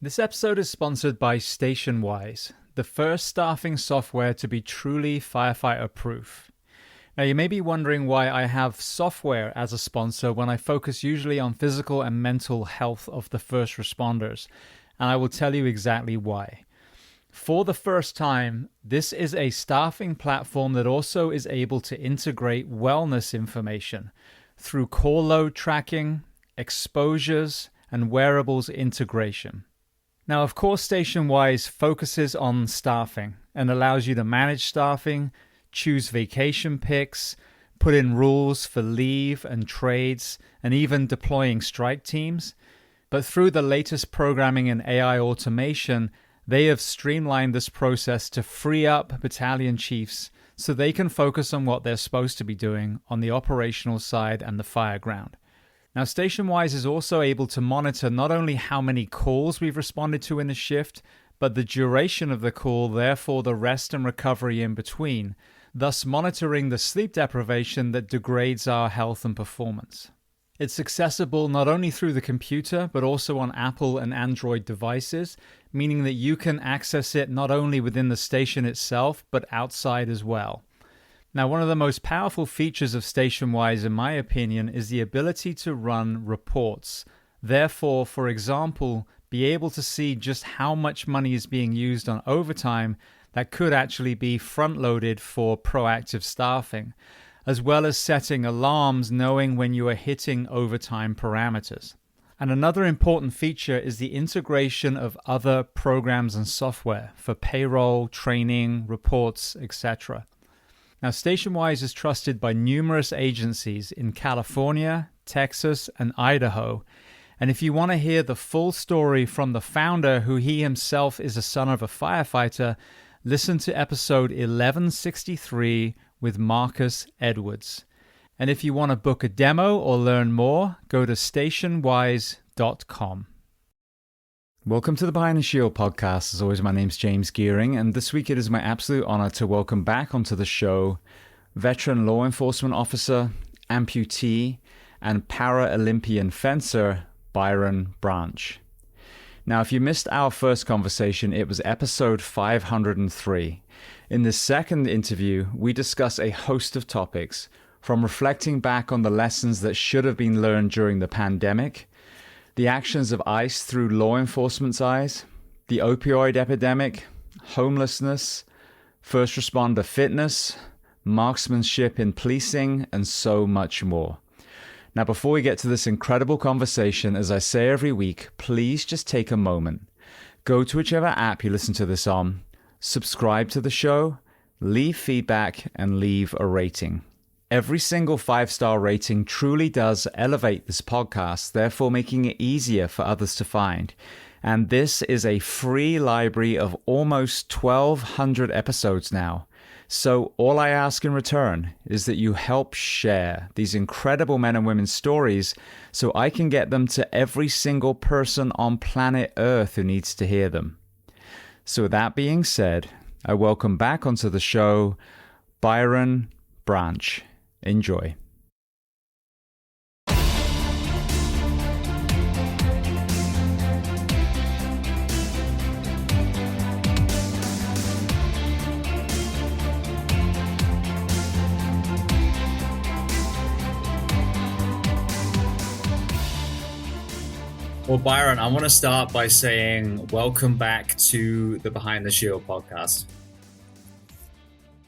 This episode is sponsored by StationWise, the first staffing software to be truly firefighter-proof. Now, you may be wondering why I have software as a sponsor when I focus usually on physical and mental health of the first responders, and I will tell you exactly why. For the first time, this is a staffing platform that also is able to integrate wellness information through call load tracking, exposures, and wearables integration. Now, of course, StationWise focuses on staffing and allows you to manage staffing, choose vacation picks, put in rules for leave and trades, and even deploying strike teams. But through the latest programming and AI automation, they have streamlined this process to free up battalion chiefs so they can focus on what they're supposed to be doing on the operational side and the fireground. Now, StationWise is also able to monitor not only how many calls we've responded to in a shift, but the duration of the call, therefore the rest and recovery in between, thus monitoring the sleep deprivation that degrades our health and performance. It's accessible not only through the computer, but also on Apple and Android devices, meaning that you can access it not only within the station itself, but outside as well. Now, one of the most powerful features of StationWise, in my opinion, is the ability to run reports. Therefore, for example, be able to see just how much money is being used on overtime that could actually be front-loaded for proactive staffing, as well as setting alarms knowing when you are hitting overtime parameters. And another important feature is the integration of other programs and software for payroll, training, reports, etc. Now, StationWise is trusted by numerous agencies in California, Texas, and Idaho. And if you want to hear the full story from the founder, who he himself is a son of a firefighter, listen to episode 1163 with Marcus Edwards. And if you want to book a demo or learn more, go to stationwise.com. Welcome to the Behind the Shield podcast. As always, my name's James Gearing, and this week it is my absolute honor to welcome back onto the show veteran law enforcement officer, amputee, and paralympian fencer, Byron Branch. Now, if you missed our first conversation, it was episode 503. In this second interview, we discuss a host of topics, from reflecting back on the lessons that should have been learned during the pandemic, the actions of ICE through law enforcement's eyes, the opioid epidemic, homelessness, first responder fitness, marksmanship in policing, and so much more. Now, before we get to this incredible conversation, as I say every week, please just take a moment. Go to whichever app you listen to this on, subscribe to the show, leave feedback, and leave a rating. Every single 5-star rating truly does elevate this podcast, therefore making it easier for others to find. And this is a free library of almost 1,200 episodes now. So all I ask in return is that you help share these incredible men and women's stories so I can get them to every single person on planet Earth who needs to hear them. So with that being said, I welcome back onto the show Byron Branch. Enjoy. Well, Byron, I want to start by saying welcome back to the Behind the Shield podcast.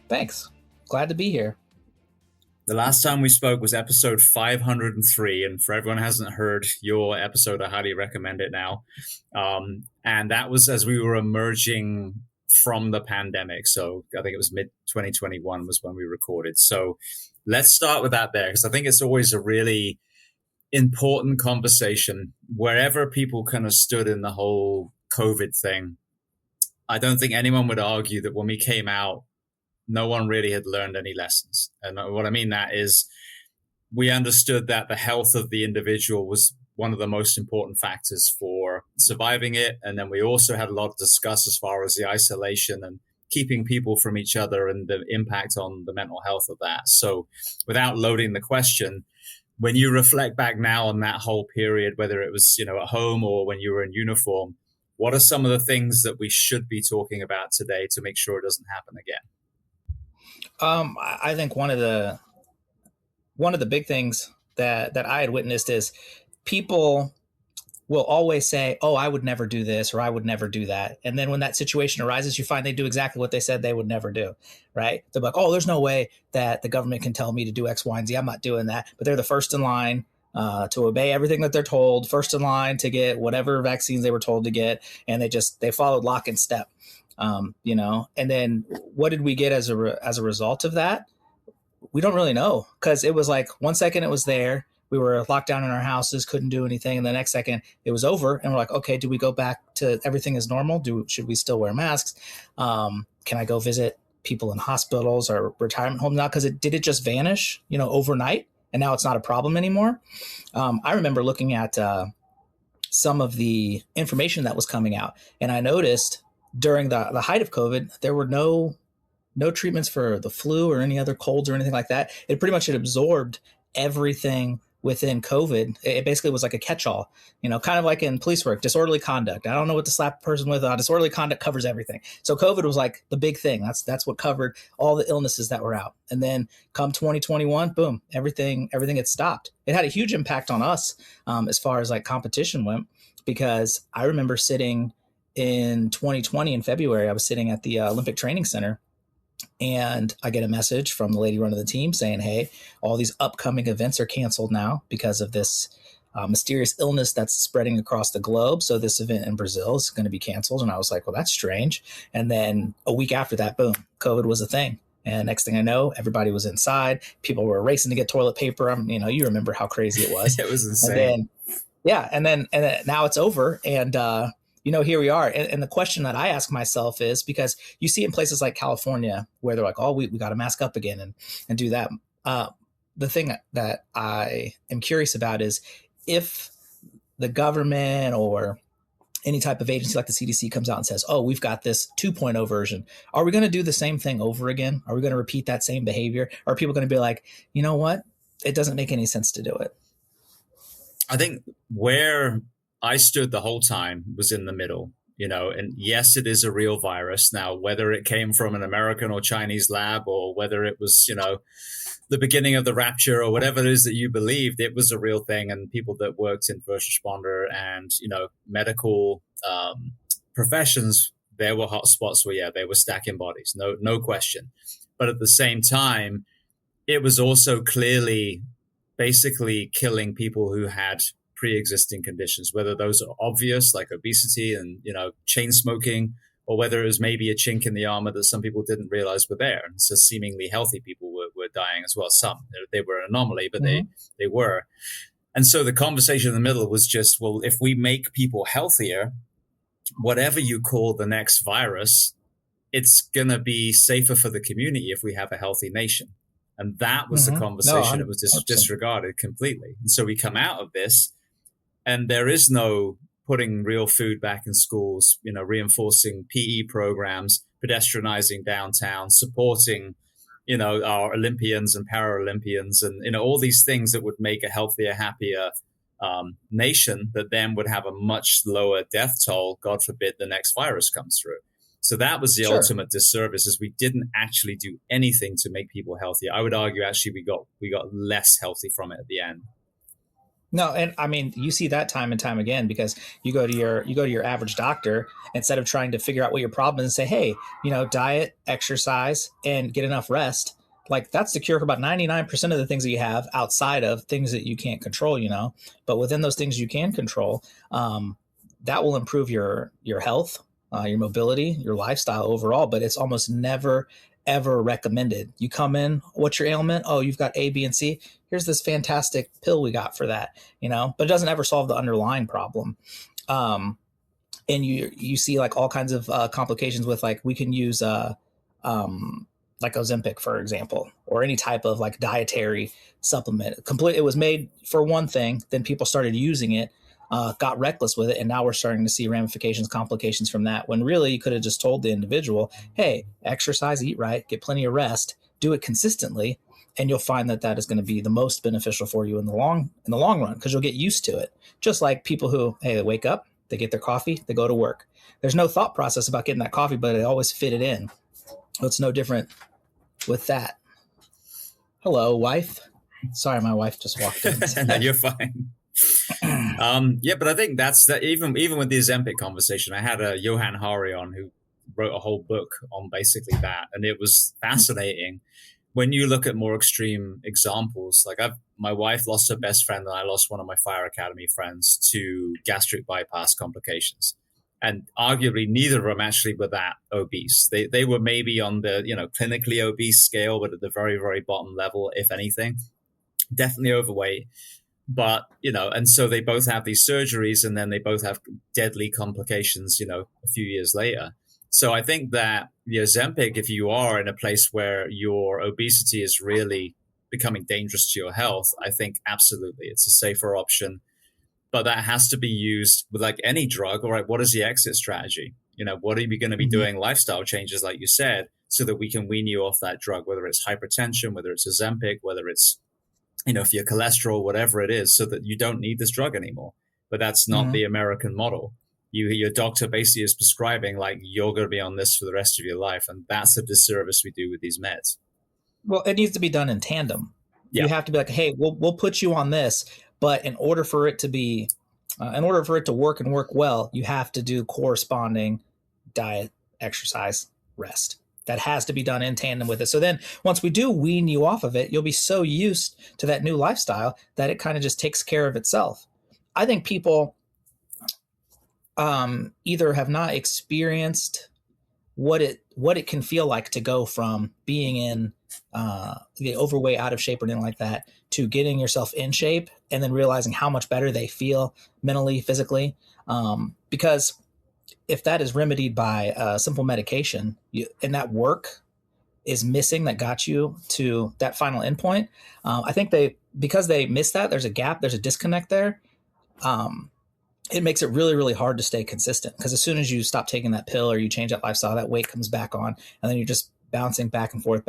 Thanks. Glad to be here. The last time we spoke was episode 503, and for everyone who hasn't heard your episode, I highly recommend it now. And that was as we were emerging from the pandemic. So I think it was mid-2021 was when we recorded. So let's start with that there, because I think it's always a really important conversation wherever people kind of stood in the whole COVID thing. I don't think anyone would argue that when we came out, no one really had learned any lessons. And what I mean that is we understood that the health of the individual was one of the most important factors for surviving it. And then we also had a lot to discuss as far as the isolation and keeping people from each other and the impact on the mental health of that. So without loading the question, when you reflect back now on that whole period, whether it was, at home or when you were in uniform, What are some of the things that we should be talking about today to make sure it doesn't happen again? I think one of the big things that I had witnessed is people will always say, "Oh, I would never do this," or "I would never do that." And then when that situation arises, you find they do exactly what they said they would never do, right? They're like, "Oh, there's no way that the government can tell me to do X, Y, and Z. I'm not doing that." But they're the first in line to obey everything that they're told, first in line to get whatever vaccines they were told to get, and they followed lock and step, you know. And then what did we get as a result of that? We don't really know, because it was like 1 second it was there. We were locked down in our houses, couldn't do anything. And the next second it was over. And we're like, okay, do we go back to everything as normal? Should we still wear masks? Can I go visit people in hospitals or retirement homes now? Because did it just vanish, you know, overnight? And now it's not a problem anymore. I remember looking at some of the information that was coming out. And I noticed during the height of COVID, there were no treatments for the flu or any other colds or anything like that. It pretty much had absorbed everything within COVID. It basically was like a catch-all, you know, kind of like in police work, disorderly conduct. I don't know what to slap a person with. Disorderly conduct covers everything. So COVID was like the big thing. That's what covered all the illnesses that were out. And then come 2021, boom, everything had stopped. It had a huge impact on us as far as like competition went, because I remember sitting in 2020 in February, I was sitting at the Olympic Training Center, and I get a message from the lady running the team saying, "Hey, all these upcoming events are canceled now because of this mysterious illness that's spreading across the globe. So this event in Brazil is going to be canceled." And I was like, well, that's strange. And then a week after that, boom, COVID was a thing. And next thing I know, everybody was inside. People were racing to get toilet paper. You know, you remember how crazy it was. It was insane. And then now it's over. And, you know, here we are. And the question that I ask myself is, because you see in places like California where they're like, "Oh, we got to mask up again and do that." The thing that I am curious about is, if the government or any type of agency like the CDC comes out and says, "Oh, we've got this 2.0 version," are we going to do the same thing over again? Are we going to repeat that same behavior? Or are people going to be like, "You know what? It doesn't make any sense to do it"? I think where I stood the whole time was in the middle, you know, and yes, it is a real virus. Now, whether it came from an American or Chinese lab, or whether it was, you know, the beginning of the rapture or whatever it is that you believed, it was a real thing. And people that worked in first responder and, you know, medical professions, there were hot spots where, yeah, they were stacking bodies, no question. But at the same time, it was also clearly basically killing people who had pre-existing conditions, whether those are obvious like obesity and, you know, chain smoking, or whether it was maybe a chink in the armor that some people didn't realize were there. And so seemingly healthy people were dying as well. Some, they were an anomaly, but they were. And so the conversation in the middle was just, well, if we make people healthier, whatever you call the next virus, it's going to be safer for the community if we have a healthy nation. And that was the conversation. It was disregarded completely. And so we come out of this, and there is no putting real food back in schools, you know, reinforcing PE programs, pedestrianizing downtown, supporting, you know, our Olympians and Paralympians, and, you know, all these things that would make a healthier, happier nation that then would have a much lower death toll, God forbid the next virus comes through. So that was the ultimate disservice, is we didn't actually do anything to make people healthier. I would argue actually we got less healthy from it at the end. No, and I mean, you see that time and time again, because you go to your average doctor, instead of trying to figure out what your problem is and say, "Hey, you know, diet, exercise, and get enough rest." Like, that's the cure for about 99% of the things that you have, outside of things that you can't control, you know. But within those things you can control, that will improve your health, your mobility, your lifestyle overall. But it's almost never, ever recommended. You come in, what's your ailment? Oh, you've got A, B, and C. Here's this fantastic pill we got for that, you know, but it doesn't ever solve the underlying problem. And you see like all kinds of complications with, like, we can use like Ozempic, for example, or any type of like dietary supplement. It was made for one thing, then people started using it, got reckless with it, and now we're starting to see ramifications, complications from that, when really you could have just told the individual, "Hey, exercise, eat right, get plenty of rest, do it consistently," and you'll find that is going to be the most beneficial for you in the long run, because you'll get used to it. Just like people who, hey, they wake up, They get their coffee, they go to work. There's no thought process about getting that coffee, but they always fit it in. It's no different with that. Hello, wife. Sorry, my wife just walked in. No, you're fine. But I think that's that. Even with the Ozempic conversation, I had a Johan Hari on who wrote a whole book on basically that, and it was fascinating. When you look at more extreme examples, like my wife lost her best friend, and I lost one of my fire academy friends to gastric bypass complications. And arguably, neither of them actually were that obese. They were maybe on the clinically obese scale, but at the very, very bottom level, if anything, definitely overweight. But and so they both have these surgeries, and then they both have deadly complications. A few years later. So I think that the Ozempic, if you are in a place where your obesity is really becoming dangerous to your health, I think absolutely it's a safer option. But that has to be used with like any drug. All right, what is the exit strategy? What are we going to be doing? Lifestyle changes, like you said, so that we can wean you off that drug, whether it's hypertension, whether it's Ozempic, whether it's, for your cholesterol, whatever it is, so that you don't need this drug anymore. But that's not the American model. Your doctor basically is prescribing like you're going to be on this for the rest of your life. And that's a disservice we do with these meds. Well, it needs to be done in tandem. Yeah. You have to be like, hey, we'll put you on this. But in order for it to work and work well, you have to do corresponding diet, exercise, rest. That has to be done in tandem with it. So then once we do wean you off of it, you'll be so used to that new lifestyle that it kind of just takes care of itself. I think people either have not experienced what it can feel like to go from being in the overweight, out of shape, or anything like that, to getting yourself in shape and then realizing how much better they feel mentally, physically. Because if that is remedied by simple medication, and that work is missing that got you to that final endpoint, I think because they missed that, there's a gap, there's a disconnect there. It makes it really, really hard to stay consistent, because as soon as you stop taking that pill or you change that lifestyle, that weight comes back on, and then you're just bouncing back and forth.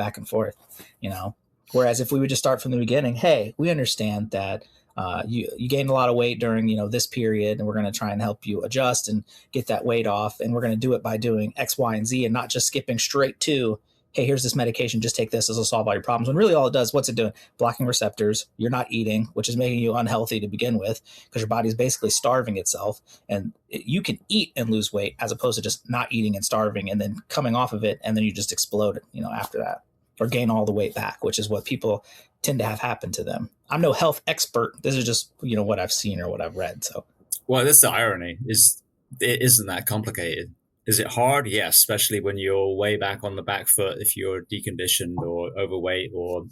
Whereas if we would just start from the beginning, hey, we understand that you gained a lot of weight during, this period, and we're going to try and help you adjust and get that weight off. And we're going to do it by doing X, Y, and Z, and not just skipping straight to, hey, here's this medication, just take this, this will solve all your problems. When really all it does, what's it doing? Blocking receptors. You're not eating, which is making you unhealthy to begin with, because your body's basically starving itself. And you can eat and lose weight as opposed to just not eating and starving and then coming off of it, and then you just explode, after that, or gain all the weight back, which is what people tend to have happen to them. I'm no health expert. This is just, what I've seen or what I've read. So, well, that's the irony, is it isn't that complicated. Is it hard? Yes, especially when you're way back on the back foot. If you're deconditioned or overweight or,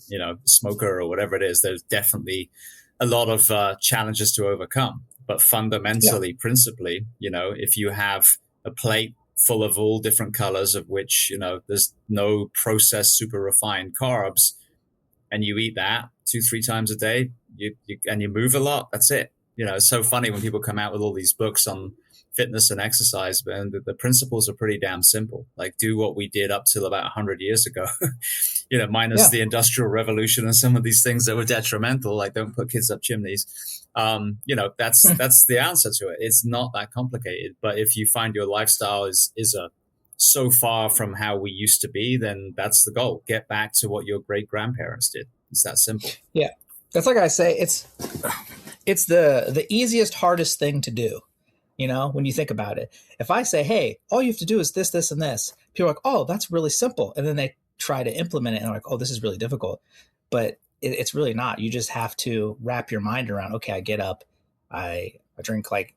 smoker or whatever it is, there's definitely a lot of challenges to overcome. But fundamentally, principally, if you have a plate full of all different colors, of which, there's no processed, super refined carbs, and you eat that 2-3 times a day, and you move a lot, that's it. It's so funny when people come out with all these books on fitness and exercise, and the principles are pretty damn simple. Like, do what we did up till about 100 years ago, minus the Industrial Revolution and some of these things that were detrimental, like don't put kids up chimneys. That's the answer to it. It's not that complicated. But if you find your lifestyle is so far from how we used to be, then that's the goal. Get back to what your great grandparents did. It's that simple. Yeah, that's like I say. It's the easiest, hardest thing to do. When you think about it, if I say, hey, all you have to do is this, this, and this, people are like, oh, that's really simple. And then they try to implement it and they're like, oh, this is really difficult. But it's really not. You just have to wrap your mind around, okay, I get up, I drink 8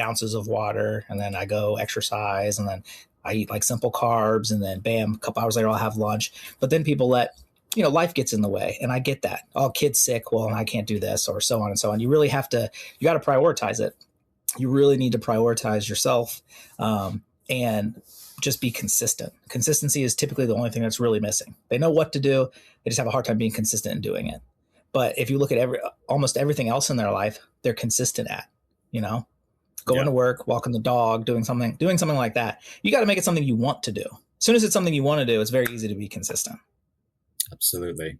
ounces of water, and then I go exercise, and then I eat simple carbs, and then bam, a couple hours later I'll have lunch. But then people life gets in the way. And I get that. Oh, kid's sick. Well, I can't do this, or so on and so on. You really got to prioritize it. You really need to prioritize yourself and just be consistent. Consistency is typically the only thing that's really missing. They know what to do. They just have a hard time being consistent in doing it. But if you look at almost everything else in their life, they're consistent at, going to work, walking the dog, doing something like that. You got to make it something you want to do. As soon as it's something you want to do, it's very easy to be consistent. Absolutely.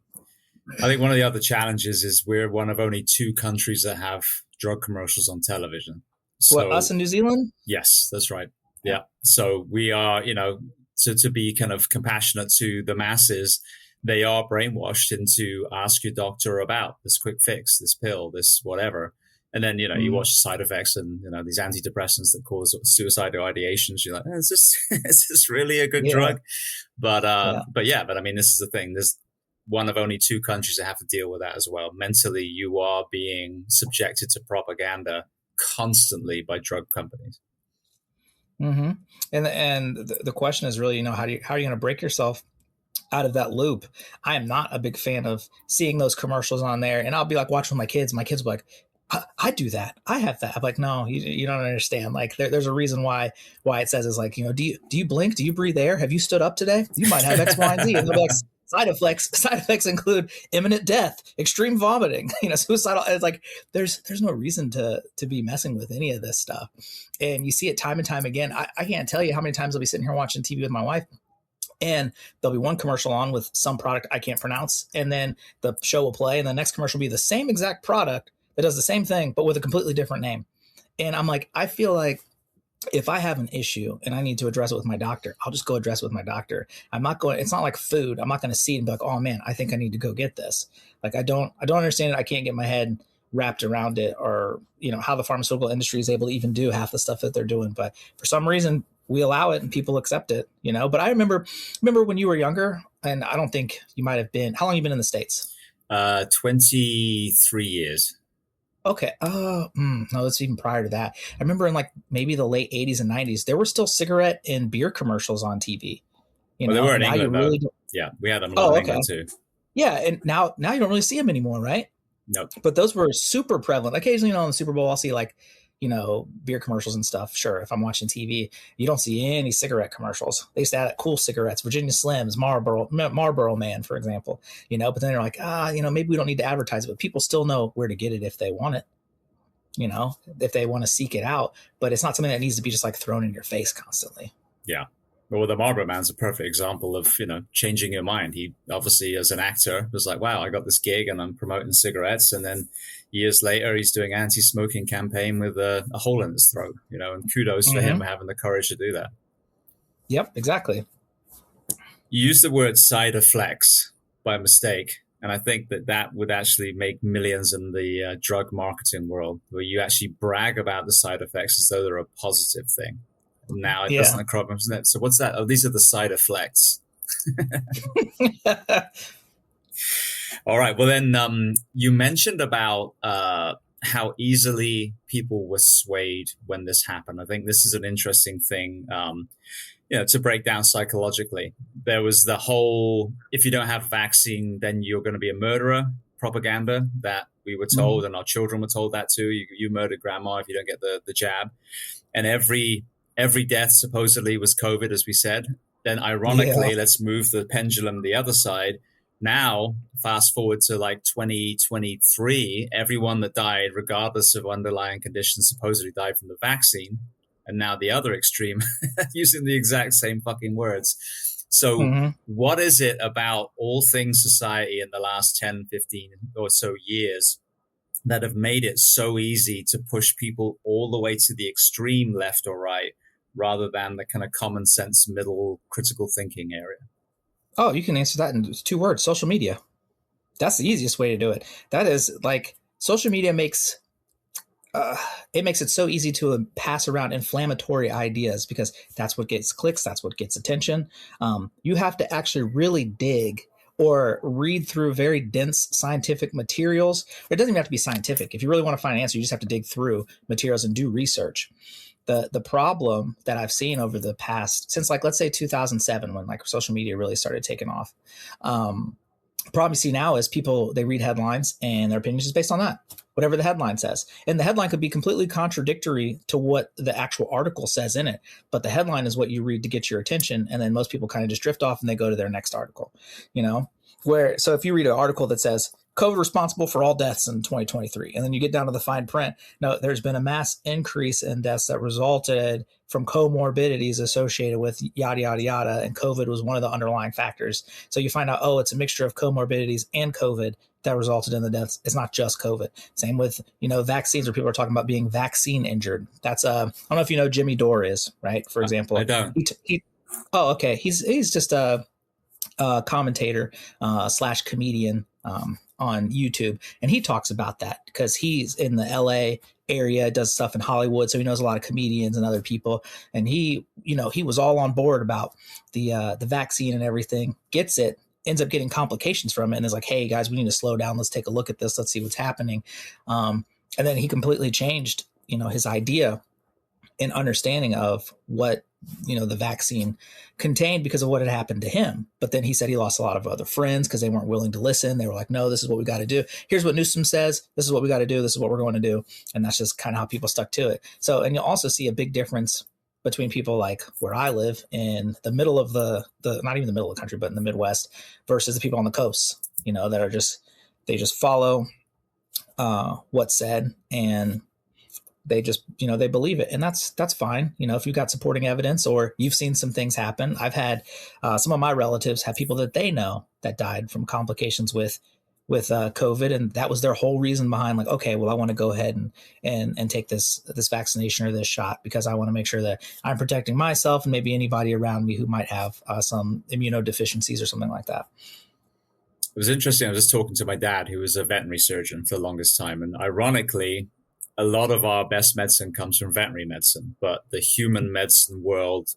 I think one of the other challenges is we're one of only 2 countries that have drug commercials on television. What, So us in New Zealand? yes, that's right. Yeah. So we are, to be kind of compassionate to the masses, they are brainwashed into ask your doctor about this quick fix, this pill, this whatever. And then, you watch the side effects and, these antidepressants that cause suicidal ideations. You're like, is this really a good drug? But I mean, this is the thing. There's one of only 2 countries that have to deal with that as well. Mentally, you are being subjected to propaganda constantly by drug companies. Mm-hmm. And the question is really, how are you going to break yourself out of that loop? I am not a big fan of seeing those commercials on there, and I'll be like watching with my kids. My kids will be like, I do that. I have that. I'm like, no, you don't understand. Like there's a reason why it says it's like, do you blink? Do you breathe air? Have you stood up today? You might have X, Y, and Z. And they'll be like, side effects include imminent death, extreme vomiting, suicidal. It's like, there's no reason to be messing with any of this stuff. And you see it time and time again. I can't tell you how many times I'll be sitting here watching TV with my wife, and there'll be one commercial on with some product I can't pronounce. And then the show will play, and the next commercial will be the same exact product that does the same thing, but with a completely different name. And I'm like, I feel like if I have an issue and I need to address it with my doctor, I'll just go address it with my doctor. It's not like food. I'm not going to see it and be like, oh man, I think I need to go get this. Like, I don't understand it. I can't get my head wrapped around it, or, how the pharmaceutical industry is able to even do half the stuff that they're doing. But for some reason we allow it and people accept it, but I remember when you were younger, and I don't think you might've how long have you been in the States? 23 years. Okay. No, that's even prior to that. I remember in like maybe the late 80s and 90s, there were still cigarette and beer commercials on TV. They were in England, really yeah, we had them a lot in England too. Yeah, and now you don't really see them anymore, right? Nope. But those were super prevalent. Occasionally, on the Super Bowl, I'll see like, beer commercials and stuff. Sure, if I'm watching TV, you don't see any cigarette commercials. They used to have cool cigarettes, Virginia Slims, Marlboro Man, for example. But then they're like, maybe we don't need to advertise it, but people still know where to get it if they want it. If they want to seek it out, but it's not something that needs to be just like thrown in your face constantly. Yeah. Well, the Marlboro Man's a perfect example of, changing your mind. He obviously, as an actor, was like, wow, I got this gig and I'm promoting cigarettes. And then years later, he's doing anti-smoking campaign with a hole in his throat, and kudos for him having the courage to do that. Yep, exactly. You used the word side effects by mistake. And I think that would actually make millions in the drug marketing world, where you actually brag about the side effects as though they're a positive thing. Now it doesn't occur, isn't it? So what's that? Oh, these are the side effects. All right. Well, then you mentioned about how easily people were swayed when this happened. I think this is an interesting thing, to break down psychologically. There was the whole, if you don't have a vaccine, then you're going to be a murderer propaganda that we were told, and our children were told that too. You murdered grandma if you don't get the jab. And every death supposedly was COVID, as we said. Then ironically, let's move the pendulum the other side. Now, fast forward to like 2023, everyone that died, regardless of underlying conditions, supposedly died from the vaccine. And now the other extreme, using the exact same fucking words. So what is it about all things society in the last 10, 15 or so years that have made it so easy to push people all the way to the extreme left or right, rather than the kind of common sense, middle, critical thinking area? Oh, you can answer that in 2 words: social media. That's the easiest way to do it. That is, like, social media makes it so easy to pass around inflammatory ideas, because that's what gets clicks. That's what gets attention. You have to actually really dig or read through very dense scientific materials. It doesn't even have to be scientific. If you really want to find an answer, you just have to dig through materials and do research. The problem that I've seen over the past, since like, let's say 2007, when like social media really started taking off, problem you see now is people, they read headlines and their opinion is based on that, whatever the headline says. And the headline could be completely contradictory to what the actual article says in it. But the headline is what you read to get your attention. And then most people kind of just drift off and they go to their next article, so if you read an article that says COVID responsible for all deaths in 2023, and then you get down to the fine print, no, there's been a mass increase in deaths that resulted from comorbidities associated with yada, yada, yada. And COVID was one of the underlying factors. So you find out, it's a mixture of comorbidities and COVID that resulted in the deaths. It's not just COVID. Same with, vaccines, where people are talking about being vaccine injured. That's I don't know if you know Jimmy Dore is, right? For example. I don't. Oh, okay. He's just a commentator / comedian on YouTube, and he talks about that because he's in the LA area, does stuff in Hollywood, so he knows a lot of comedians and other people, and he was all on board about the vaccine and everything. Gets it, ends up getting complications from it, and is like, hey guys, we need to slow down, let's take a look at this, let's see what's happening. And then he completely changed his idea and understanding of what the vaccine contained because of what had happened to him. But then he said he lost a lot of other friends because they weren't willing to listen. They were like, no, this is what we got to do. Here's what Newsom says. This is what we got to do. This is what we're going to do. And that's just kind of how people stuck to it. So, and you'll also see a big difference between people like where I live in the middle of the not even the middle of the country, but in the Midwest, versus the people on the coast, that are they just follow what's said, and they just, they believe it. And that's fine. If you've got supporting evidence or you've seen some things happen. I've had some of my relatives have people that they know that died from complications with COVID. And that was their whole reason behind, like, okay, well, I want to go ahead and take this vaccination or this shot because I want to make sure that I'm protecting myself and maybe anybody around me who might have some immunodeficiencies or something like that. It was interesting. I was just talking to my dad, who was a veterinary surgeon for the longest time. And ironically, a lot of our best medicine comes from veterinary medicine, but the human medicine world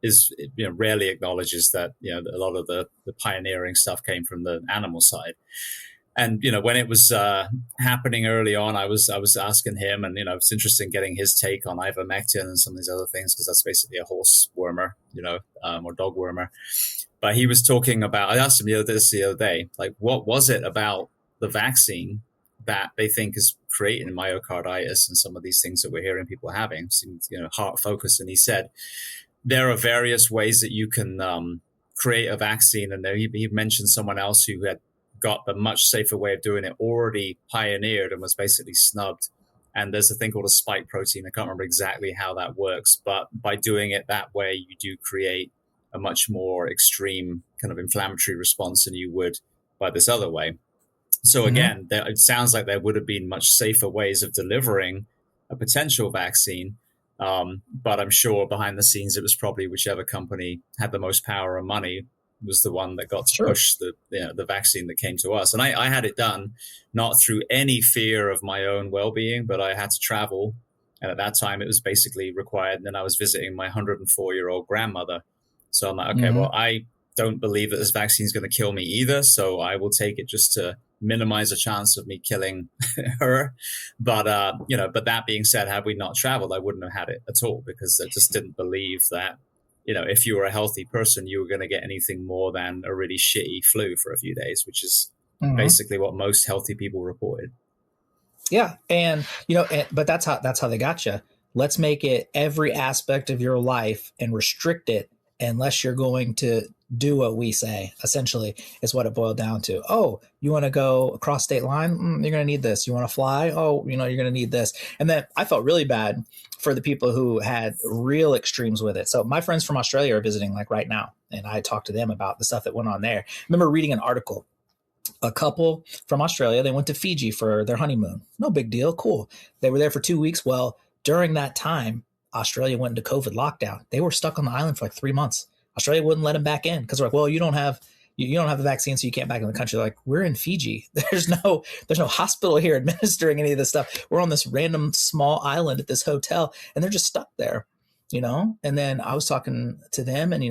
is, rarely acknowledges that, a lot of the pioneering stuff came from the animal side. And, when it was happening early on, I was asking him, and, it's interesting getting his take on ivermectin and some of these other things, because that's basically a horse wormer, or dog wormer. But he was talking about, I asked him the other day, like, what was it about the vaccine that they think is creating myocarditis and some of these things that we're hearing people having, heart focus. And he said, there are various ways that you can create a vaccine. And there he mentioned someone else who had got the much safer way of doing it, already pioneered and was basically snubbed. And there's a thing called a spike protein. I can't remember exactly how that works, but by doing it that way, you do create a much more extreme kind of inflammatory response than you would by this other way. So again, it sounds like there would have been much safer ways of delivering a potential vaccine. But I'm sure behind the scenes, it was probably whichever company had the most power and money was the one that got to push the vaccine that came to us. And I had it done not through any fear of my own well-being, but I had to travel. And at that time, it was basically required. And then I was visiting my 104-year-old grandmother. So I'm like, okay, well, I don't believe that this vaccine is going to kill me either. So I will take it just to minimize the chance of me killing her. But, but that being said, had we not traveled, I wouldn't have had it at all, because I just didn't believe that, if you were a healthy person, you were going to get anything more than a really shitty flu for a few days, which is basically what most healthy people reported. Yeah. And, but that's how they got you. Let's make it every aspect of your life and restrict it unless you're going to do what we say, essentially, is what it boiled down to. Oh, you want to go across state line? You're going to need this. You want to fly? Oh, you're going to need this. And then I felt really bad for the people who had real extremes with it. So my friends from Australia are visiting like right now, and I talked to them about the stuff that went on there. I remember reading an article. A couple from Australia, they went to Fiji for their honeymoon. No big deal. Cool. They were there for 2 weeks. Well, during that time, Australia went into COVID lockdown. They were stuck on the island for like 3 months. Australia wouldn't let them back in because they're like, well, you don't have the vaccine, so you can't back in the country. They're like, we're in Fiji. There's no hospital here administering any of this stuff. We're on this random small island at this hotel, and they're just stuck there, And then I was talking to them, and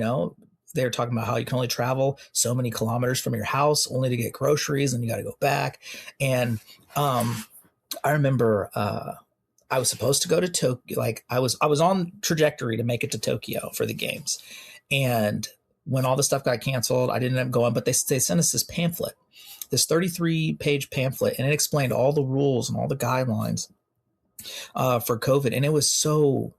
they were talking about how you can only travel so many kilometers from your house only to get groceries, and you got to go back. And I remember I was supposed to go to Tokyo. Like I was on trajectory to make it to Tokyo for the games. And when all the stuff got canceled, I didn't end up going, but they sent us this pamphlet, this 33-page pamphlet, and it explained all the rules and all the guidelines for COVID. And it was so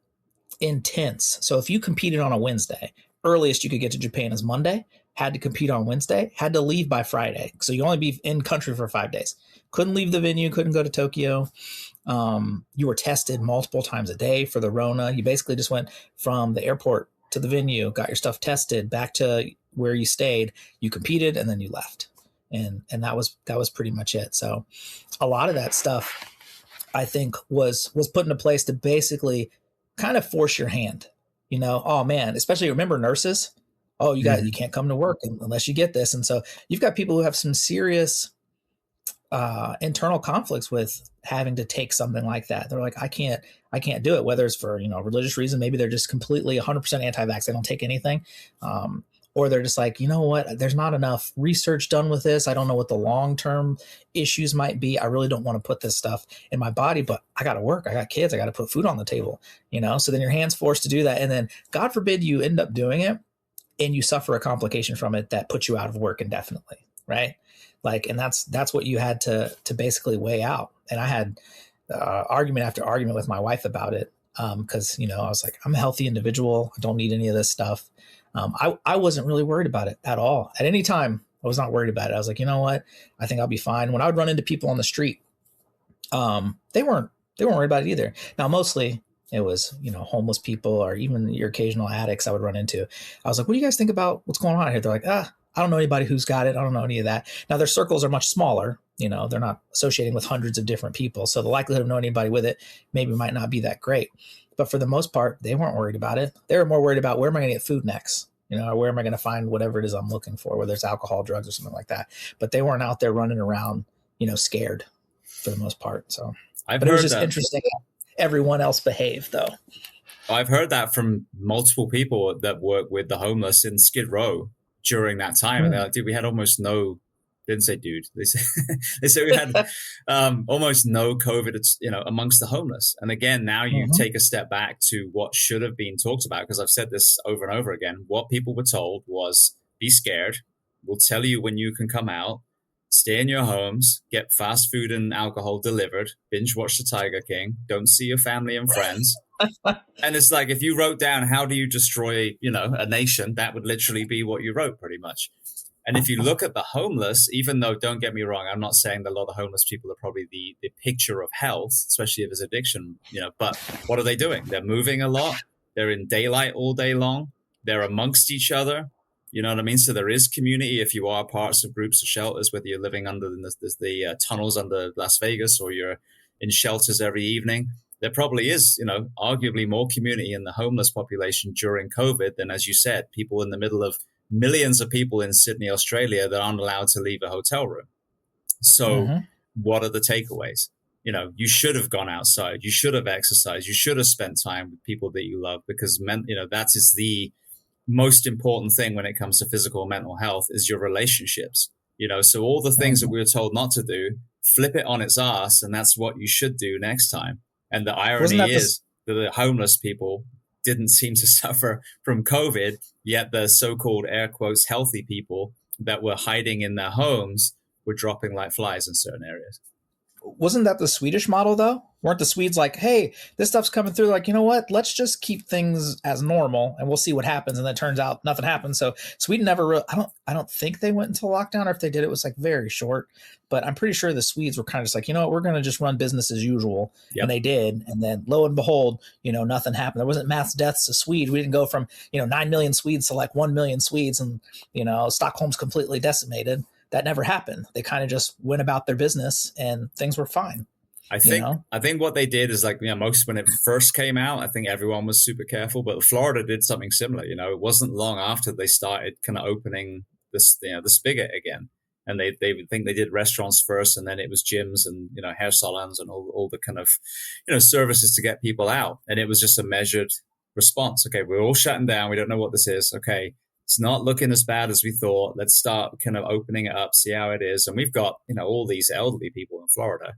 intense. So if you competed on a Wednesday, earliest you could get to Japan is Monday, had to compete on Wednesday, had to leave by Friday. So you only be in country for 5 days. Couldn't leave the venue, couldn't go to Tokyo. You were tested multiple times a day for the Rona. You basically just went from the airport to the venue, got your stuff tested, back to where you stayed, you competed, and then you left. And that was pretty much it. So a lot of that stuff, I think, was put into place to basically kind of force your hand. Oh man, especially remember nurses. Oh, you can't come to work unless you get this. And so you've got people who have some serious internal conflicts with having to take something like that. They're like, I can't do it, whether it's for, religious reason. Maybe they're just completely 100% anti-vax. They don't take anything. Or they're just like, you know what, there's not enough research done with this. I don't know what the long-term issues might be. I really don't want to put this stuff in my body, but I got to work. I got kids. I got to put food on the table, So then your hand's forced to do that. And then God forbid you end up doing it and you suffer a complication from it that puts you out of work indefinitely. Right. Like, and that's what you had to basically weigh out. And I had argument after argument with my wife about it. Cause I was like, I'm a healthy individual. I don't need any of this stuff. I wasn't really worried about it at all. At any time, I was not worried about it. I was like, you know what? I think I'll be fine. When I would run into people on the street, they weren't worried about it either. Now, mostly it was, homeless people or even your occasional addicts I would run into. I was like, what do you guys think about what's going on here? They're like, I don't know anybody who's got it. I don't know any of that. Now, their circles are much smaller. They're not associating with hundreds of different people. So the likelihood of knowing anybody with it maybe might not be that great. But for the most part, they weren't worried about it. They were more worried about where am I going to get food next? Or where am I going to find whatever it is I'm looking for, whether it's alcohol, drugs, or something like that. But they weren't out there running around, scared for the most part. So, but it was just interesting how everyone else behaved, though. I've heard that from multiple people that work with the homeless in Skid Row during that time. And they're like, dude, we had almost no, didn't say dude, they say we had almost no COVID, amongst the homeless. And again, now you take a step back to what should have been talked about, because I've said this over and over again. What people were told was, be scared. We'll tell you when you can come out, stay in your homes, get fast food and alcohol delivered, binge watch The Tiger King, don't see your family and friends. And it's like, if you wrote down, how do you destroy, a nation, that would literally be what you wrote pretty much. And if you look at the homeless, even though, don't get me wrong, I'm not saying that a lot of homeless people are probably the picture of health, especially if it's addiction, but what are they doing? They're moving a lot. They're in daylight all day long. They're amongst each other. You know what I mean? So there is community if you are parts of groups of shelters, whether you're living under the tunnels under Las Vegas or you're in shelters every evening. There probably is, arguably more community in the homeless population during COVID than, as you said, people in the middle of millions of people in Sydney, Australia that aren't allowed to leave a hotel room. So what are the takeaways? You should have gone outside. You should have exercised. You should have spent time with people that you love, because, that is the most important thing when it comes to physical and mental health is your relationships. So all the things that we were told not to do, flip it on its ass. And that's what you should do next time. And the irony is that the homeless people didn't seem to suffer from COVID, yet the so-called air quotes healthy people that were hiding in their homes were dropping like flies in certain areas. Wasn't that the Swedish model, though? Weren't the Swedes like, hey, this stuff's coming through, like, you know what, let's just keep things as normal and we'll see what happens. And then it turns out nothing happened. So Sweden never I don't think they went into lockdown, or if they did, it was like very short. But I'm pretty sure the Swedes were kind of just like, we're going to just run business as usual. Yep. And they did. And then lo and behold, nothing happened. There wasn't mass deaths of Swede. We didn't go from, 9 million Swedes to like 1 million Swedes, and, Stockholm's completely decimated. That never happened. They kind of just went about their business and things were fine. I think what they did is, like, most, when it first came out, I think everyone was super careful, but Florida did something similar. It wasn't long after they started kind of opening this, the spigot again. And they think they did restaurants first, and then it was gyms and, hair salons and all the kind of, services to get people out. And it was just a measured response. Okay, we're all shutting down. We don't know what this is. Okay, it's not looking as bad as we thought. Let's start kind of opening it up, see how it is. And we've got, all these elderly people in Florida,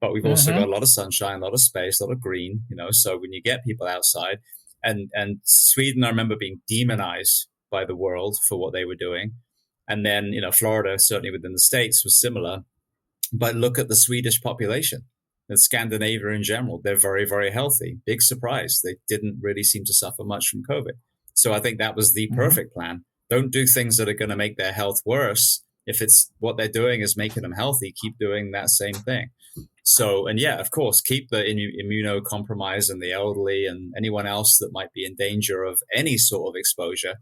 but we've also got a lot of sunshine, a lot of space, a lot of green, so when you get people outside, and Sweden, I remember being demonized by the world for what they were doing. And then, Florida, certainly within the States, was similar. But look at the Swedish population and Scandinavia in general. They're very, very healthy. Big surprise. They didn't really seem to suffer much from COVID. So I think that was the perfect plan. Don't do things that are going to make their health worse. If it's what they're doing is making them healthy, keep doing that same thing. So, and yeah, of course, keep the immunocompromised and the elderly and anyone else that might be in danger of any sort of exposure,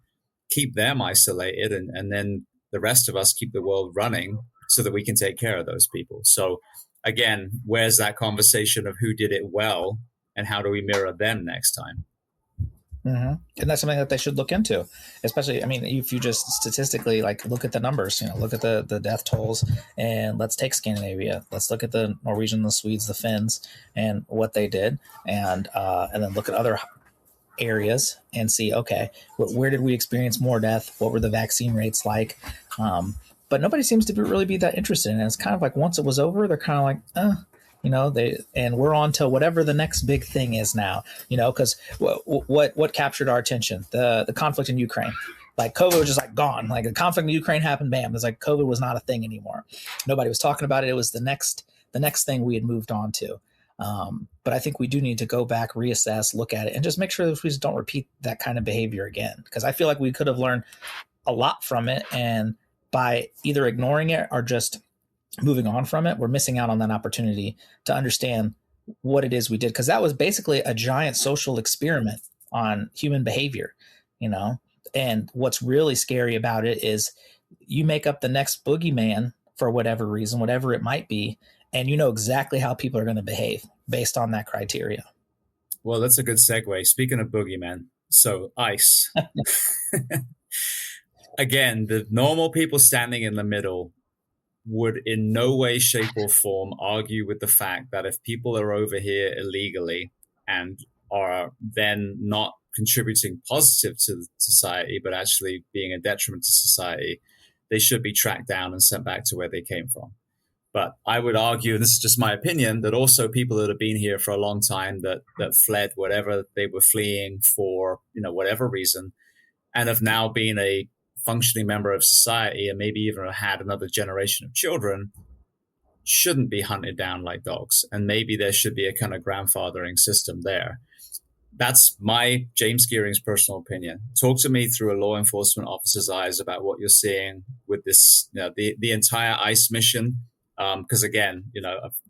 keep them isolated, and then the rest of us keep the world running so that we can take care of those people. So again, where's that conversation of who did it well and how do we mirror them next time? Mm-hmm. And that's something that they should look into, especially, I mean, if you just statistically like look at the numbers, look at the death tolls, and let's take Scandinavia. Let's look at the Norwegians, the Swedes, the Finns, and what they did. And then look at other areas and see, okay, where did we experience more death? What were the vaccine rates like? But nobody seems to really be that interested in it. It's kind of like once it was over, they're kind of like, and we're on to whatever the next big thing is now, because what captured our attention? The conflict in Ukraine. Like COVID was just like gone. Like the conflict in Ukraine happened, bam. It's like COVID was not a thing anymore. Nobody was talking about it. It was the next thing we had moved on to. But I think we do need to go back, reassess, look at it, and just make sure that we don't repeat that kind of behavior again. Because I feel like we could have learned a lot from it, and by either ignoring it or just moving on from it, we're missing out on that opportunity to understand what it is we did. Because that was basically a giant social experiment on human behavior, And what's really scary about it is you make up the next boogeyman for whatever reason, whatever it might be, and you know exactly how people are going to behave based on that criteria. Well, that's a good segue. Speaking of boogeyman, so ICE. Again, the normal people standing in the middle would in no way, shape, or form argue with the fact that if people are over here illegally and are then not contributing positive to society, but actually being a detriment to society, they should be tracked down and sent back to where they came from. But I would argue, and this is just my opinion, that also people that have been here for a long time that fled whatever they were fleeing for, whatever reason, and have now been a functioning member of society and maybe even had another generation of children, shouldn't be hunted down like dogs. And maybe there should be a kind of grandfathering system there. That's my James Gearing's personal opinion. Talk to me through a law enforcement officer's eyes about what you're seeing with this, the entire ICE mission. Because again,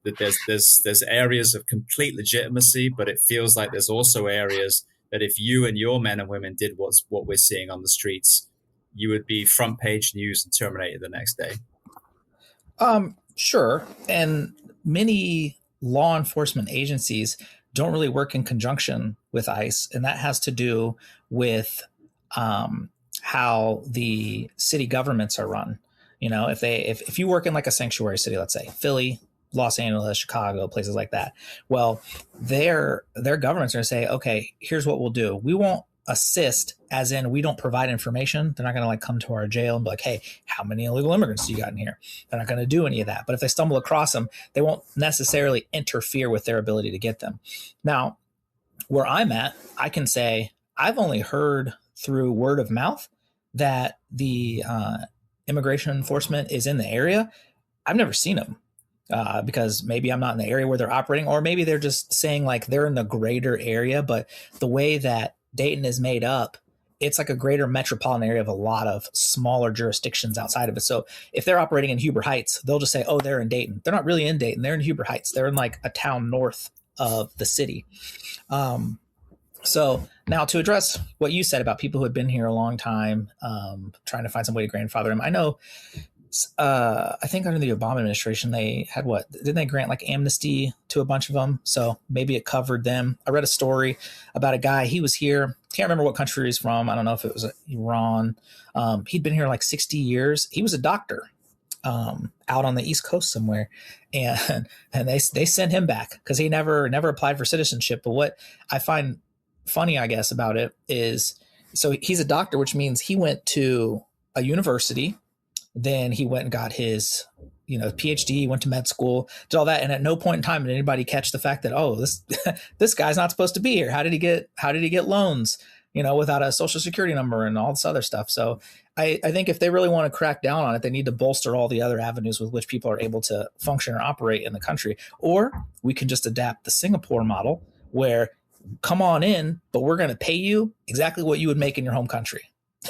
there's areas of complete legitimacy, but it feels like there's also areas that if you and your men and women did what we're seeing on the streets, you would be front page news and terminated the next day. Sure. And many law enforcement agencies don't really work in conjunction with ICE. And that has to do with how the city governments are run. If you work in like a sanctuary city, let's say Philly, Los Angeles, Chicago, places like that, well, their governments are going to say, okay, here's what we'll do. We won't assist, as in we don't provide information. They're not going to come to our jail and be like, hey, how many illegal immigrants do you got in here? They're not going to do any of that. But if they stumble across them, they won't necessarily interfere with their ability to get them. Now, where I'm at, I can say I've only heard through word of mouth that the immigration enforcement is in the area. I've never seen them because maybe I'm not in the area where they're operating, or maybe they're just saying like they're in the greater area. But the way that Dayton is made up, it's like a greater metropolitan area of a lot of smaller jurisdictions outside of it. So if they're operating in Huber Heights, they'll just say, oh, they're in Dayton. They're not really in Dayton. They're in Huber Heights. They're in like a town north of the city. So now to address what you said about people who had been here a long time, trying to find some way to grandfather them. I know, I think under the Obama administration, they had didn't they grant like amnesty to a bunch of them? So maybe it covered them. I read a story about a guy, he was here. Can't remember what country he's from. I don't know if it was Iran. He'd been here like 60 years. He was a doctor out on the East Coast somewhere. And they sent him back because he never applied for citizenship. But what I find funny, I guess, about it is, so he's a doctor, which means he went to a university, then he went and got his, PhD, went to med school, did all that. And at no point in time did anybody catch the fact that, oh, this guy's not supposed to be here. How did he get loans, without a social security number and all this other stuff? So I think if they really want to crack down on it, they need to bolster all the other avenues with which people are able to function or operate in the country. Or we can just adapt the Singapore model where come on in, but we're going to pay you exactly what you would make in your home country.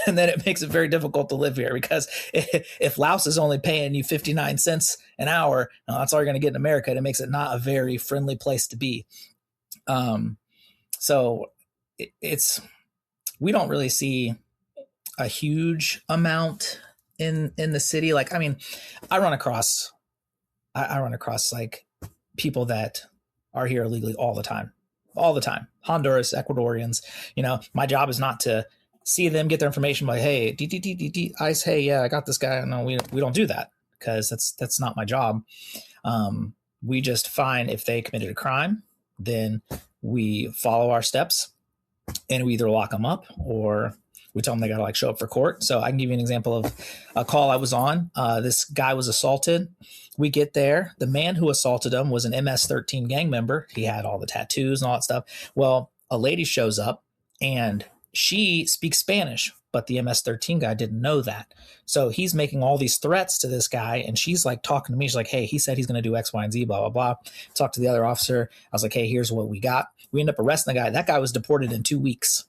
And then it makes it very difficult to live here, because if Laos is only paying you 59 cents an hour, that's all you're going to get in America. And it makes it not a very friendly place to be. So we don't really see a huge amount in the city. Like, I mean, I run across like people that are here illegally all the time. Honduras, Ecuadorians. My job is not to see them, get their information, like, hey, ICE, hey, yeah, I got this guy. No, we don't do that, because that's not my job. We just find if they committed a crime, then we follow our steps, and we either lock them up or we tell them they got to like show up for court. So I can give you an example of a call I was on. This guy was assaulted. We get there. The man who assaulted him was an MS-13 gang member. He had all the tattoos and all that stuff. Well, a lady shows up and she speaks Spanish, but the MS-13 guy didn't know that. So he's making all these threats to this guy, and she's like talking to me. She's like, hey, he said he's going to do X, Y, and Z, blah, blah, blah. Talk to the other officer. I was like, hey, here's what we got. We end up arresting the guy. That guy was deported in 2 weeks.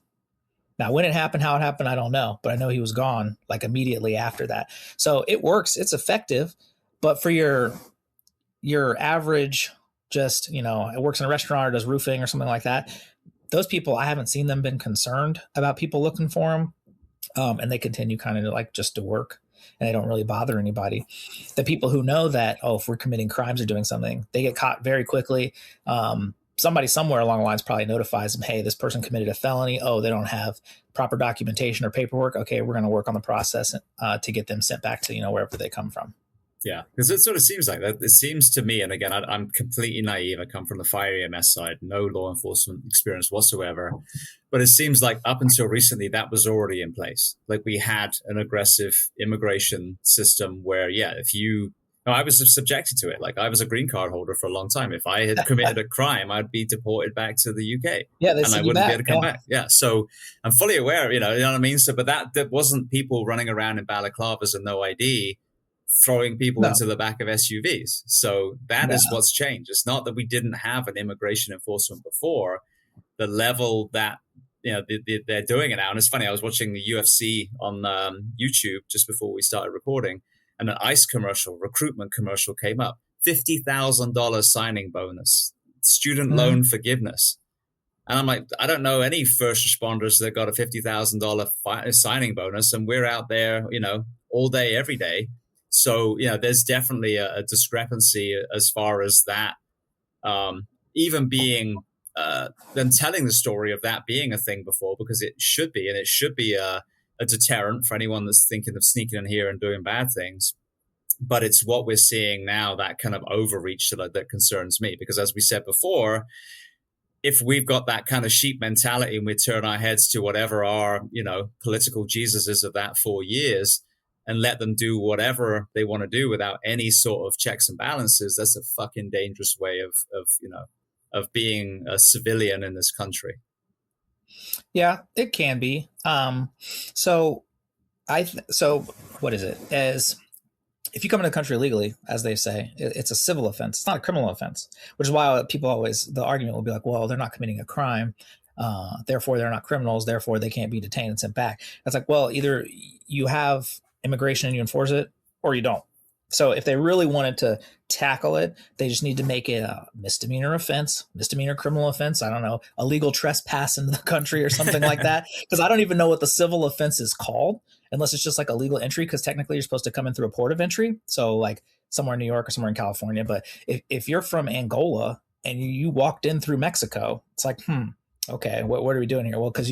Now, when it happened, how it happened, I don't know, but I know he was gone like immediately after that. So it works. It's effective. But for your average, just, it works in a restaurant or does roofing or something like that, those people, I haven't seen them been concerned about people looking for them. And they continue kind of like just to work, and they don't really bother anybody. The people who know that, if we're committing crimes or doing something, they get caught very quickly. Somebody somewhere along the lines probably notifies them, hey, this person committed a felony. Oh, they don't have proper documentation or paperwork. Okay, we're going to work on the process to get them sent back to, wherever they come from. Yeah, because it sort of seems like that. It seems to me, and again, I'm completely naive. I come from the fire EMS side, no law enforcement experience whatsoever. But it seems like up until recently, that was already in place. Like we had an aggressive immigration system where, I was subjected to it. Like I was a green card holder for a long time. If I had committed a crime, I'd be deported back to the UK. Yeah, and I wouldn't be able to come back. Yeah, so I'm fully aware. You know what I mean. So, but that wasn't people running around in balaclavas and no ID, throwing people into the back of SUVs. So that is what's changed. It's not that we didn't have an immigration enforcement before. The level that they're doing it now, and it's funny. I was watching the UFC on YouTube just before we started recording. And an ICE commercial, recruitment commercial came up. $50,000 signing bonus, student loan forgiveness. And I'm like, I don't know any first responders that got a $50,000 signing bonus. And we're out there, all day, every day. So, there's definitely a discrepancy as far as that, even being, them telling the story of that being a thing before, because it should be, and it should be a deterrent for anyone that's thinking of sneaking in here and doing bad things. But it's what we're seeing now, that kind of overreach that concerns me, because as we said before, if we've got that kind of sheep mentality and we turn our heads to whatever our, political Jesus is of that 4 years and let them do whatever they want to do without any sort of checks and balances, that's a fucking dangerous way of being a civilian in this country. Yeah, it can be. So what is it? As if you come into the country illegally, as they say, it's a civil offense. It's not a criminal offense, which is why people always, the argument will be like, well, they're not committing a crime. Therefore they're not criminals. Therefore they can't be detained and sent back. It's like, well, either you have immigration and you enforce it, or you don't. So if they really wanted to tackle it, they just need to make it a misdemeanor offense, misdemeanor criminal offense. I don't know, illegal trespass into the country or something like that. Because I don't even know what the civil offense is called, unless it's just like a legal entry, because technically you're supposed to come in through a port of entry. So like somewhere in New York or somewhere in California. But if you're from Angola and you walked in through Mexico, it's like, okay, what are we doing here? Well, because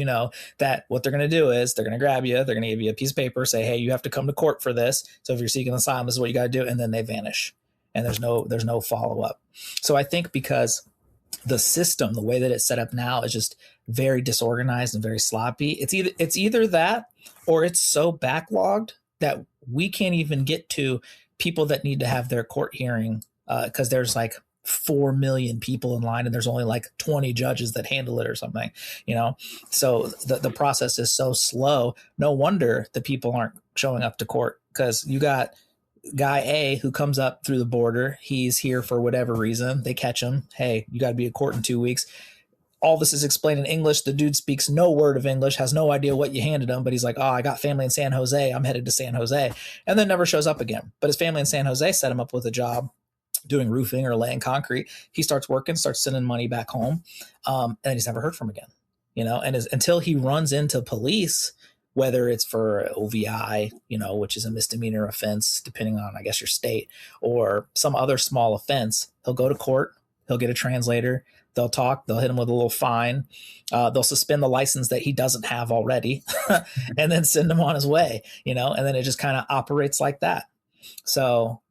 that what they're going to do is they're going to grab you. They're going to give you a piece of paper, say, hey, you have to come to court for this. So if you're seeking asylum, this is what you got to do. And then they vanish and there's no follow up. So I think because the system, the way that it's set up now is just very disorganized and very sloppy. It's either that or it's so backlogged that we can't even get to people that need to have their court hearing because there's like 4 million people in line and there's only like 20 judges that handle it or something, so the process is so slow. No wonder the people aren't showing up to court, because you got guy A who comes up through the border. He's here for whatever reason. They catch him. Hey, you got to be at court in 2 weeks. All this is explained in English. The dude speaks no word of English, has no idea what you handed him, but he's like, oh, I got family in San Jose. I'm headed to San Jose, and then never shows up again. But his family in San Jose set him up with a job doing roofing or laying concrete. He starts working, starts sending money back home. And he's never heard from again, and until he runs into police whether it's for OVI, which is a misdemeanor offense, depending on, I guess, your state, or some other small offense. He'll go to court. He'll get a translator. They'll talk. They'll hit him with a little fine. They'll suspend the license that he doesn't have already and then send him on his way, and then it just kind of operates like that. So,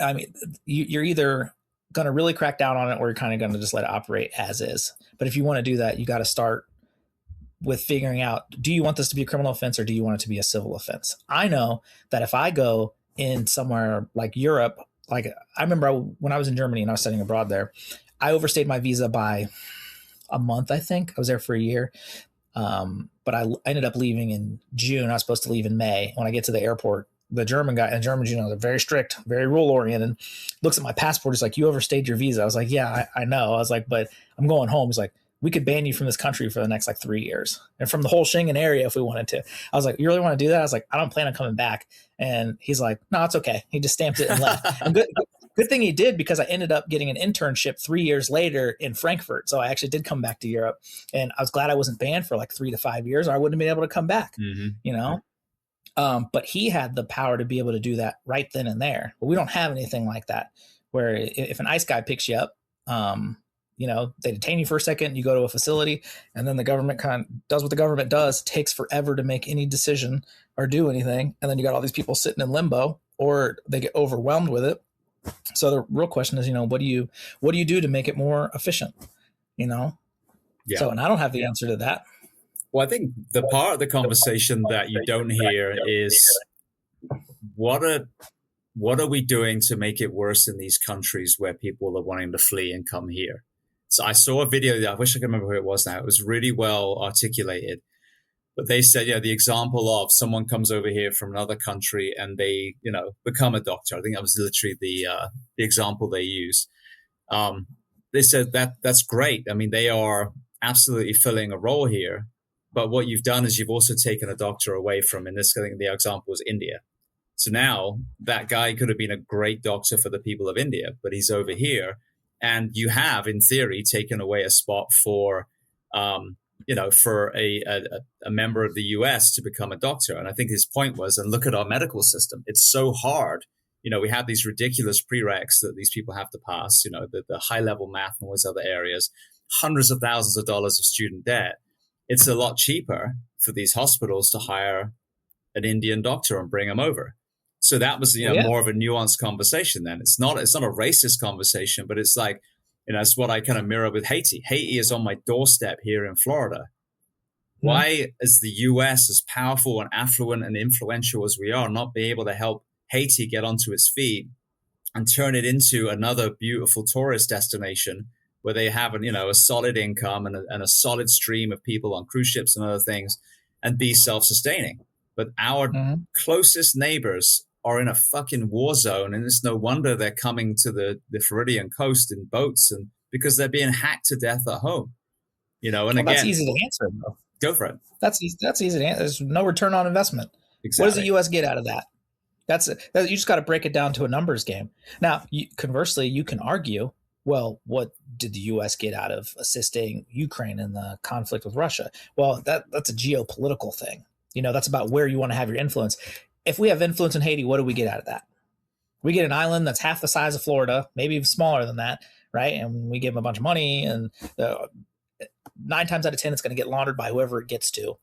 I mean, you're either going to really crack down on it or you're kind of going to just let it operate as is. But if you want to do that, you got to start with figuring out, do you want this to be a criminal offense or do you want it to be a civil offense? I know that if I go in somewhere like Europe, like I remember when I was in Germany and I was studying abroad there, I overstayed my visa by a month, I think. I was there for a year. But I ended up leaving in June. I was supposed to leave in May. When I get to the airport, the German guy, and Germans, they're very strict, very rule oriented, looks at my passport. He's like, you overstayed your visa. I was like, yeah, I know. I was like, but I'm going home. He's like, we could ban you from this country for the next 3 years and from the whole Schengen area if we wanted to. I was like, you really want to do that? I was like, I don't plan on coming back. And he's like, no, it's okay. He just stamped it and left. And good thing he did, because I ended up getting an internship 3 years later in Frankfurt. So I actually did come back to Europe, and I was glad I wasn't banned for 3 to 5 years, or I wouldn't have been able to come back, But he had the power to be able to do that right then and there. But we don't have anything like that, where if an ICE guy picks you up, they detain you for a second, you go to a facility, and then the government kind of does what the government does, takes forever to make any decision or do anything. And then you got all these people sitting in limbo, or they get overwhelmed with it. So the real question is, what do you do to make it more efficient? Yeah. So, and I don't have the answer to that. Well, I think the part of the conversation that you don't hear is what are we doing to make it worse in these countries where people are wanting to flee and come here? So I saw a video that I wish I could remember who it was now. It was really well articulated. But they said, the example of someone comes over here from another country and they, become a doctor. I think that was literally the example they used. They said that's great. I mean, they are absolutely filling a role here. But what you've done is you've also taken a doctor away from, in this, I think the example was India. So now that guy could have been a great doctor for the people of India, but he's over here. And you have, in theory, taken away a spot for, for a member of the US to become a doctor. And I think his point was, and look at our medical system. It's so hard. We have these ridiculous prereqs that these people have to pass, the high level math and all these other areas, hundreds of thousands of dollars of student debt. It's a lot cheaper for these hospitals to hire an Indian doctor and bring him over. So that was, more of a nuanced conversation then. It's not a racist conversation, but it's like, it's what I kind of mirror with Haiti. Haiti is on my doorstep here in Florida. Why is the US, as powerful and affluent and influential as we are, not be able to help Haiti get onto its feet and turn it into another beautiful tourist destination where they have a solid income and a solid stream of people on cruise ships and other things, and be self-sustaining? But our closest neighbors are in a fucking war zone, and it's no wonder they're coming to the Floridian coast in boats, and because they're being hacked to death at home. And again, that's easy to answer, though. Go for it. That's easy to answer. There's no return on investment. Exactly. What does the U.S. get out of that? You just got to break it down to a numbers game. Now, conversely, you can argue, well, what did the U.S. get out of assisting Ukraine in the conflict with Russia? Well, that's a geopolitical thing. That's about where you want to have your influence. If we have influence in Haiti, what do we get out of that? We get an island that's half the size of Florida, maybe even smaller than that, right? And we give them a bunch of money, and 9 times out of 10, it's going to get laundered by whoever it gets to,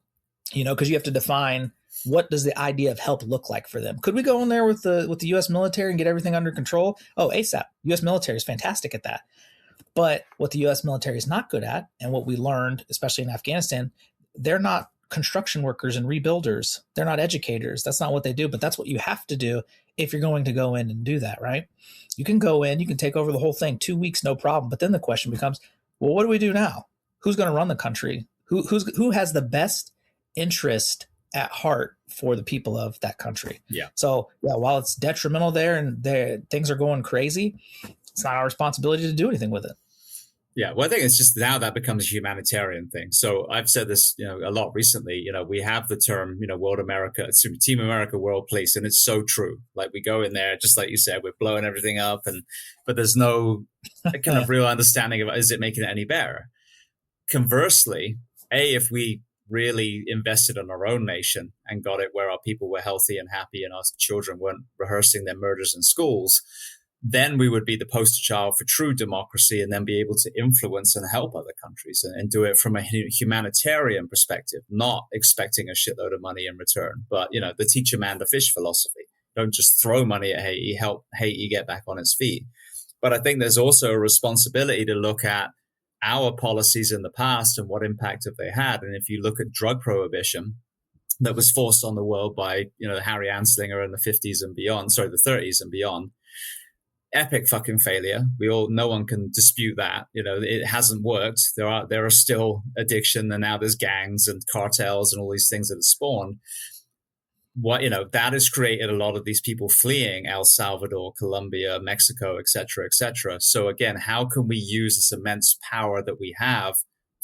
because you have to define, what does the idea of help look like for them? Could we go in there with the U.S. military and get everything under control? Oh, ASAP. U.S. military is fantastic at that. But what the U.S. military is not good at, and what we learned, especially in Afghanistan, they're not construction workers and rebuilders. They're not educators. That's not what they do, but that's what you have to do if you're going to go in and do that, right? You can go in, you can take over the whole thing, 2 weeks, no problem. But then the question becomes, well, what do we do now? Who's going to run the country? Who has the best interest at heart for the people of that country? Yeah. So while it's detrimental there and things are going crazy, it's not our responsibility to do anything with it. Yeah, well, I think it's just now that becomes a humanitarian thing. So I've said this, a lot recently. We have the term, World America, Team America, World Police, and it's so true. Like we go in there, just like you said, we're blowing everything up, but there's no kind of real understanding of, is it making it any better? Conversely, if we really invested in our own nation and got it where our people were healthy and happy and our children weren't rehearsing their murders in schools, then we would be the poster child for true democracy and then be able to influence and help other countries and do it from a humanitarian perspective, not expecting a shitload of money in return. But, the teach a man to fish philosophy. Don't just throw money at Haiti, help Haiti get back on its feet. But I think there's also a responsibility to look at our policies in the past and what impact have they had. And if you look at drug prohibition that was forced on the world by, Harry Anslinger in the 50s and beyond, the 30s and beyond, epic fucking failure. No one can dispute that. It hasn't worked. There are still addiction, and now there's gangs and cartels and all these things that have spawned. That has created a lot of these people fleeing El Salvador, Colombia, Mexico, et cetera, et cetera. So again, how can we use this immense power that we have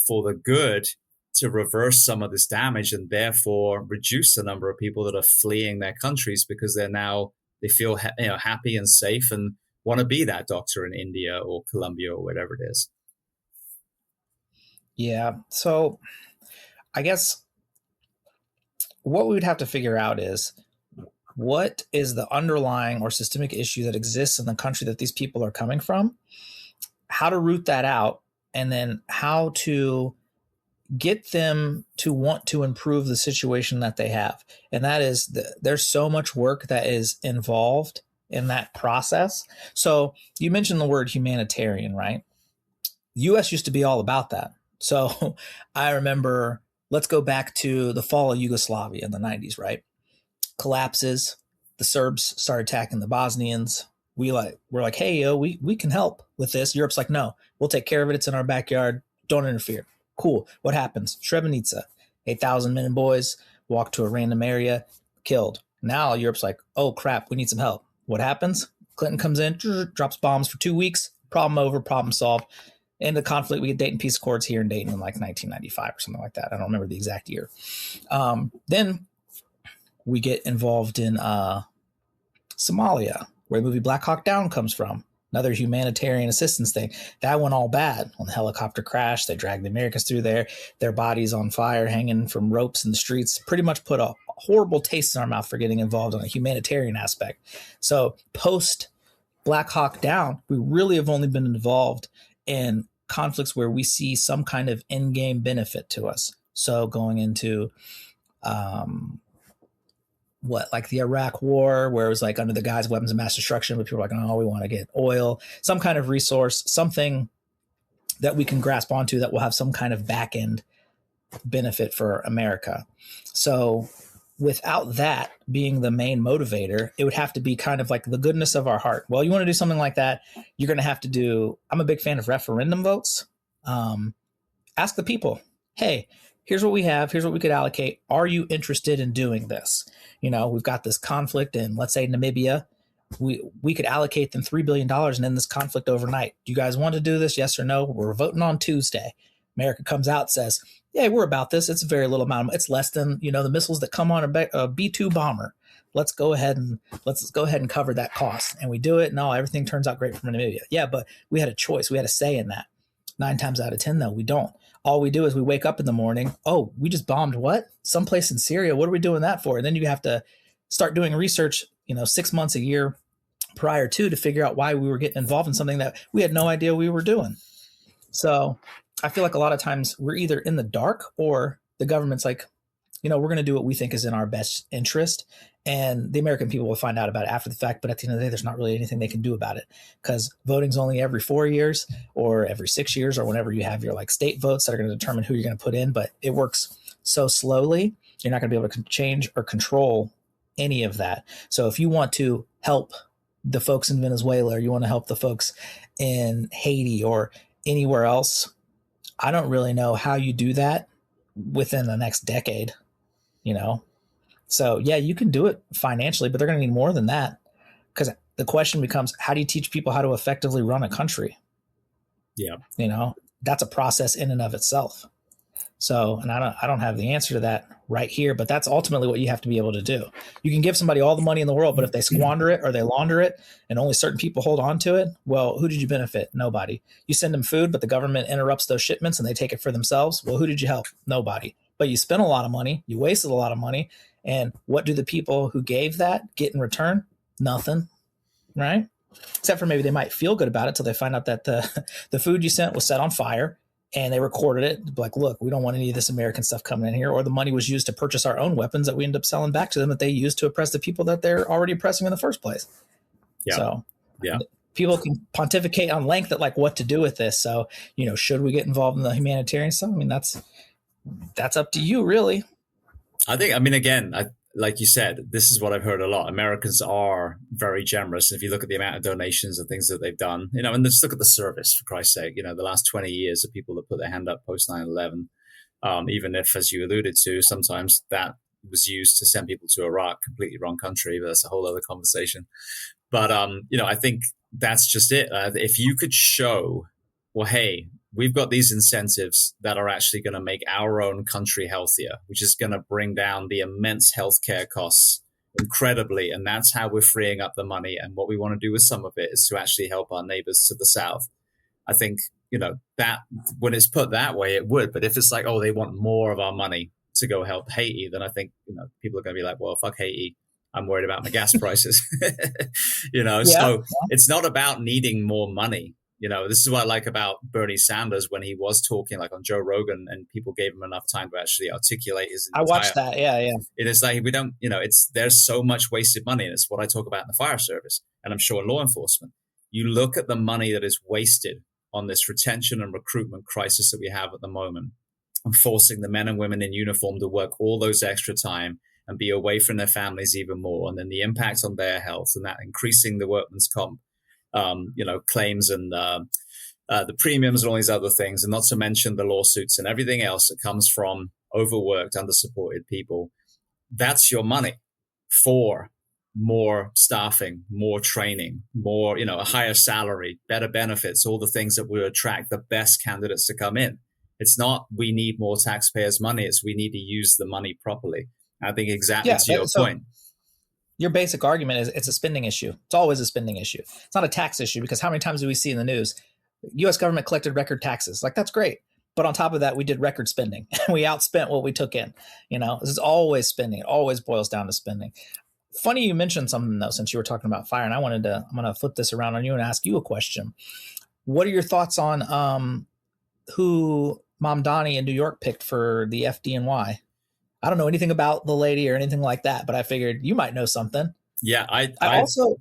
for the good to reverse some of this damage and therefore reduce the number of people that are fleeing their countries because they feel happy and safe and want to be that doctor in India or Colombia or whatever it is. Yeah. So I guess what we would have to figure out is what is the underlying or systemic issue that exists in the country that these people are coming from, how to root that out, and then how to get them to want to improve the situation that they have. And that is, there's so much work that is involved in that process. So you mentioned the word humanitarian, right? The U.S. used to be all about that. So I remember, let's go back to the fall of Yugoslavia in the 90s, right? Collapses. The Serbs start attacking the Bosnians. We're like, hey, yo, we can help with this. Europe's like, no, we'll take care of it. It's in our backyard. Don't interfere. Cool. What happens? Srebrenica, 8,000 men and boys walk to a random area, killed. Now Europe's like, oh crap, we need some help. What happens? Clinton comes in, drops bombs for 2 weeks. Problem over. Problem solved. End of the conflict. We get Dayton Peace Accords here in Dayton in like 1995 or something like that. I don't remember the exact year. Then we get involved in Somalia, where the movie Black Hawk Down comes from. Another humanitarian assistance thing. That went all bad. When the helicopter crashed, they dragged the Americans through there. Their bodies on fire, hanging from ropes in the streets. Pretty much put a horrible taste in our mouth for getting involved on a humanitarian aspect. So post Black Hawk Down, we really have only been involved in conflicts where we see some kind of in-game benefit to us. So going into like the Iraq War, where it was like under the guise of weapons of mass destruction, but people are like, oh, we want to get oil, some kind of resource, something that we can grasp onto that will have some kind of back end benefit for America. So without that being the main motivator, it would have to be kind of like the goodness of our heart. Well, you want to do something like that, you're going to have to do, I'm a big fan of referendum votes. Ask the people, hey, here's what we have. Here's what we could allocate. Are you interested in doing this? We've got this conflict in, let's say, Namibia. We could allocate them $3 billion and end this conflict overnight. Do you guys want to do this? Yes or no? We're voting on Tuesday. America comes out, says, yeah, we're about this. It's a very little amount. It's less than, the missiles that come on a B-2 bomber. Let's go ahead and cover that cost. And we do it. No, everything turns out great for Namibia. Yeah, but we had a choice. We had a say in that. 9 times out of 10, though, we don't. All we do is we wake up in the morning. Oh, we just bombed what? Someplace in Syria. What are we doing that for? And then you have to start doing research, 6 months, a year prior to figure out why we were getting involved in something that we had no idea we were doing. So I feel like a lot of times we're either in the dark or the government's like, we're going to do what we think is in our best interest. And the American people will find out about it after the fact. But at the end of the day, there's not really anything they can do about it because voting's only every 4 years or every 6 years or whenever you have your state votes that are going to determine who you're going to put in. But it works so slowly, you're not going to be able to change or control any of that. So if you want to help the folks in Venezuela or you want to help the folks in Haiti or anywhere else, I don't really know how you do that within the next decade, So, yeah, you can do it financially, but they're going to need more than that because the question becomes, how do you teach people how to effectively run a country? Yeah. That's a process in and of itself. So, and I don't have the answer to that right here, but that's ultimately what you have to be able to do. You can give somebody all the money in the world, but if they squander it or they launder it and only certain people hold on to it, well, who did you benefit? Nobody. You send them food, but the government interrupts those shipments and they take it for themselves. Well, who did you help? Nobody. but you spent a lot of money, you wasted a lot of money. And what do the people who gave that get in return? Nothing, right? Except for maybe they might feel good about it till they find out that the food you sent was set on fire and they recorded it. Like, look, we don't want any of this American stuff coming in here. Or the money was used to purchase our own weapons that we end up selling back to them that they used to oppress the people that they're already oppressing in the first place. Yeah. So yeah, people can pontificate on length at like what to do with this. So, should we get involved in the humanitarian stuff? I mean, that's up to you, really. Again, like you said, this is what I've heard a lot. Americans are very generous. If you look at the amount of donations and things that they've done, and just look at the service, for Christ's sake, the last 20 years of people that put their hand up post 9/11, even if, as you alluded to, sometimes that was used to send people to Iraq, completely wrong country, but that's a whole other conversation. But, I think that's just it. If you could show, well, hey, we've got these incentives that are actually going to make our own country healthier, which is going to bring down the immense healthcare costs incredibly. And that's how we're freeing up the money. And what we want to do with some of it is to actually help our neighbors to the south. I think, that when it's put that way, it would. But if it's like, oh, they want more of our money to go help Haiti, then I think, people are going to be like, well, fuck Haiti. I'm worried about my gas prices, So it's not about needing more money. This is what I like about Bernie Sanders when he was talking like on Joe Rogan and people gave him enough time to actually articulate his entire. I watched that. Yeah. It is like we don't, there's so much wasted money. And it's what I talk about in the fire service. And I'm sure in law enforcement, you look at the money that is wasted on this retention and recruitment crisis that we have at the moment and forcing the men and women in uniform to work all those extra time and be away from their families even more. And then the impact on their health and that increasing the workman's comp claims and the premiums and all these other things, and not to mention the lawsuits and everything else that comes from overworked, undersupported people. That's your money for more staffing, more training, more, a higher salary, better benefits, all the things that will attract the best candidates to come in. It's not we need more taxpayers' money. It's we need to use the money properly. I think exactly to your point. Your basic argument is it's a spending issue. It's always a spending issue. It's not a tax issue, because how many times do we see in the news, U.S. government collected record taxes? Like, that's great. But on top of that, we did record spending. We outspent what we took in. This is always spending. It always boils down to spending. Funny you mentioned something, though, since you were talking about fire, and I'm going to flip this around on you and ask you a question. What are your thoughts on who Mamdani in New York picked for the FDNY? I don't know anything about the lady or anything like that, but I figured you might know something. Yeah. I also,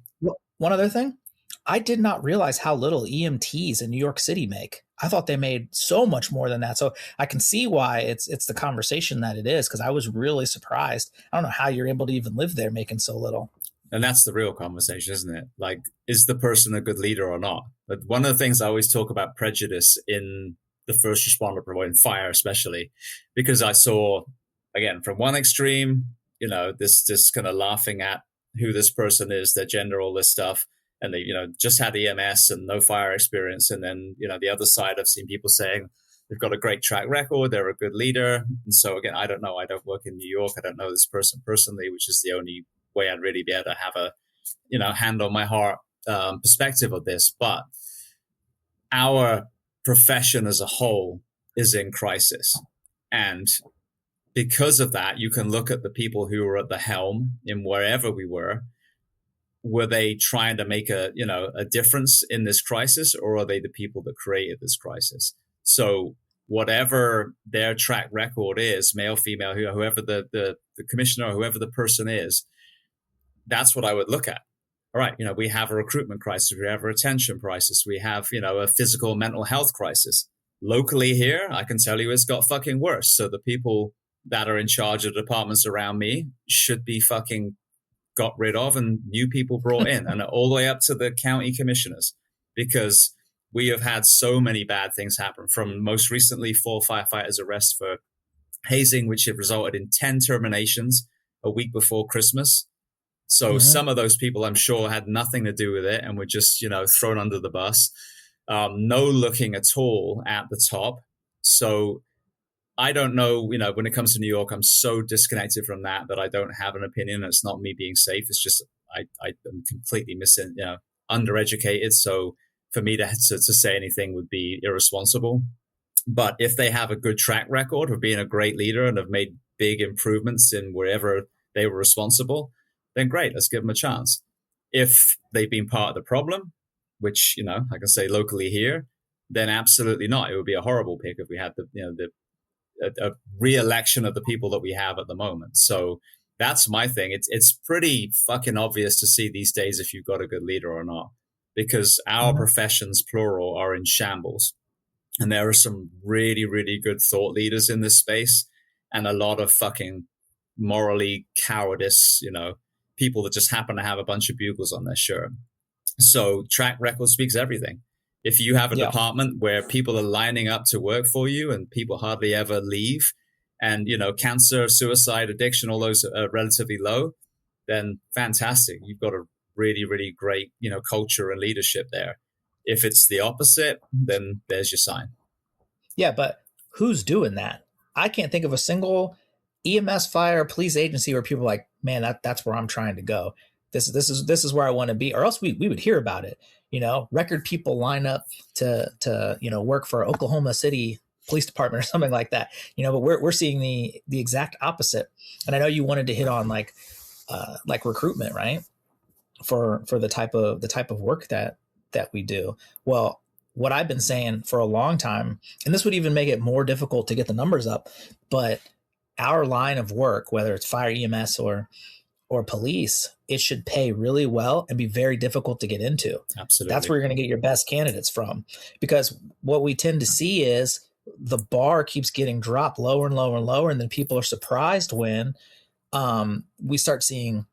one other thing, I did not realize how little EMTs in New York City make. I thought they made so much more than that. So I can see why it's the conversation that it is, because I was really surprised. I don't know how you're able to even live there making so little. And that's the real conversation, isn't it? Like, is the person a good leader or not? But one of the things I always talk about prejudice in the first responder providing fire, especially because I saw, again, from one extreme, this kind of laughing at who this person is, their gender, all this stuff. And they, just had EMS and no fire experience. And then, the other side, I've seen people saying they've got a great track record. They're a good leader. And so again, I don't know. I don't work in New York. I don't know this person personally, which is the only way I'd really be able to have a, hand on my heart perspective of this. But our profession as a whole is in crisis. And because of that, you can look at the people who were at the helm in wherever we were. Were they trying to make a difference in this crisis, or are they the people that created this crisis? So whatever their track record is, male, female, whoever the commissioner, whoever the person is, that's what I would look at. All right, we have a recruitment crisis, we have a retention crisis, we have, a physical mental health crisis. Locally here, I can tell you it's got fucking worse. So the people that are in charge of the departments around me should be fucking got rid of and new people brought in, and all the way up to the county commissioners, because we have had so many bad things happen, from most recently 4 firefighters arrests for hazing, which have resulted in 10 terminations a week before Christmas. So some of those people, I'm sure, had nothing to do with it and were just, thrown under the bus. No looking at all at the top. So I don't know, when it comes to New York, I'm so disconnected from that I don't have an opinion. It's not me being safe. It's just I'm completely undereducated. So for me to say anything would be irresponsible. But if they have a good track record of being a great leader and have made big improvements in wherever they were responsible, then great, let's give them a chance. If they've been part of the problem, which, you know, I can say locally here, then absolutely not. It would be a horrible pick if we had a re-election of the people that we have at the moment. So that's my thing. It's pretty fucking obvious to see these days if you've got a good leader or not, because our professions, plural, are in shambles. And there are some really, really good thought leaders in this space, and a lot of fucking morally cowardice, you know, people that just happen to have a bunch of bugles on their shirt. So track record speaks everything. If you have a department where people are lining up to work for you and people hardly ever leave, and, you know, cancer, suicide, addiction, all those are relatively low, then fantastic. You've got a really, really great, you know, culture and leadership there. If it's the opposite, then there's your sign. Yeah, but who's doing that? I can't think of a single EMS, fire, police agency where people are like, man, that's where I'm trying to go. This is where I want to be. Or else we would hear about it. You know, record people line up to you know, work for Oklahoma City Police Department or something like that. You know, but we're seeing the exact opposite. And I know you wanted to hit on like recruitment, right? For the type of work that we do. Well, what I've been saying for a long time, and this would even make it more difficult to get the numbers up, but our line of work, whether it's fire, EMS, or police, it should pay really well and be very difficult to get into. Absolutely. That's where you're going to get your best candidates from, because what we tend to see is the bar keeps getting dropped lower and lower and lower. And then people are surprised when we start seeing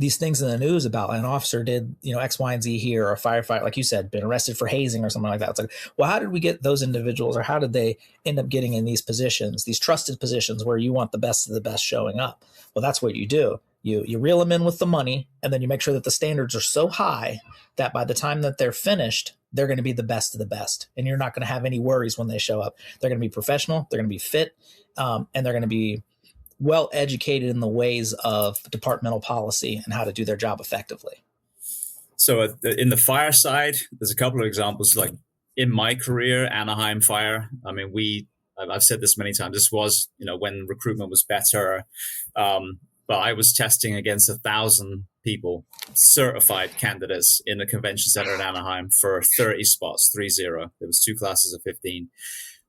these things in the news about an officer did, you know, X, Y, and Z here, or a firefighter, like you said, been arrested for hazing or something like that. It's like, well, how did we get those individuals, or how did they end up getting in these positions, these trusted positions where you want the best of the best showing up? Well, that's what you do. You reel them in with the money, and then you make sure that the standards are so high that by the time that they're finished, they're going to be the best of the best. And you're not going to have any worries when they show up. They're going to be professional. They're going to be fit. And they're going to be well educated in the ways of departmental policy and how to do their job effectively. So in the fire side, there's a couple of examples. Like in my career, Anaheim Fire, I mean, I've said this many times, this was, you know, when recruitment was better. But I was testing against 1,000 people, certified candidates in the convention center in Anaheim for 30 spots, 30. There was 2 classes of 15.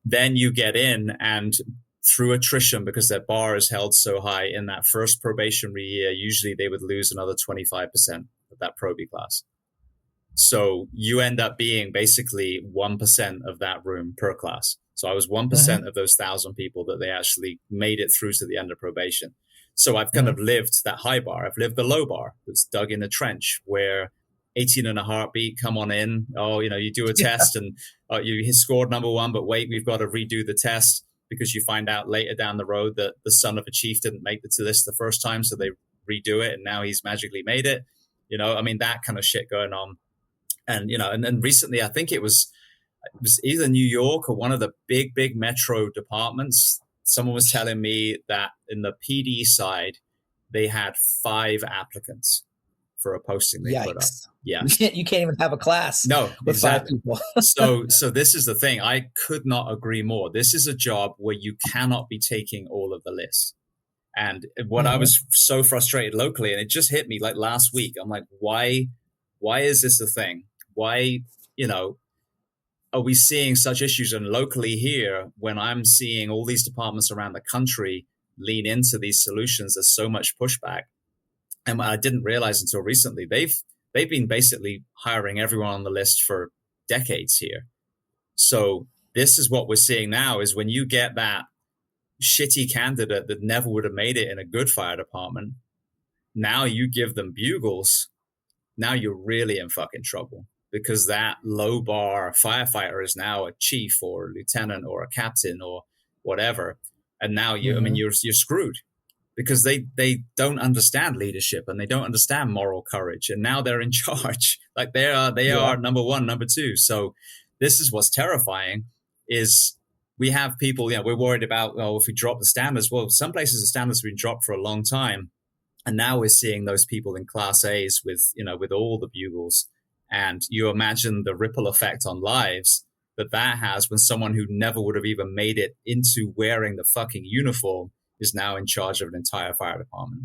Then you get in, and through attrition, because their bar is held so high in that first probationary year, usually they would lose another 25% of that probie class. So you end up being basically 1% of that room per class. So I was 1% of those 1,000 people that they actually made it through to the end of probation. So I've kind of lived that high bar. I've lived the low bar that's dug in a trench where 18 and a heartbeat, come on in. Oh, you know, you do a test and you scored number 1, but wait, we've got to redo the test, because you find out later down the road that the son of a chief didn't make it to this the first time. So they redo it, and now he's magically made it. You know, I mean, that kind of shit going on. And, you know, and then recently, I think it was either New York or one of the big metro departments. Someone was telling me that in the PD side, they had 5 applicants for a posting they put up. Yeah. You can't even have a class with exactly. 5 people. So this is the thing. I could not agree more. This is a job where you cannot be taking all of the lists. And what I was so frustrated locally, and it just hit me like last week, I'm like, why is this a thing? Why, you know, are we seeing such issues? And locally here, when I'm seeing all these departments around the country lean into these solutions, there's so much pushback. And I didn't realize until recently, they've been basically hiring everyone on the list for decades here. So this is what we're seeing now, is when you get that shitty candidate that never would have made it in a good fire department, now you give them bugles, now you're really in fucking trouble, because that low bar firefighter is now a chief or a lieutenant or a captain or whatever. And now you're screwed, because they don't understand leadership and they don't understand moral courage. And now they're in charge. Like they are number 1, number 2. So this is what's terrifying, is we have people, you know, we're worried about, if we drop the standards. Well, some places the standards have been dropped for a long time. And now we're seeing those people in class A's with all the bugles. And you imagine the ripple effect on lives that has when someone who never would have even made it into wearing the fucking uniform is now in charge of an entire fire department.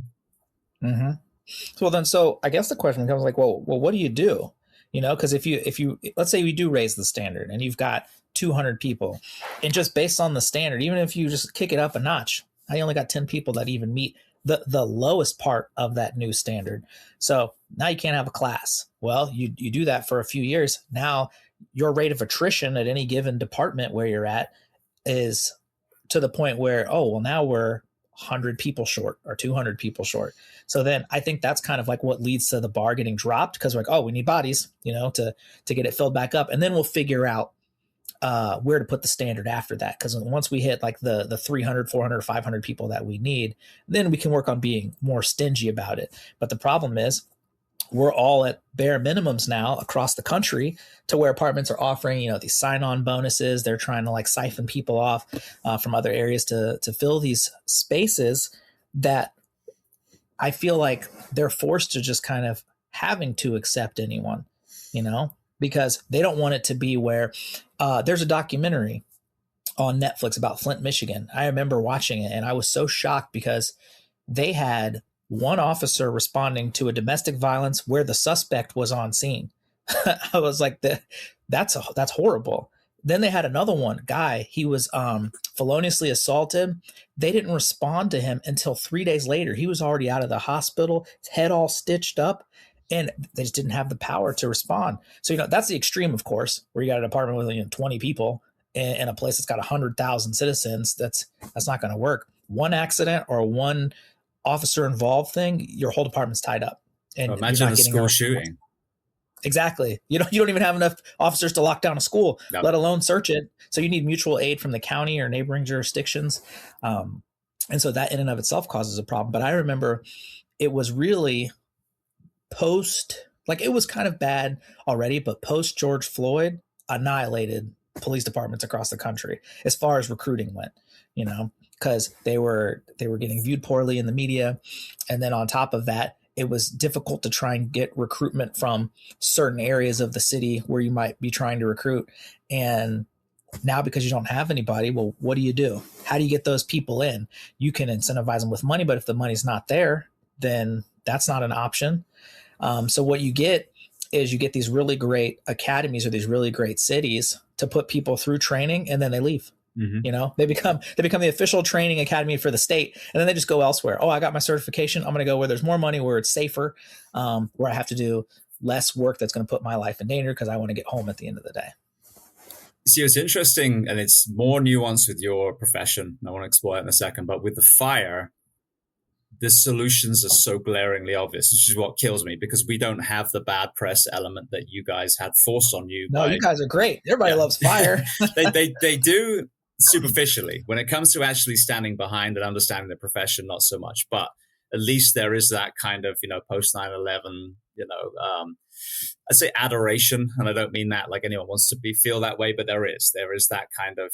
Mm-hmm. So I guess the question becomes like, well, what do you do? Because if you let's say you do raise the standard and you've got 200 people, and just based on the standard, even if you just kick it up a notch, I only got 10 people that even meet the lowest part of that new standard. So now you can't have a class. Well, you do that for a few years. Now your rate of attrition at any given department where you're at is to the point where, oh, well, now we're 100 people short or 200 people short. So then I think that's kind of like what leads to the bar getting dropped, because we're like, oh, we need bodies, to get it filled back up. And then we'll figure out where to put the standard after that. Because once we hit like the 300, 400, 500 people that we need, then we can work on being more stingy about it. But the problem is we're all at bare minimums now across the country, to where apartments are offering, these sign-on bonuses. They're trying to like siphon people off from other areas to fill these spaces that I feel like they're forced to just kind of having to accept anyone, because they don't want it to be where there's a documentary on Netflix about Flint, Michigan. I remember watching it and I was so shocked because they had one officer responding to a domestic violence where the suspect was on scene. I was like, that's horrible. Then they had another guy, he was feloniously assaulted. They didn't respond to him until 3 days later. He was already out of the hospital, his head all stitched up, and they just didn't have the power to respond. So, that's the extreme, of course, where you got an apartment with 20 people in a place that's got 100,000 citizens. That's not going to work. One accident or one officer involved thing, your whole department's tied up. And imagine a school shooting. Exactly. You don't even have enough officers to lock down a school, let alone search it. So you need mutual aid from the county or neighboring jurisdictions. And so that in and of itself causes a problem. But I remember it was really it was kind of bad already, but post George Floyd annihilated police departments across the country as far as recruiting went, because they were getting viewed poorly in the media. And then on top of that, it was difficult to try and get recruitment from certain areas of the city where you might be trying to recruit. And now, because you don't have anybody, well, what do? How do you get those people in? You can incentivize them with money, but if the money's not there, then that's not an option. So what you get is you get these really great academies or these really great cities to put people through training, and then they leave. Mm-hmm. They become the official training academy for the state, and then they just go elsewhere. Oh, I got my certification. I'm going to go where there's more money, where it's safer, where I have to do less work that's going to put my life in danger because I want to get home at the end of the day. See, it's interesting, and it's more nuanced with your profession. I want to explore it in a second, but with the fire, the solutions are so glaringly obvious, which is what kills me, because we don't have the bad press element that you guys had forced on you. No, you guys are great. Everybody loves fire. They do superficially. When it comes to actually standing behind and understanding the profession, not so much. But at least there is that kind of, post 9/11, I'd say adoration. And I don't mean that like anyone wants to feel that way, but there is that kind of,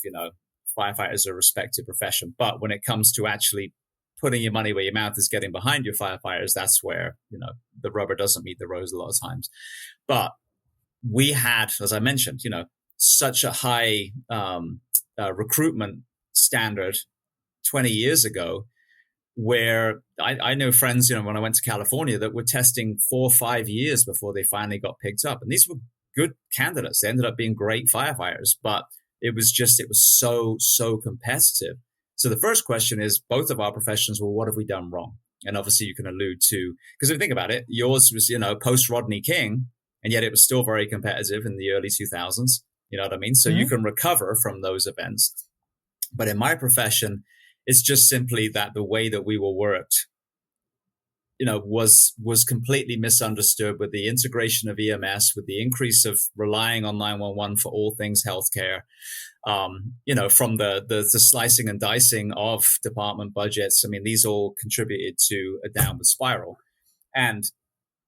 firefighters are a respected profession. But when it comes to actually putting your money where your mouth is, getting behind your firefighters, that's where, the rubber doesn't meet the road a lot of times. But we had, as I mentioned, such a high recruitment standard 20 years ago, where I know friends, when I went to California, that were testing 4 or 5 years before they finally got picked up. And these were good candidates. They ended up being great firefighters, but it was so competitive. So the first question is, both of our professions, well, what have we done wrong? And obviously you can allude to, because if you think about it, yours was, post Rodney King, and yet it was still very competitive in the early 2000s. You know what I mean? So you can recover from those events. But in my profession, it's just simply that the way that we were worked, was completely misunderstood with the integration of EMS, with the increase of relying on 911 for all things healthcare. From the slicing and dicing of department budgets. I mean, these all contributed to a downward spiral. And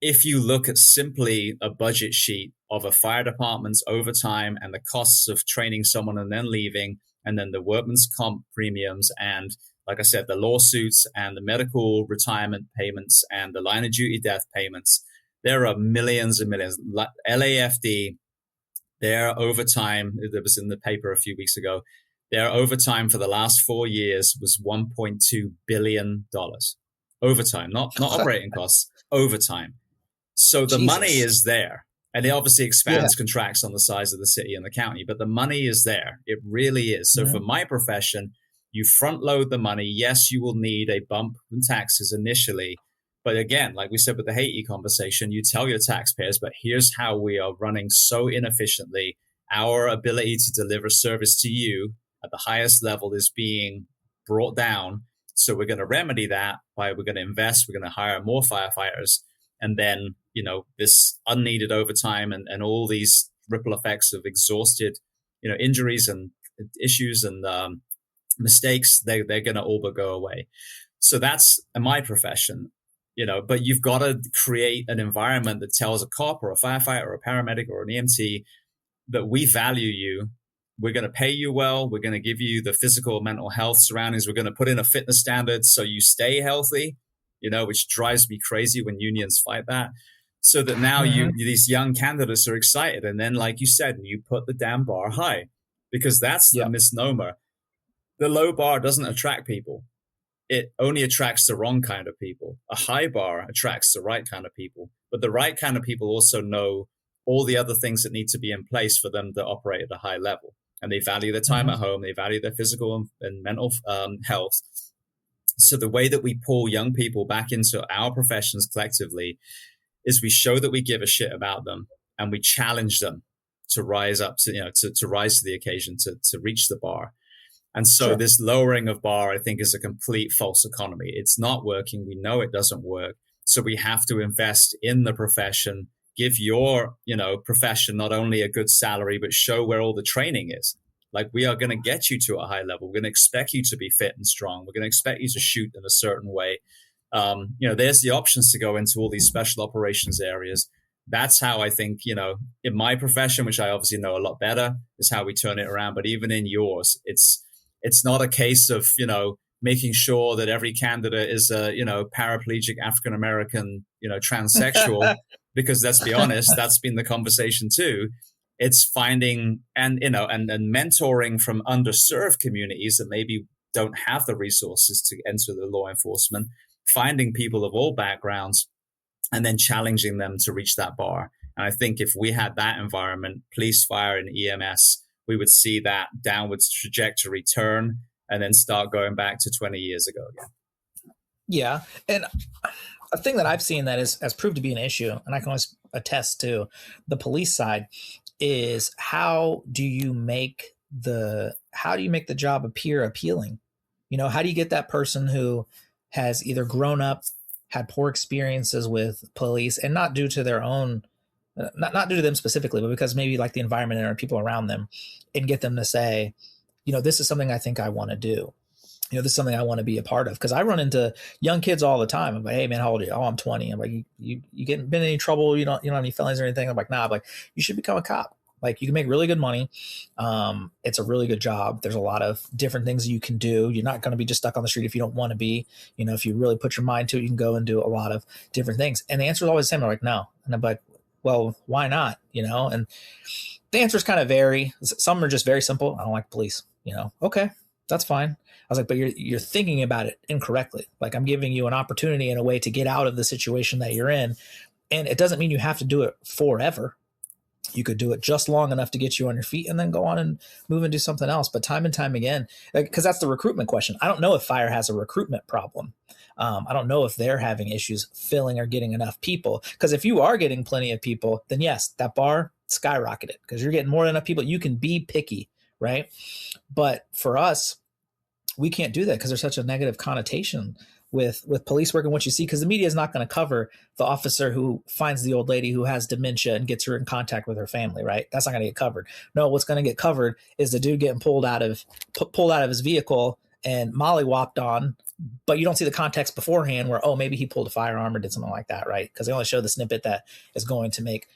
if you look at simply a budget sheet of a fire department's overtime and the costs of training someone and then leaving, and then the workman's comp premiums, and like I said, the lawsuits and the medical retirement payments and the line of duty death payments, there are millions and millions. LAFD, their overtime, that was in the paper a few weeks ago, their overtime for the last 4 years was $1.2 billion. Overtime, not operating costs, overtime. So the money is there. And it obviously expands contracts on the size of the city and the county, but the money is there. It really is. So for my profession, you front load the money. Yes, you will need a bump in taxes initially. But again, like we said with the Haiti conversation, you tell your taxpayers, but here's how we are running so inefficiently. Our ability to deliver service to you at the highest level is being brought down. So we're going to remedy that by we're going to invest, we're going to hire more firefighters. And then, you know, this unneeded overtime and all these ripple effects of exhausted, you know, injuries and issues and mistakes, they're going to all but go away. So that's my profession, you know, but you've got to create an environment that tells a cop or a firefighter or a paramedic or an EMT that we value you. We're going to pay you well. We're going to give you the physical and mental health surroundings. We're going to put in a fitness standard so you stay healthy, you know, which drives me crazy when unions fight that. So that now these young candidates are excited. And then, like you said, you put the damn bar high, because that's the misnomer. The low bar doesn't attract people. It only attracts the wrong kind of people. A high bar attracts the right kind of people. But the right kind of people also know all the other things that need to be in place for them to operate at a high level. And they value their time at home. They value their physical and mental health. So the way that we pull young people back into our professions collectively is we show that we give a shit about them, and we challenge them to rise up to, you know, to rise to the occasion, to reach the bar. And so this lowering of bar, I think, is a complete false economy. It's not working. We know it doesn't work. So we have to invest in the profession, give your, you know, profession not only a good salary, but show where all the training is. Like, we are going to get you to a high level. We're going to expect you to be fit and strong. We're going to expect you to shoot in a certain way. You know, there's the options to go into all these special operations areas. That's how I think, you know, in my profession, which I obviously know a lot better, is how we turn it around. But even in yours, it's not a case of, you know, making sure that every candidate is a, you know, paraplegic African-American, you know, transsexual, because let's be honest, that's been the conversation too. It's finding and, you know, and mentoring from underserved communities that maybe don't have the resources to enter the law enforcement, finding people of all backgrounds and then challenging them to reach that bar. And I think if we had that environment, police, fire, and EMS, we would see that downwards trajectory turn and then start going back to 20 years ago again. Yeah. And a thing that I've seen that has proved to be an issue, and I can always attest to the police side, is how do you make the job appear appealing? You know, how do you get that person who has either grown up, had poor experiences with police, and not due to their own, not due to them specifically, but because maybe like the environment or people around them, and get them to say, you know, this is something I think I want to do. You know, this is something I want to be a part of. Because I run into young kids all the time. I'm like, hey man, how old are you? Oh, I'm 20. I'm like, you been in any trouble? You don't have any felonies or anything? I'm like, nah. I'm like, you should become a cop. Like, you can make really good money. It's a really good job. There's a lot of different things you can do. You're not going to be just stuck on the street if you don't want to be. You know, if you really put your mind to it, you can go and do a lot of different things. And the answer is always the same. I'm like, no. And I'm like, well, why not? You know, and the answers kind of vary. Some are just very simple. I don't like police. You know, okay, that's fine. I was like, but you're thinking about it incorrectly. Like, I'm giving you an opportunity and a way to get out of the situation that you're in. And it doesn't mean you have to do it forever. You could do it just long enough to get you on your feet and then go on and move and do something else. But time and time again, because that's the recruitment question. I don't know if fire has a recruitment problem. I don't know if they're having issues filling or getting enough people. Because if you are getting plenty of people, then yes, that bar skyrocketed because you're getting more than enough people. You can be picky, right? But for us, we can't do that because there's such a negative connotation with police work and what you see, because the media is not going to cover the officer who finds the old lady who has dementia and gets her in contact with her family, right? That's not going to get covered. No, what's going to get covered is the dude getting pulled out of his vehicle and mollywopped on, but you don't see the context beforehand where, oh, maybe he pulled a firearm or did something like that, right? Because they only show the snippet that is going to make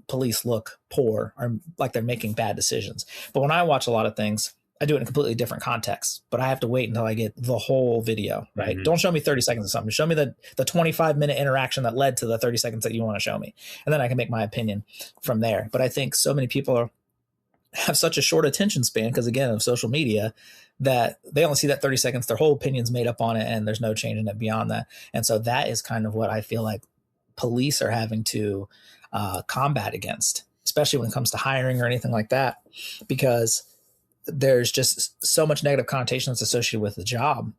police look poor or like they're making bad decisions. But when I watch a lot of things, I do it in a completely different context, but I have to wait until I get the whole video, right? Mm-hmm. Don't show me 30 seconds of something. Show me the 25-minute interaction that led to the 30 seconds that you want to show me. And then I can make my opinion from there. But I think so many people have such a short attention span because, again, of social media, that they only see that 30 seconds. Their whole opinion's made up on it, and there's no changing it beyond that. And so that is kind of what I feel like police are having to combat against, especially when it comes to hiring or anything like that, because there's just so much negative connotation that's associated with the job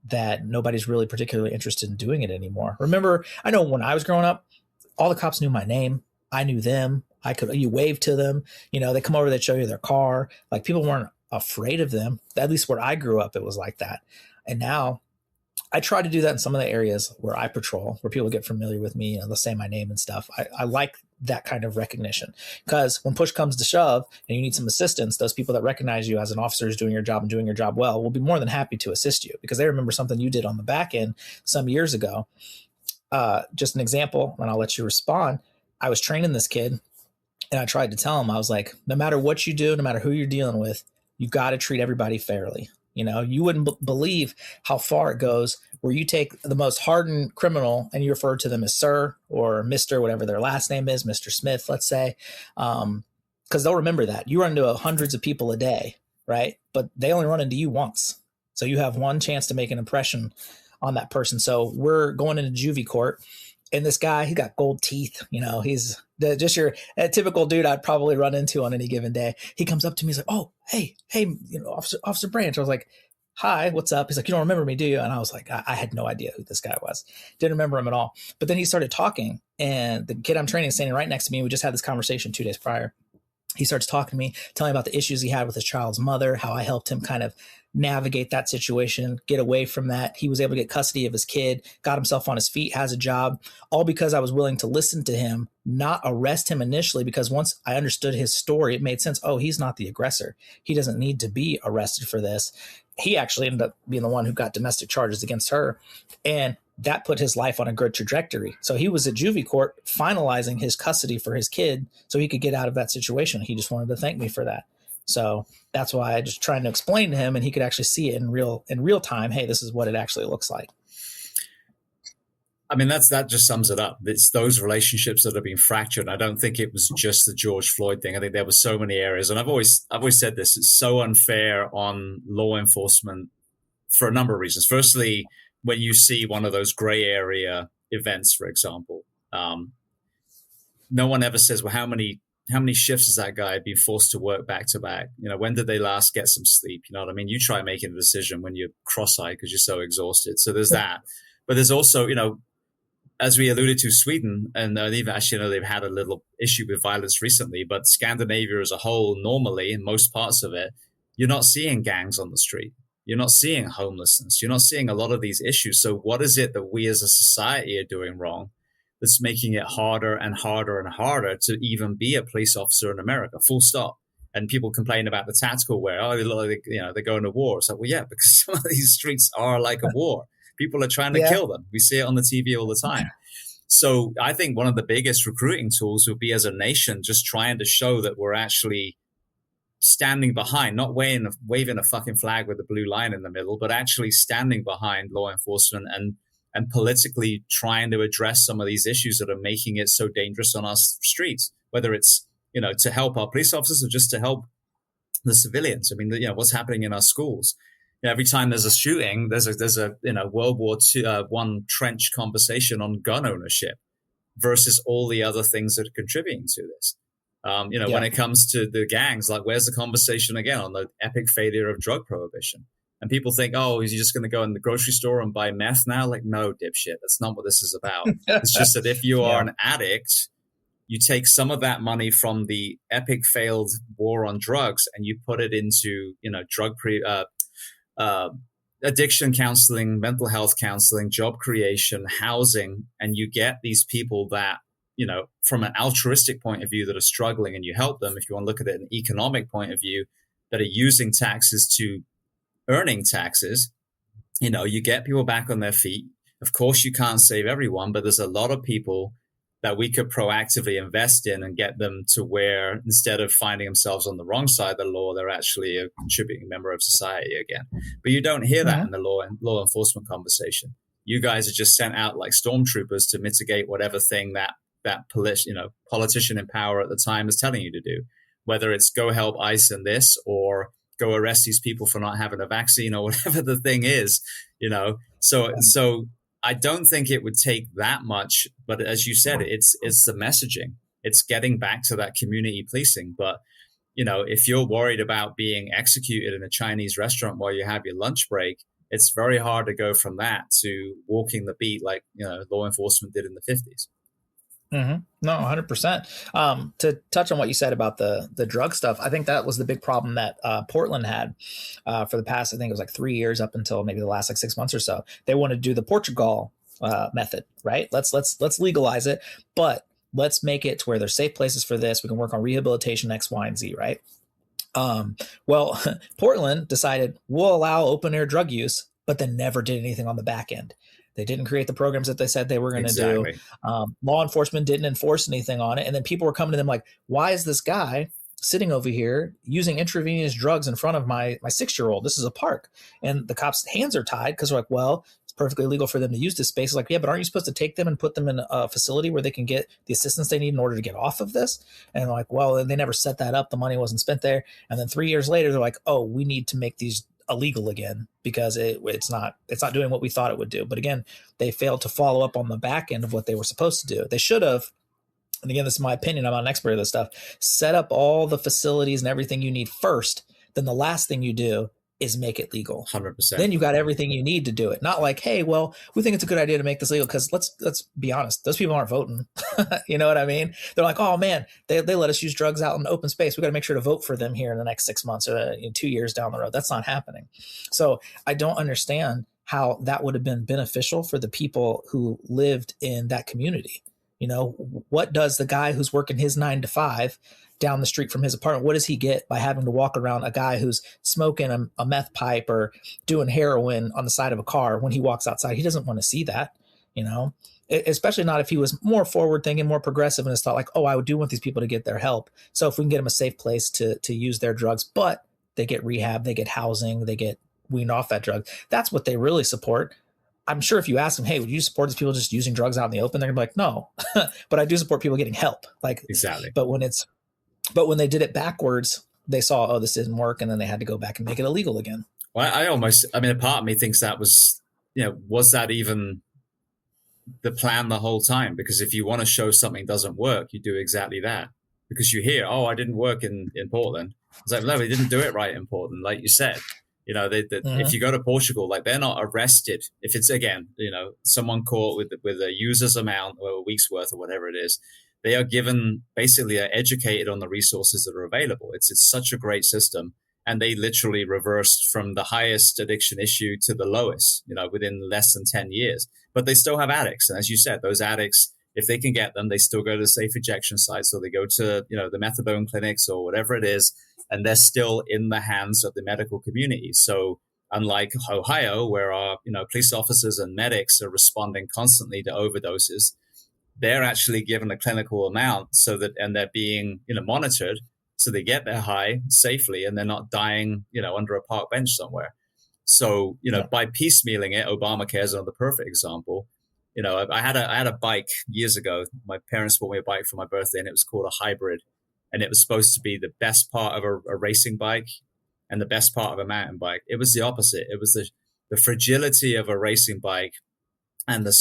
that nobody's really particularly interested in doing it anymore. Remember, I know when I was growing up, all the cops knew my name. I knew them. You wave to them, they come over, they show you their car. Like, people weren't afraid of them. At least where I grew up, it was like that. And now I try to do that in some of the areas where I patrol, where people get familiar with me, they'll say my name and stuff. I like that kind of recognition, because when push comes to shove and you need some assistance, those people that recognize you as an officer who's doing your job and doing your job well will be more than happy to assist you, because they remember something you did on the back end some years ago. Just an example, and I'll let you respond. I was training this kid, and I tried to tell him, I was like, no matter what you do, no matter who you're dealing with, you've got to treat everybody fairly. You wouldn't believe how far it goes where you take the most hardened criminal and you refer to them as sir or Mr., whatever their last name is, Mr. Smith, let's say, because they'll remember that. You run into hundreds of people a day, right? But they only run into you once. So you have one chance to make an impression on that person. So we're going into juvie court, and this guy, he got gold teeth. He's just your typical dude I'd probably run into on any given day. He comes up to me, he's like, "Oh, hey, Officer Branch." I was like, "Hi, what's up?" He's like, "You don't remember me, do you?" And I was like, I had no idea who this guy was. Didn't remember him at all. But then he started talking, and the kid I'm training is standing right next to me. We just had this conversation 2 days prior. He starts talking to me, telling me about the issues he had with his child's mother, how I helped him kind of navigate that situation, get away from that. He was able to get custody of his kid, got himself on his feet, has a job, all because I was willing to listen to him, not arrest him initially, because once I understood his story, it made sense. Oh, he's not the aggressor. He doesn't need to be arrested for this. He actually ended up being the one who got domestic charges against her. And that put his life on a good trajectory. So he was at juvie court finalizing his custody for his kid so he could get out of that situation. He just wanted to thank me for that. So that's why I just trying to explain to him, and he could actually see it in real time. Hey, this is what it actually looks like. I mean, that just sums it up. It's those relationships that have been fractured. I don't think it was just the George Floyd thing. I think there were so many areas, and I've always said this. It's so unfair on law enforcement for a number of reasons. Firstly, when you see one of those gray area events, for example, no one ever says, well, how many shifts has that guy been forced to work back to back? When did they last get some sleep? You know what I mean? You try making a decision when you're cross-eyed because you're so exhausted. So there's that. But there's also, as we alluded to, Sweden, and even actually, they've had a little issue with violence recently, but Scandinavia as a whole, normally, in most parts of it, you're not seeing gangs on the street. You're not seeing homelessness. You're not seeing a lot of these issues. So what is it that we as a society are doing wrong that's making it harder and harder and harder to even be a police officer in America, full stop? And people complain about the tactical wear. Oh, they're going to war. It's like, well, yeah, because some of these streets are like a war. People are trying to kill them. We see it on the TV all the time. So I think one of the biggest recruiting tools would be, as a nation, just trying to show that we're actually standing behind, not waving a fucking flag with a blue line in the middle, but actually standing behind law enforcement and politically trying to address some of these issues that are making it so dangerous on our streets, whether it's, to help our police officers or just to help the civilians. I mean, what's happening in our schools. Every time there's a shooting, there's a World War I trench conversation on gun ownership versus all the other things that are contributing to this. When it comes to the gangs, like, where's the conversation again on the epic failure of drug prohibition? And people think, oh, is he just going to go in the grocery store and buy meth now? Like, no, dipshit. That's not what this is about. It's just that if you are an addict, you take some of that money from the epic failed war on drugs and you put it into, addiction counseling, mental health counseling, job creation, housing, and you get these people that, from an altruistic point of view that are struggling, and you help them, if you want to look at it in an economic point of view, that are using taxes to earning taxes, you get people back on their feet. Of course, you can't save everyone, but there's a lot of people that we could proactively invest in and get them to where, instead of finding themselves on the wrong side of the law, they're actually a contributing member of society again. But you don't hear that in the law enforcement conversation. You guys are just sent out like stormtroopers to mitigate whatever thing that politician in power at the time is telling you to do. whether it's go help ICE in this or go arrest these people for not having a vaccine or whatever the thing is, So I don't think it would take that much, but as you said, it's the messaging. It's getting back to that community policing. But, if you're worried about being executed in a Chinese restaurant while you have your lunch break, it's very hard to go from that to walking the beat like, law enforcement did in the 50s. Mm-hmm. No, 100%. To touch on what you said about the drug stuff, I think that was the big problem that Portland had for the past, I think it was like 3 years up until maybe the last like 6 months or so. They wanted to do the Portugal method, right? Let's legalize it, but let's make it to where there's safe places for this. We can work on rehabilitation X, Y, and Z, right? Well, Portland decided we'll allow open air drug use, but then never did anything on the back end. They didn't create the programs that they said they were going to do. Law enforcement didn't enforce anything on it. And then people were coming to them like, why is this guy sitting over here using intravenous drugs in front of my 6-year-old? This is a park. And the cops' hands are tied because they're like, well, it's perfectly legal for them to use this space. It's like, yeah, but aren't you supposed to take them and put them in a facility where they can get the assistance they need in order to get off of this? And they're like, well, they never set that up. The money wasn't spent there. And then 3 years later, they're like, oh, we need to make these illegal again because it's not doing what we thought it would do. But again, they failed to follow up on the back end of what they were supposed to do. They should have, and again, this is my opinion, I'm not an expert of this stuff, set up all the facilities and everything you need first. Then the last thing you do is make it legal. 100%. Then you've got everything you need to do it. Not like, hey, well, we think it's a good idea to make this legal because let's be honest, those people aren't voting. You know what I mean? They're like, oh man, they let us use drugs out in open space. We got to make sure to vote for them here in the next 6 months or 2 years down the road. That's not happening. So I don't understand how that would have been beneficial for the people who lived in that community. What does the guy who's working his 9 to 5 down the street from his apartment, what does he get by having to walk around a guy who's smoking a meth pipe or doing heroin on the side of a car when he walks outside? He doesn't want to see that, especially not if he was more forward thinking, more progressive and his thought like, oh, I do want these people to get their help. So if we can get them a safe place to use their drugs, but they get rehab, they get housing, they get weaned off that drug. That's what they really support. I'm sure if you ask them, hey, would you support these people just using drugs out in the open? They're gonna be like, no, but I do support people getting help. Like, exactly. But when they did it backwards, they saw, oh, this didn't work. And then they had to go back and make it illegal again. Well, a part of me thinks that was, was that even the plan the whole time? Because if you want to show something doesn't work, you do exactly that. Because you hear, oh, I didn't work in Portland. It's like, no, they didn't do it right in Portland, like you said. If you go to Portugal, like they're not arrested. If it's, again, someone caught with a user's amount or a week's worth or whatever it is, they are given, basically are educated on the resources that are available. It's such a great system. And they literally reversed from the highest addiction issue to the lowest, within less than 10 years. But they still have addicts. And as you said, those addicts, if they can get them, they still go to safe ejection sites, or they go to, the methadone clinics or whatever it is, and they're still in the hands of the medical community. So unlike Ohio, where our, police officers and medics are responding constantly to overdoses, they're actually given a clinical amount and they're being, monitored so they get their high safely and they're not dying, under a park bench somewhere. So, by piecemealing it, Obamacare is another perfect example. I had a bike years ago. My parents bought me a bike for my birthday, and it was called a hybrid. And it was supposed to be the best part of a racing bike and the best part of a mountain bike. It was the opposite. It was the fragility of a racing bike and the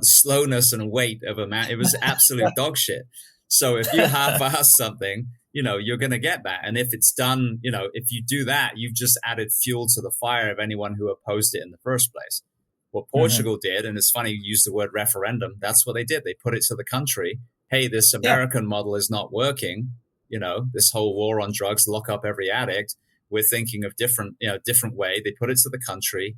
slowness and weight of a mountain. It was absolute dog shit. So if you half-ass something, you're going to get that. And if it's done, if you do that, you've just added fuel to the fire of anyone who opposed it in the first place. What Portugal did, and it's funny you use the word referendum, that's what they did. They put it to the country. Hey, this American model is not working. This whole war on drugs, lock up every addict. We're thinking of different way. They put it to the country.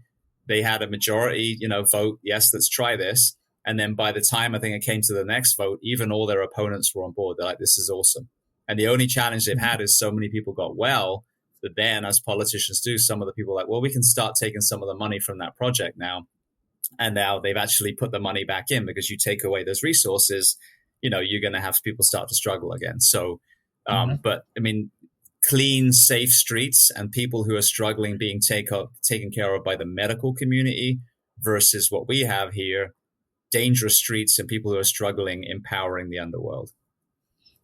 They had a majority, vote, yes, let's try this. And then by the time I think it came to the next vote, even all their opponents were on board. They're like, this is awesome. And the only challenge they've had is so many people got well that then, as politicians do, some of the people are like, well, we can start taking some of the money from that project now. And now they've actually put the money back in, because you take away those resources, you're going to have people start to struggle again. So, but I mean, clean, safe streets and people who are struggling being taken care of by the medical community versus what we have here, dangerous streets and people who are struggling, empowering the underworld.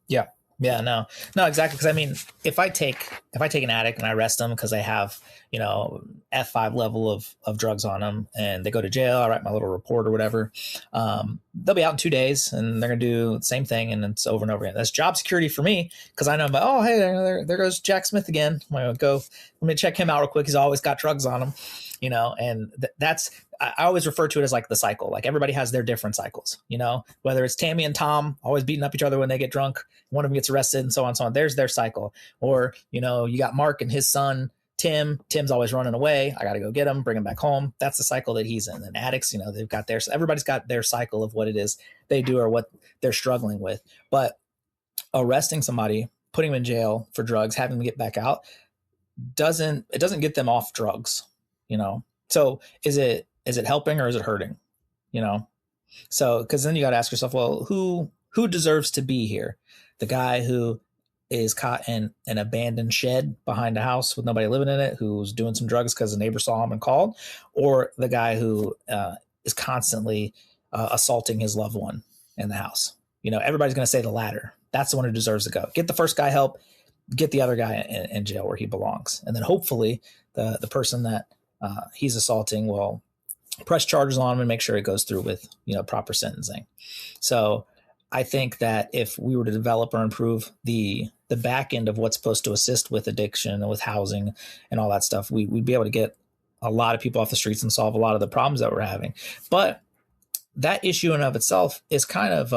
Yeah. Yeah, no, exactly. Because I mean, if I take an addict and I arrest them because they have, F5 level of drugs on them, and they go to jail, I write my little report or whatever. They'll be out in 2 days, and they're gonna do the same thing, and it's over and over again. That's job security for me, because I know, oh, hey, there goes Jack Smith again. I'm gonna go, let me check him out real quick. He's always got drugs on him, and that's, I always refer to it as like the cycle. Like everybody has their different cycles, whether it's Tammy and Tom always beating up each other when they get drunk, one of them gets arrested, and so on and so on. There's their cycle. Or, you got Mark and his son, Tim. Tim's always running away. I got to go get him, bring him back home. That's the cycle that he's in. And addicts, they've got everybody's got their cycle of what it is they do or what they're struggling with. But arresting somebody, putting them in jail for drugs, having them get back out, doesn't get them off drugs, So is it helping or is it hurting? So, because then you got to ask yourself, well, who deserves to be here? The guy who is caught in an abandoned shed behind a house with nobody living in it, who's doing some drugs because the neighbor saw him and called, or the guy who is constantly assaulting his loved one in the house? Everybody's going to say the latter. That's the one who deserves to go. Get the first guy help, get the other guy in jail where he belongs. And then hopefully the person that he's assaulting will press charges on him and make sure it goes through with, proper sentencing. So I think that if we were to develop or improve the back end of what's supposed to assist with addiction and with housing and all that stuff, we'd be able to get a lot of people off the streets and solve a lot of the problems that we're having. But that issue in of itself is kind of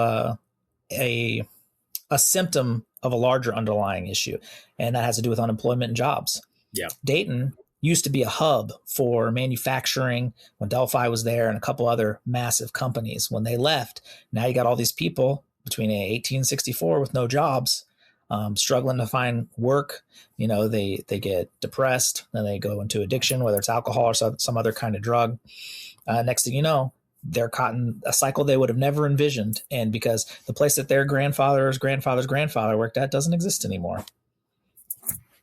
a symptom of a larger underlying issue, and that has to do with unemployment and jobs. Yeah. Dayton used to be a hub for manufacturing when Delphi was there and a couple other massive companies. When they left, now you got all these people between 1864 with no jobs, struggling to find work. They get depressed, then they go into addiction, whether it's alcohol or some other kind of drug. Next thing you know, they're caught in a cycle they would have never envisioned. And because the place that their grandfather's grandfather's grandfather worked at doesn't exist anymore.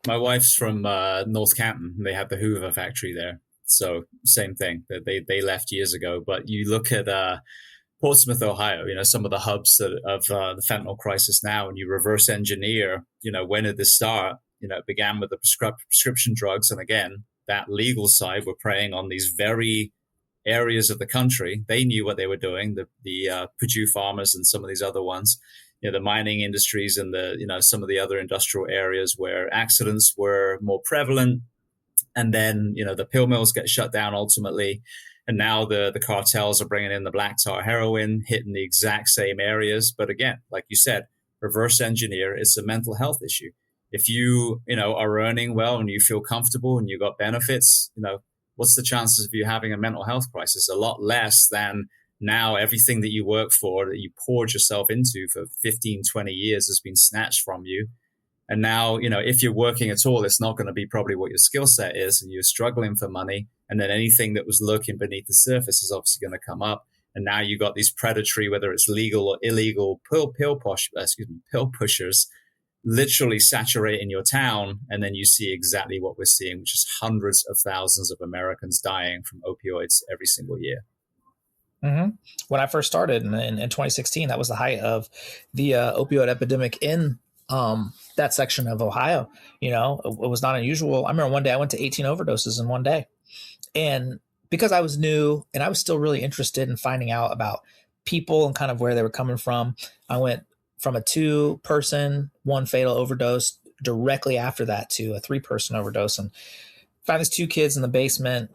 My wife's from North Canton. They had the Hoover factory there. So same thing. They left years ago. But you look at Portsmouth, Ohio, some of the hubs of the fentanyl crisis now, and you reverse engineer, when did this start? It began with the prescription drugs. And again, that legal side were preying on these very areas of the country. They knew what they were doing, the Purdue farmers and some of these other ones. The mining industries and some of the other industrial areas where accidents were more prevalent. And then, the pill mills get shut down ultimately. And now the cartels are bringing in the black tar heroin, hitting the exact same areas. But again, like you said, reverse engineer, it's a mental health issue. If you, are earning well and you feel comfortable and you got benefits, what's the chances of you having a mental health crisis? A lot less than now everything that you work for, that you poured yourself into for 15, 20 years has been snatched from you. And now, if you're working at all, it's not going to be probably what your skill set is, and you're struggling for money. And then anything that was lurking beneath the surface is obviously going to come up. And now you got these predatory, whether it's legal or illegal pill pushers, literally saturating your town. And then you see exactly what we're seeing, which is hundreds of thousands of Americans dying from opioids every single year. Mm-hmm. When I first started in 2016, that was the height of the opioid epidemic in that section of Ohio. It was not unusual. I remember one day I went to 18 overdoses in one day. And because I was new and I was still really interested in finding out about people and kind of where they were coming from, I went from a 2-person, 1 fatal overdose directly after that to a 3-person overdose, and found these 2 kids in the basement.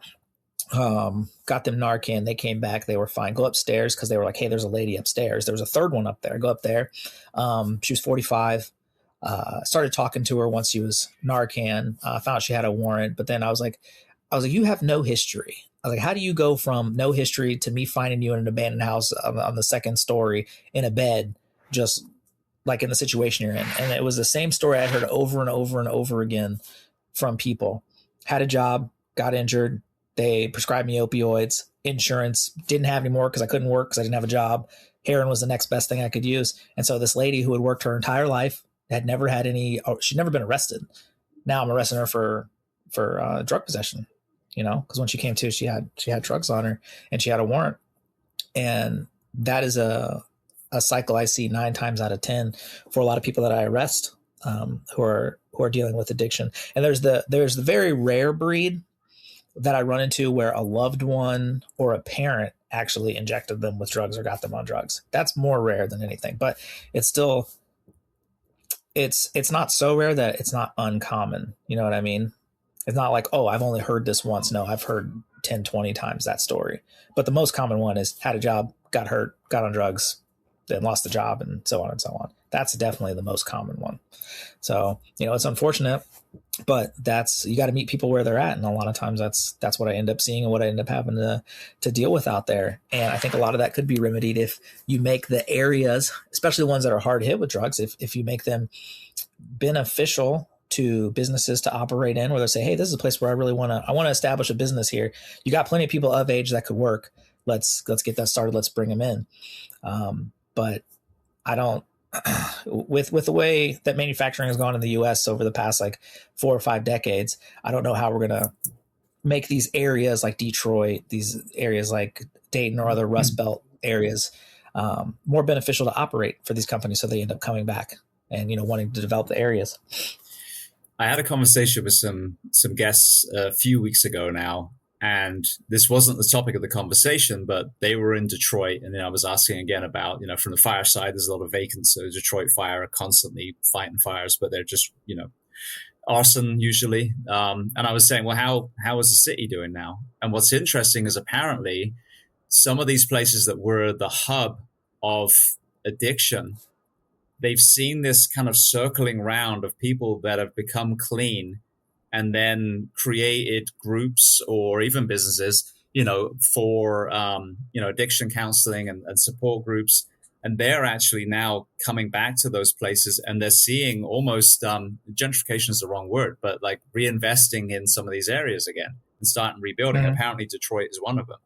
Got them Narcan. They came back. They were fine. Go upstairs because they were like, hey, there's a lady upstairs. There was a 3rd one up there. Go up there. She was 45. Started talking to her once she was Narcan. Found out she had a warrant. But then I was like, you have no history. I was like, how do you go from no history to me finding you in an abandoned house on the 2nd story in a bed, just like in the situation you're in? And it was the same story I heard over and over and over again from people. Had a job, got injured. They prescribed me opioids. Insurance didn't have any more because I couldn't work because I didn't have a job. Heroin was the next best thing I could use. And so this lady who had worked her entire life, had never had she'd never been arrested. Now I'm arresting her for drug possession, because when she came to, she had drugs on her and she had a warrant. And that is a a cycle I see 9 times out of 10 for a lot of people that I arrest, who are dealing with addiction. And there's the very rare breed that I run into where a loved one or a parent actually injected them with drugs or got them on drugs. That's more rare than anything, but it's still, it's not so rare that it's not uncommon. You know what I mean? It's not like, oh, I've only heard this once. No, I've heard 10, 20 times that story. But the most common one is had a job, got hurt, got on drugs, then lost the job, and so on and so on. That's definitely the most common one. So, it's unfortunate, but you got to meet people where they're at. And a lot of times that's what I end up seeing and what I end up having to deal with out there. And I think a lot of that could be remedied if you make the areas, especially the ones that are hard hit with drugs, if you make them beneficial to businesses to operate in, where they say, hey, this is a place where I want to establish a business here. You got plenty of people of age that could work. Let's get that started. Let's bring them in. But I don't, with the way that manufacturing has gone in the US over the past like 4 or 5 decades, I don't know how we're going to make these areas like Detroit, these areas like Dayton or other Rust Belt areas, more beneficial to operate for these companies. So they end up coming back and, wanting to develop the areas. I had a conversation with some guests a few weeks ago now, and this wasn't the topic of the conversation, but they were in Detroit. And then I was asking again about, from the fire side, there's a lot of vacancies. So Detroit Fire are constantly fighting fires, but they're just, arson usually. And I was saying, well, how is the city doing now? And what's interesting is apparently some of these places that were the hub of addiction, they've seen this kind of circling round of people that have become clean and then created groups or even businesses, for, addiction counseling and support groups. And they're actually now coming back to those places, and they're seeing almost, gentrification is the wrong word, but like reinvesting in some of these areas again and starting rebuilding. Mm-hmm. Apparently Detroit is one of them.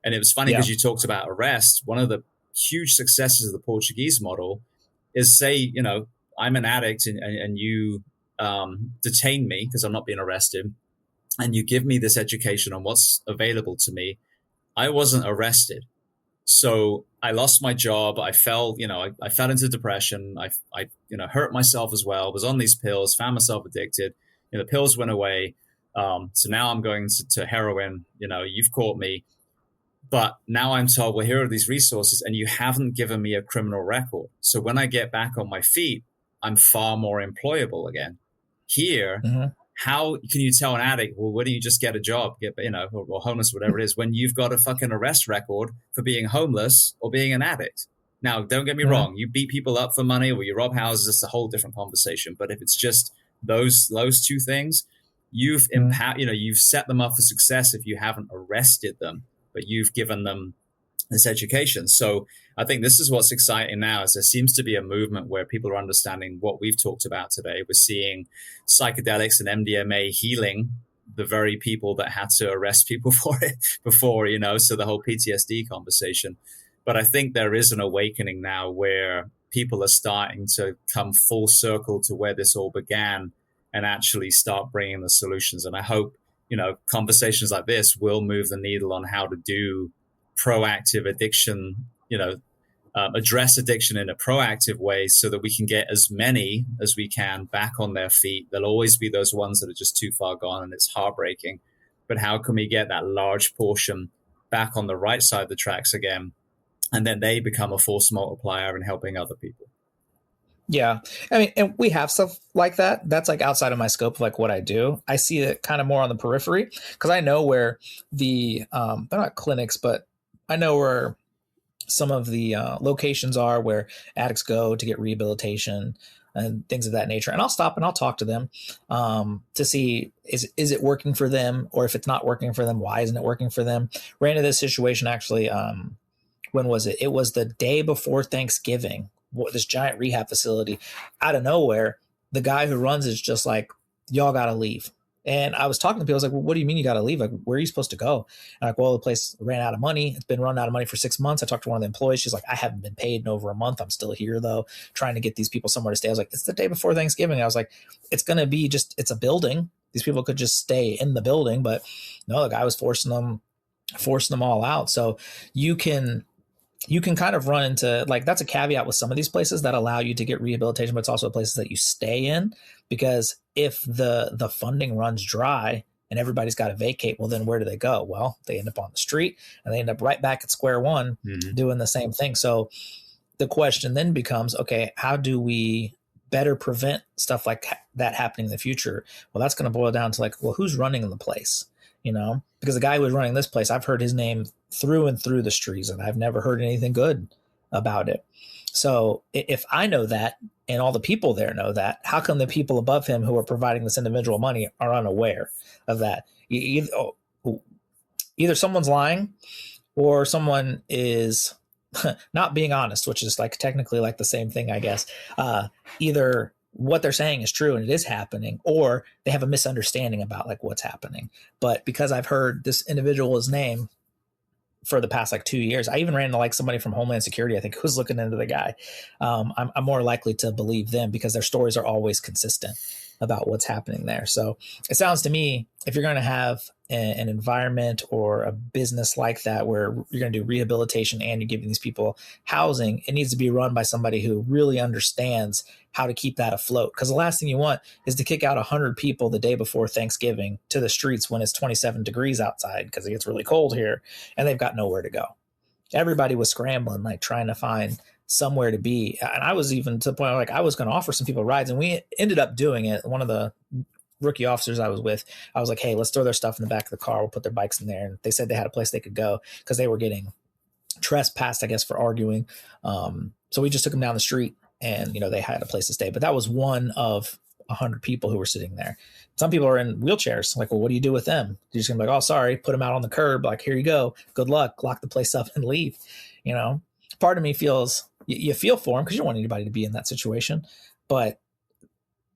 And it was funny because you talked about arrest. One of the huge successes of the Portuguese model is, say, I'm an addict and you detain me because I'm not being arrested, and you give me this education on what's available to me. I wasn't arrested. So I lost my job. I fell, I fell into depression. I hurt myself as well, was on these pills, found myself addicted. The pills went away. So now I'm going to heroin. You've caught me. But now I'm told, well, here are these resources, and you haven't given me a criminal record. So when I get back on my feet, I'm far more employable again. Here, how can you tell an addict, well, why don't you just get a job, or homeless, whatever it is, when you've got a fucking arrest record for being homeless or being an addict? Now, don't get me wrong. You beat people up for money or you rob houses, it's a whole different conversation. But if it's just those two things, you've you've set them up for success if you haven't arrested them, but you've given them this education. So I think this is what's exciting now, is there seems to be a movement where people are understanding what we've talked about today. We're seeing psychedelics and MDMA healing the very people that had to arrest people for it before, so the whole PTSD conversation. But I think there is an awakening now where people are starting to come full circle to where this all began and actually start bringing the solutions. And I hope, conversations like this will move the needle on how to do proactive addiction, address addiction in a proactive way so that we can get as many as we can back on their feet. There'll always be those ones that are just too far gone, and it's heartbreaking. But how can we get that large portion back on the right side of the tracks again? And then they become a force multiplier in helping other people. Yeah. I mean, and we have stuff like that. That's like outside of my scope of like what I do. I see it kind of more on the periphery because I know where they're not clinics, but I know where some of the locations are where addicts go to get rehabilitation and things of that nature. And I'll stop and I'll talk to them to see, is it working for them? Or if it's not working for them, why isn't it working for them? Ran into this situation actually. When was it? It was the day before Thanksgiving. This giant rehab facility, out of nowhere, the guy who runs is just like, y'all got to leave. And I was talking to people. I was like, well, what do you mean you got to leave? Like, where are you supposed to go? And like, well, the place ran out of money. It's been run out of money for 6 months. I talked to one of the employees. She's like, I haven't been paid in over a month. I'm still here though, trying to get these people somewhere to stay. I was like, it's the day before Thanksgiving. I was like, it's going to be it's a building. These people could just stay in the building, but no, the guy was forcing them all out. So you can you can kind of run into, like, that's a caveat with some of these places that allow you to get rehabilitation, but it's also places that you stay in, because if the funding runs dry and everybody's got to vacate, well, then where do they go? Well, they end up on the street, and they end up right back at square one doing the same thing. So the question then becomes, okay, how do we better prevent stuff like that happening in the future? Well, that's going to boil down to, like, well, who's running the place? Because the guy who was running this place, I've heard his name through and through the streets, and I've never heard anything good about it. So if I know that, and all the people there know that, how come the people above him who are providing this individual money are unaware of that? Either someone's lying, or someone is not being honest, which is like technically like the same thing, I guess. Either what they're saying is true and it is happening, or they have a misunderstanding about like what's happening. But because I've heard this individual's name for the past like 2 years, I even ran into like somebody from Homeland Security, I think, who's looking into the guy. I'm more likely to believe them because their stories are always consistent about what's happening there. So it sounds to me, if you're going to have an environment or a business like that where you're going to do rehabilitation and you're giving these people housing, it needs to be run by somebody who really understands how to keep that afloat. Because the last thing you want is to kick out 100 people the day before Thanksgiving to the streets when it's 27 degrees outside because it gets really cold here and they've got nowhere to go. Everybody was scrambling, like trying to find somewhere to be. And I was even to the point where, like, I was going to offer some people rides, and we ended up doing it. One of the rookie officers I was with, I was like, hey, let's throw their stuff in the back of the car. We'll put their bikes in there. And they said they had a place they could go because they were getting trespassed, I guess, for arguing. So we just took them down the street, and, they had a place to stay. But that was one of 100 people who were sitting there. Some people are in wheelchairs. Like, well, what do you do with them? You're just going to be like, oh, sorry, put them out on the curb. Like, here you go. Good luck. Lock the place up and leave. Part of me feels, you feel for them because you don't want anybody to be in that situation. But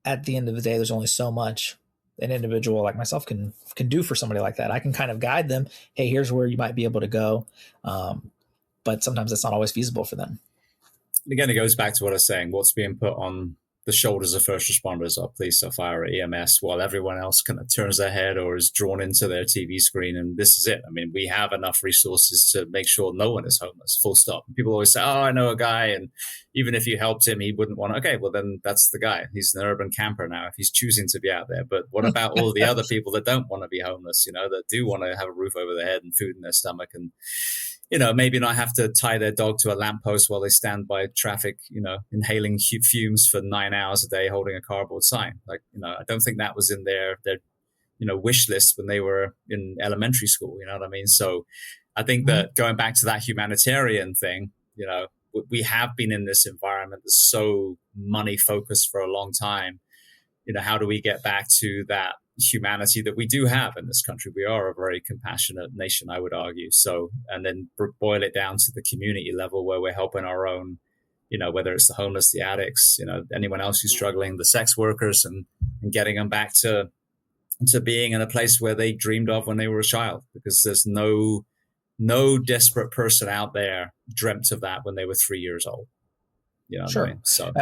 at the end of the day, there's only so much an individual like myself can do for somebody like that. I can kind of guide them. Hey, here's where you might be able to go. But sometimes it's not always feasible for them. Again, it goes back to what I was saying. What's being put on the shoulders of first responders, or police, or fire, or EMS, while everyone else kind of turns their head or is drawn into their TV screen. And this is it. I mean, we have enough resources to make sure no one is homeless, full stop. And people always say, oh, I know a guy, and even if you helped him, he wouldn't want to. Okay, well, then that's the guy. He's an urban camper now if he's choosing to be out there. But what about all the other people that don't want to be homeless, that do want to have a roof over their head and food in their stomach, and maybe not have to tie their dog to a lamppost while they stand by traffic, inhaling fumes for 9 hours a day, holding a cardboard sign. Like, I don't think that was in their wish list when they were in elementary school. You know what I mean? So I think that going back to that humanitarian thing, we have been in this environment that's so money focused for a long time. How do we get back to that humanity that we do have in this country? We are a very compassionate nation, I would argue. So, and then boil it down to the community level where we're helping our own, whether it's the homeless, the addicts, anyone else who's struggling, the sex workers, and getting them back to being in a place where they dreamed of when they were a child, because there's no desperate person out there dreamt of that when they were 3 years old. Sure. What I mean? So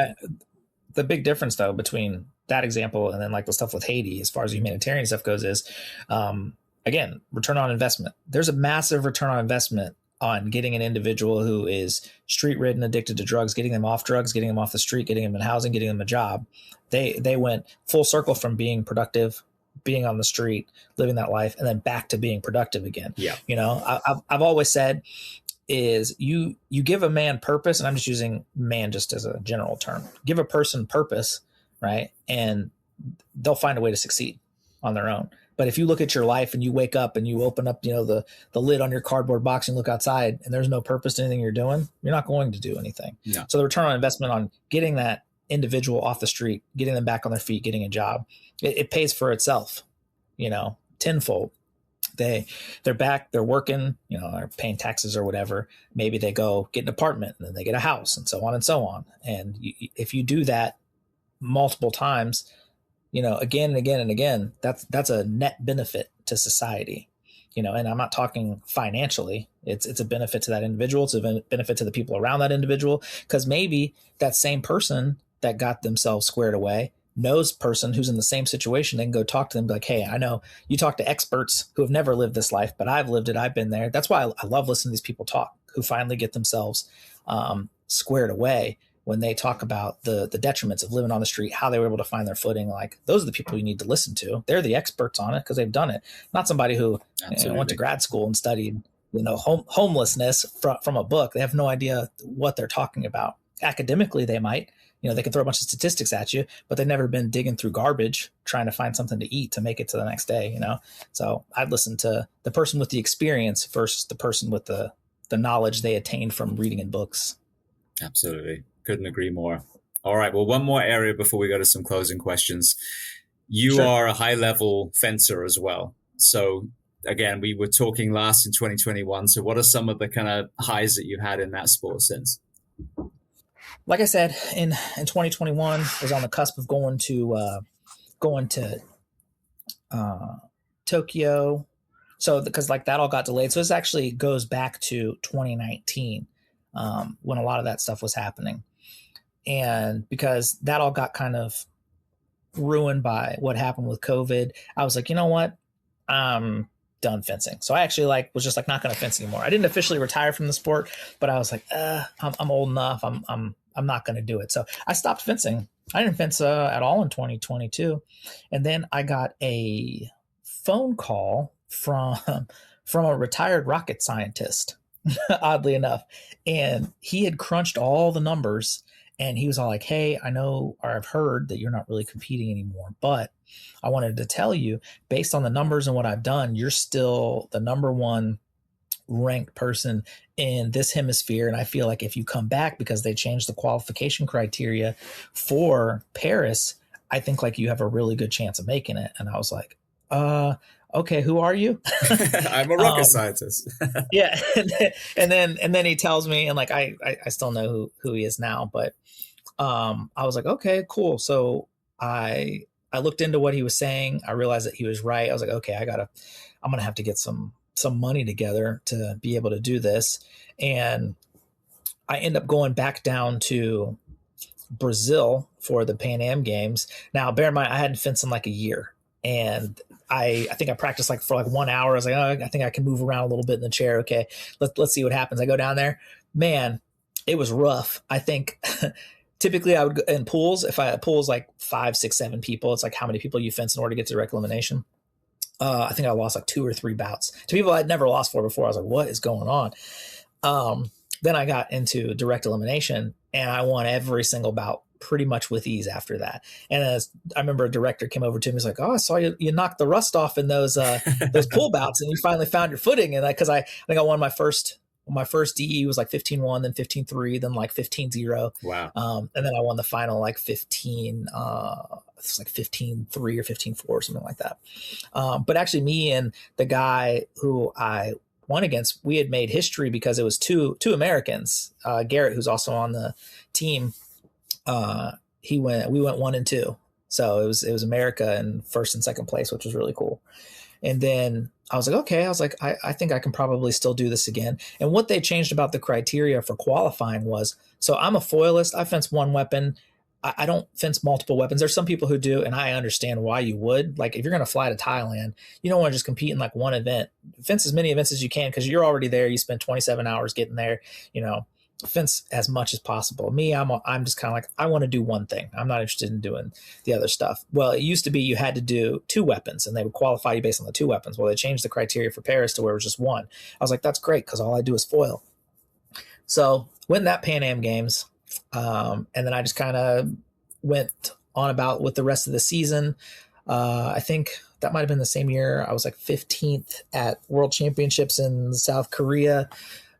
the big difference though between that example and then like the stuff with Haiti, as far as humanitarian stuff goes, is again, return on investment. There's a massive return on investment on getting an individual who is street ridden, addicted to drugs, getting them off drugs, getting them off the street, getting them in housing, getting them a job. They went full circle from being productive, being on the street, living that life, and then back to being productive again. Yeah. I've always said is you give a man purpose, and I'm just using man just as a general term. Give a person purpose, right? And they'll find a way to succeed on their own. But if you look at your life and you wake up and you open up, the lid on your cardboard box and look outside and there's no purpose to anything you're doing, you're not going to do anything. Yeah. So the return on investment on getting that individual off the street, getting them back on their feet, getting a job, it pays for itself, tenfold. They're back, they're working, are paying taxes or whatever. Maybe they go get an apartment and then they get a house and so on and so on. And if you do that multiple times, again and again and again, that's a net benefit to society, and I'm not talking financially. It's a benefit to that individual. It's a benefit to the people around that individual, because maybe that same person that got themselves squared away knows person who's in the same situation. They can go talk to them, be like, hey, I know you talk to experts who have never lived this life, but I've lived it. I've been there. That's why I love listening to these people talk, who finally get themselves squared away when they talk about the detriments of living on the street, how they were able to find their footing. Like, those are the people you need to listen to. They're the experts on it because they've done it. Not somebody who went to grad school and studied, homelessness from a book. They have no idea what they're talking about. Academically, they might. They can throw a bunch of statistics at you, but they've never been digging through garbage trying to find something to eat to make it to the next day, So I'd listen to the person with the experience versus the person with the knowledge they attained from reading in books. Absolutely. Couldn't agree more. All right. Well, one more area before we go to some closing questions. You are a high-level fencer as well. So again, we were talking last in 2021. So what are some of the kind of highs that you've had in that sport since? Like I said, in 2021, I was on the cusp of going to Tokyo. So because that all got delayed. So this actually goes back to 2019 when a lot of that stuff was happening. And because that all got kind of ruined by what happened with COVID, I was like, you know what? I'm done fencing. So I actually was just not going to fence anymore. I didn't officially retire from the sport, but I was like, I'm old enough. I'm not going to do it. So I stopped fencing. I didn't fence at all in 2022. And then I got a phone call from a retired rocket scientist, oddly enough. And he had crunched all the numbers. And he was all like, hey, I know, or I've heard that you're not really competing anymore, but I wanted to tell you, based on the numbers and what I've done, you're still the number one ranked person in this hemisphere. And I feel like if you come back, because they changed the qualification criteria for Paris, I think you have a really good chance of making it. And I was like, okay, who are you? I'm a rocket scientist. Yeah. And then he tells me, and I still know who he is now, but I was like, okay, cool. So I looked into what he was saying. I realized that he was right. I was like, okay, I'm going to have to get some money together to be able to do this. And I end up going back down to Brazil for the Pan Am Games. Now, bear in mind, I hadn't fenced in a year. And I think I practiced for 1 hour. I was like, oh, I think I can move around a little bit in the chair. Okay, let's see what happens. I go down there. Man, it was rough. I think typically I would go in pools. If I pools 5, 6, 7 people, it's how many people you fence in order to get to direct elimination. I think I lost 2 or 3 bouts to people I'd never lost for before. I was like, what is going on? Then I got into direct elimination and I won every single bout pretty much with ease after that. And as I remember, a director came over to me, he's like, oh, I saw you knocked the rust off in those pool bouts and you finally found your footing. And because I think I won my first DE was 15-1, then 15-3, then 15-0. Wow. And then I won the final 15, it's 15-3 or 15-4 or something like that. But actually me and the guy who I won against, we had made history because it was two Americans, Garrett, who's also on the team. We went 1 and 2. So it was America in first and second place, which was really cool. And then I was like, okay, I think I can probably still do this again. And what they changed about the criteria for qualifying was, so I'm a foilist. I fence one weapon. I don't fence multiple weapons. There's some people who do, and I understand why you would. If you're going to fly to Thailand, you don't want to just compete in one event. Fence as many events as you can because you're already there. You spend 27 hours getting there, fence as much as possible. Me, I'm just kind of I want to do one thing. I'm not interested in doing the other stuff. Well, it used to be you had to do 2 weapons and they would qualify you based on the 2 weapons. Well, they changed the criteria for Paris to where it was just 1. I was like, that's great because all I do is foil. So went that Pan Am Games. And then I just kind of went on about with the rest of the season. I think that might've been the same year. I was 15th at World Championships in South Korea.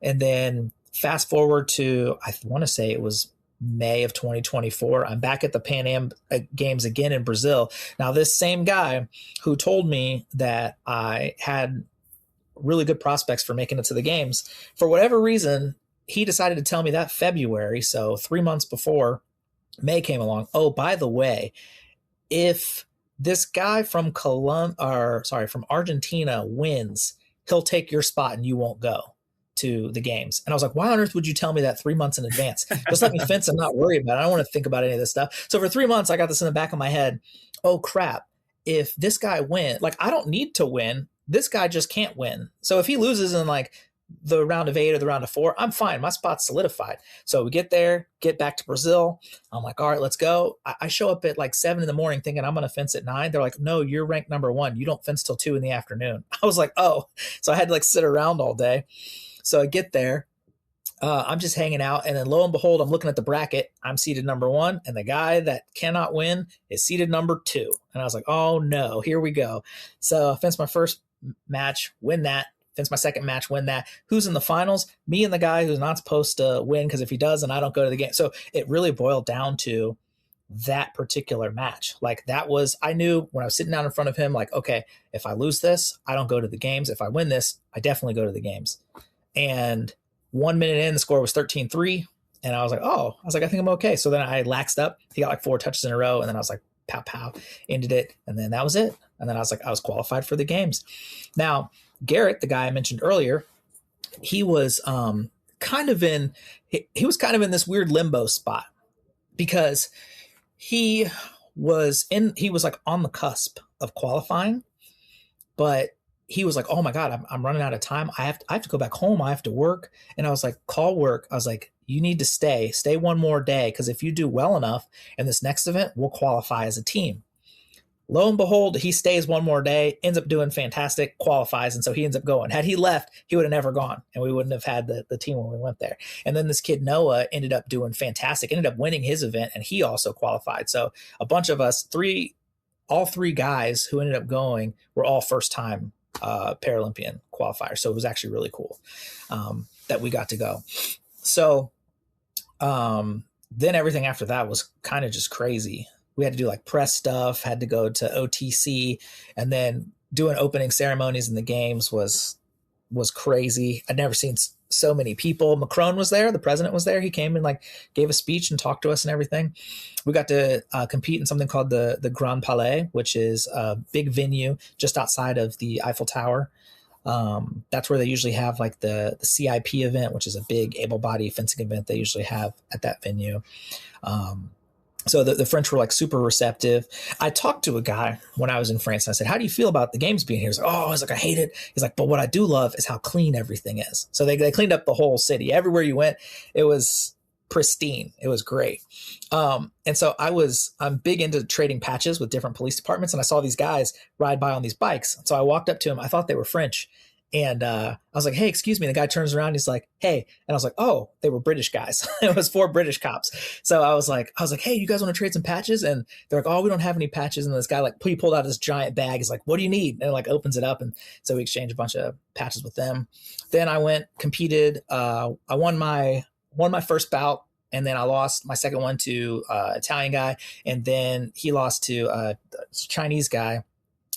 And then fast forward to, I want to say it was May of 2024. I'm back at the Pan Am Games again in Brazil. Now, this same guy who told me that I had really good prospects for making it to the games, for whatever reason, he decided to tell me that February, so 3 months before May came along, oh, by the way, if this guy from Argentina wins, he'll take your spot and you won't go to the games. And I was like, why on earth would you tell me that 3 months in advance? Just let me fence and not worry about it. I don't want to think about any of this stuff. So for 3 months, I got this in the back of my head. Oh, crap. If this guy wins, I don't need to win. This guy just can't win. So if he loses in the round of 8 or the round of 4, I'm fine. My spot's solidified. So we get there, get back to Brazil. I'm like, all right, let's go. I show up at like 7 a.m. thinking I'm going to fence at 9. They're like, no, you're ranked number 1. You don't fence till 2 p.m. I was like, oh, so I had to like sit around all day. So I get there. I'm just hanging out. And then lo and behold, I'm looking at the bracket. I'm seated number 1. And the guy that cannot win is seated number 2. And I was like, oh no, here we go. So I fenced my first match, win that. Fence my second match, win that. Who's in the finals? Me and the guy who's not supposed to win, because if he does, then I don't go to the game. So it really boiled down to that particular match. Like that was, I knew when I was sitting down in front of him, like, okay, if I lose this, I don't go to the games. If I win this, I definitely go to the games. And 1 minute in, the score was 13-3. And I was like, I think I'm okay. So then I laxed up. He got like 4 touches in a row. And then I was like, pow, pow, ended it. And then that was it. And then I was like, I was qualified for the games. Now, Garrett, the guy I mentioned earlier, he was kind of in this weird limbo spot, because he was like on the cusp of qualifying, but he was like, oh my God, I'm running out of time. I have to go back home. I have to work. And I was like, call work. I was like, you need to stay one more day, because if you do well enough in this next event, we'll qualify as a team. Lo and behold, he stays one more day, ends up doing fantastic, qualifies, and so he ends up going. Had he left, he would have never gone, and we wouldn't have had the team when we went there. And then this kid, Noah, ended up doing fantastic, ended up winning his event, and he also qualified. So a bunch of us, all three guys who ended up going were all first-time Paralympian qualifiers. So it was actually really cool that we got to go. So then everything after that was kind of just crazy. We had to do like press stuff, had to go to OTC, and then doing opening ceremonies in the games was crazy. I'd never seen so many people. Macron was there. The president was there. He came and like gave a speech and talked to us and everything. We got to compete in something called the Grand Palais, which is a big venue just outside of the Eiffel Tower. That's where they usually have like the CIP event, which is a big able-bodied fencing event they usually have at that venue. So the French were like super receptive. I talked to a guy when I was in France, and I said, how do you feel about the games being here? He's like, I I hate it. He's like, but what I do love is how clean everything is. So they cleaned up the whole city. Everywhere you went, it was pristine. It was great. And so I'm big into trading patches with different police departments. And I saw these guys ride by on these bikes. So I walked up to them. I thought they were French. And I was like, hey, excuse me. And the guy turns around. He's like, hey. And I was like, oh, they were British guys. It was 4 British cops. So I was like, hey, you guys want to trade some patches? And they're like, oh, we don't have any patches. And this guy, like, he pulled out this giant bag. He's like, what do you need? And like opens it up. And so we exchanged a bunch of patches with them. Then I went, competed. I won my first bout. And then I lost my second one to Italian guy. And then he lost to a Chinese guy.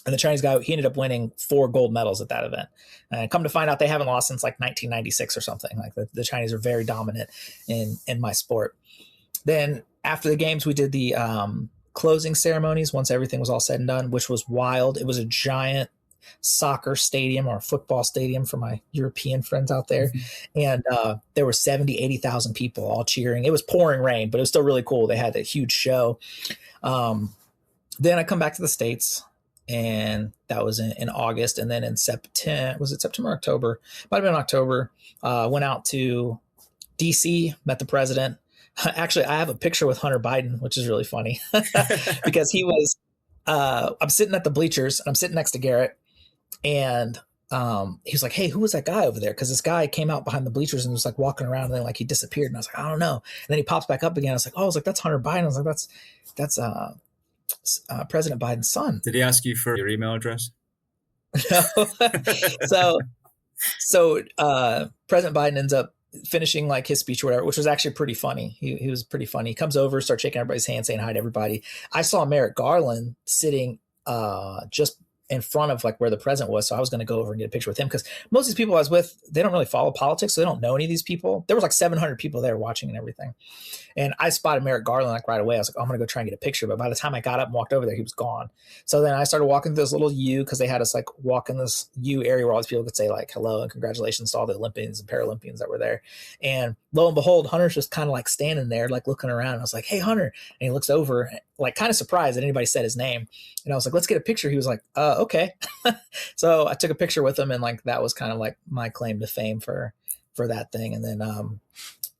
And the Chinese guy, he ended up winning 4 gold medals at that event. And come to find out, they haven't lost since like 1996 or something. Like the Chinese are very dominant in my sport. Then after the games, we did the closing ceremonies once everything was all said and done, which was wild. It was a giant soccer stadium or football stadium for my European friends out there. Mm-hmm. And there were 70, 80,000 people all cheering. It was pouring rain, but it was still really cool. They had a huge show. Then I come back to the States. And that was in August. And then in September, was it September or October? Might have been October. Went out to DC, met the president. Actually, I have a picture with Hunter Biden, which is really funny because he was, I'm sitting at the bleachers. I'm sitting next to Garrett. And he was like, hey, who was that guy over there? Because this guy came out behind the bleachers and was like walking around, and then like he disappeared. And I was like, I don't know. And then he pops back up again. I was like, that's Hunter Biden. I was like, that's President Biden's son. Did he ask you for your email address? No. So President Biden ends up finishing like his speech or whatever, which was actually pretty funny. He was pretty funny. He comes over, starts shaking everybody's hand, saying hi to everybody. I saw Merrick Garland sitting just in front of like where the president was. So I was going to go over and get a picture with him, because most of these people I was with, they don't really follow politics. So they don't know any of these people. There was like 700 people there watching and everything. And I spotted Merrick Garland like right away. I was like, I'm going to go try and get a picture. But by the time I got up and walked over there, he was gone. So then I started walking through this little U, because they had us like walk in this U area where all these people could say like hello and congratulations to all the Olympians and Paralympians that were there. And lo and behold, Hunter's just kind of like standing there, like looking around. I was like, hey, Hunter. And he looks over, like kind of surprised that anybody said his name. And I was like, let's get a picture. He was like, oh. Okay. So I took a picture with him, and like that was kind of like my claim to fame for that thing. And then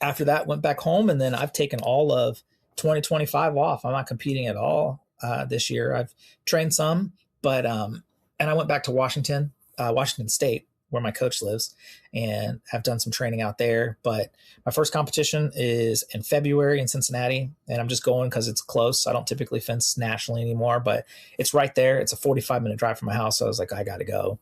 after that, went back home, and then I've taken all of 2025 off. I'm not competing at all this year. I've trained some, but and I went back to Washington State, where my coach lives, and have done some training out there. But my first competition is in February in Cincinnati, and I'm just going because it's close. I don't typically fence nationally anymore, but it's right there. It's a 45-minute drive from my house. So I was like, I got to go.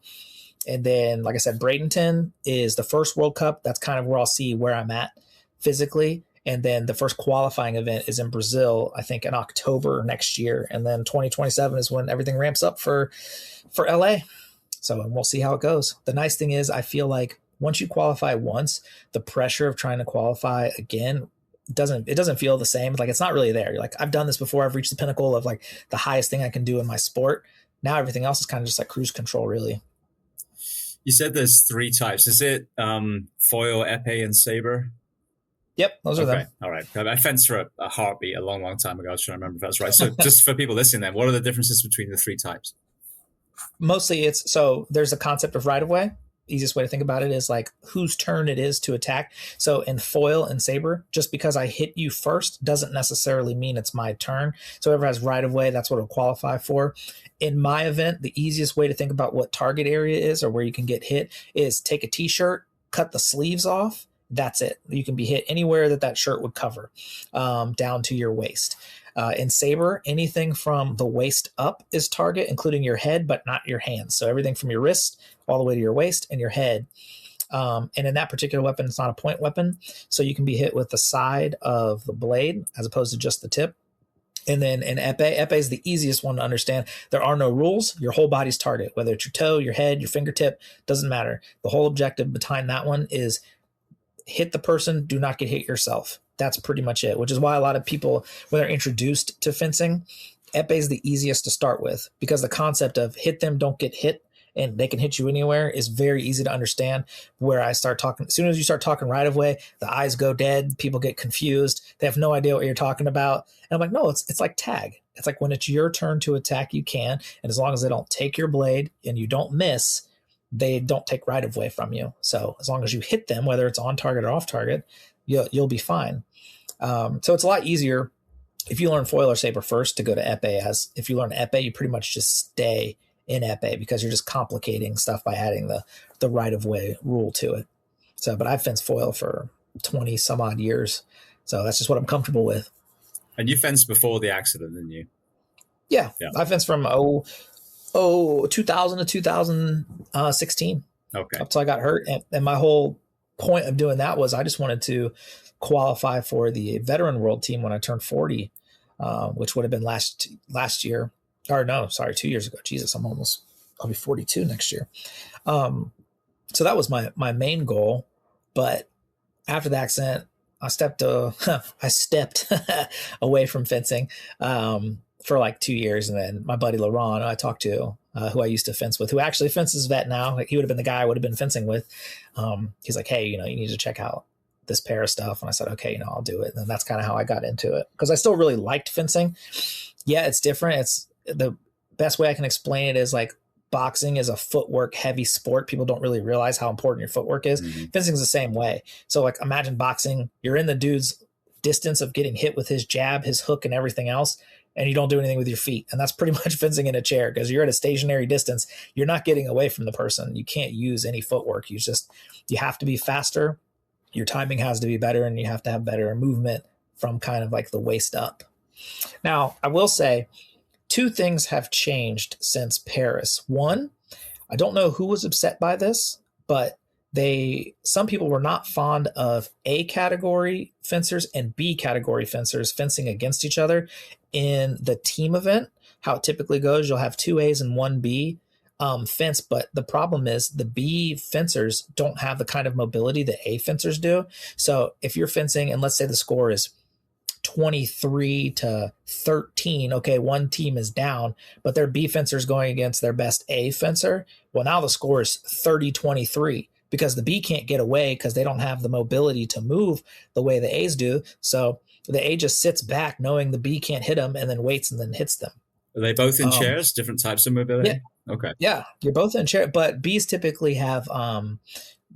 And then, like I said, Bradenton is the first World Cup. That's kind of where I'll see where I'm at physically. And then the first qualifying event is in Brazil, I think in October next year. And then 2027 is when everything ramps up for LA. So we'll see how it goes. The nice thing is I feel like once you qualify once, the pressure of trying to qualify again doesn't feel the same. Like it's not really there. You're like, I've done this before. I've reached the pinnacle of like the highest thing I can do in my sport. Now everything else is kind of just like cruise control, really. You said there's 3 types. Is it foil, épée, and saber? Yep, those are them. All right. I fenced for a heartbeat a long, long time ago. I was trying to remember if that's right. So just for people listening then, what are the differences between the 3 types? Mostly so there's a concept of right of way. Easiest way to think about it is like whose turn it is to attack. So in foil and saber, just because I hit you first doesn't necessarily mean it's my turn. So whoever has right of way, that's what it'll qualify for. In my event, the easiest way to think about what target area is or where you can get hit is take a t-shirt, cut the sleeves off. That's it. You can be hit anywhere that shirt would cover, down to your waist. In saber, anything from the waist up is target, including your head, but not your hands. So everything from your wrist all the way to your waist and your head. And in that particular weapon, it's not a point weapon. So you can be hit with the side of the blade as opposed to just the tip. And then in épée is the easiest one to understand. There are no rules. Your whole body's target, whether it's your toe, your head, your fingertip, doesn't matter. The whole objective behind that one is hit the person, do not get hit yourself. That's pretty much it, which is why a lot of people, when they're introduced to fencing, épée is the easiest to start with because the concept of hit them, don't get hit, and they can hit you anywhere is very easy to understand. Where I start talking, as soon as you start talking right of way, the eyes go dead, people get confused, they have no idea what you're talking about. And I'm like, no, it's like tag. It's like when it's your turn to attack, you can, and as long as they don't take your blade and you don't miss, they don't take right of way from you. So as long as you hit them, whether it's on target or off target, you'll be fine. So it's a lot easier if you learn foil or saber first to go to épée. As if you learn épée, you pretty much just stay in épée because you're just complicating stuff by adding the right of way rule to it. So, but I've fenced foil for 20 some odd years. So that's just what I'm comfortable with. And you fenced before the accident, didn't you? Yeah. I fenced from 2000 to 2016. Okay. Up till I got hurt. And my whole point of doing that was I just wanted to qualify for the veteran world team when I turned 40, which would have been last year. Or no, sorry, 2 years ago. Jesus, I'll be 42 next year. So that was my main goal. But after the accident, I stepped away from fencing for like 2 years. And then my buddy LaRon, I talked to, who I used to fence with, who actually fences vet now. Like, he would have been the guy I would have been fencing with. He's like, hey, you need to check out this pair of stuff. And I said, okay, I'll do it. And that's kind of how I got into it, because I still really liked fencing. Yeah, it's different. It's the best way I can explain it is like boxing is a footwork heavy sport. People don't really realize how important your footwork is. Mm-hmm. Fencing is the same way. So like imagine boxing, you're in the dude's distance of getting hit with his jab, his hook, and everything else, and you don't do anything with your feet. And that's pretty much fencing in a chair, because you're at a stationary distance. You're not getting away from the person. You can't use any footwork. You have to be faster. Your timing has to be better, and you have to have better movement from kind of like the waist up. Now, I will say 2 things have changed since Paris. One, I don't know who was upset by this, but some people were not fond of A category fencers and B category fencers fencing against each other in the team event. How it typically goes, you'll have 2 A's and 1 B fence, but the problem is the B fencers don't have the kind of mobility that A fencers do. So if you're fencing, and let's say the score is 23 to 13, okay, one team is down, but their B fencer is going against their best A fencer. Well, now the score is 30-23 because the B can't get away because they don't have the mobility to move the way the A's do. So the A just sits back knowing the B can't hit them, and then waits and then hits them. Are they both in Um, chairs, different types of mobility? yeah, Okay. yeah, you're both in chair, but Bs typically have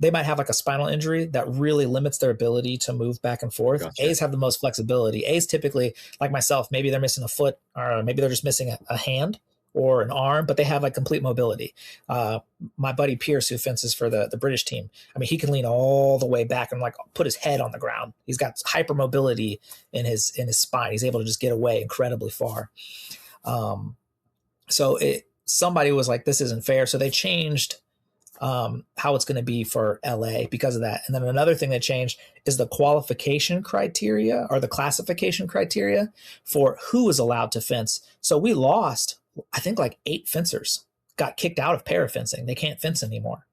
they might have like a spinal injury that really limits their ability to move back and forth. Gotcha. A's have the most flexibility. A's typically, like myself, maybe they're missing a foot, or maybe they're just missing a hand or an arm, but they have like complete mobility. My buddy Pierce, who fences for the British team, I mean, he can lean all the way back and like put his head on the ground. He's got hypermobility in his spine. He's able to just get away incredibly far. Somebody was like, this isn't fair. So they changed how it's going to be for LA because of that. And then another thing they changed is the qualification criteria or the classification criteria for who is allowed to fence. So we lost, I think, like 8 fencers got kicked out of parafencing. They can't fence anymore.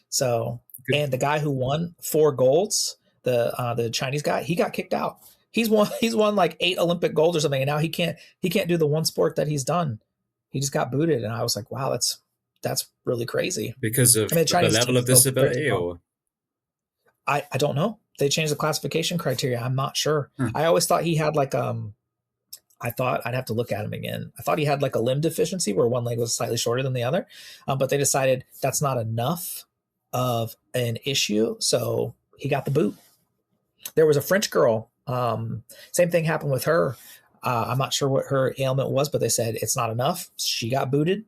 So, and the guy who won 4 golds, the Chinese guy, he got kicked out. He's won like 8 Olympic golds or something, and now he can't do the one sport that he's done. He just got booted, and I was like, wow, that's really crazy. Because of the level of disability, or I don't know. They changed the classification criteria. I'm not sure. I always thought he had like I thought I'd have to look at him again. I thought he had like a limb deficiency where one leg was slightly shorter than the other, but they decided that's not enough of an issue, so he got the boot. There was a French girl. Same thing happened with her. I'm not sure what her ailment was, but they said it's not enough. She got booted.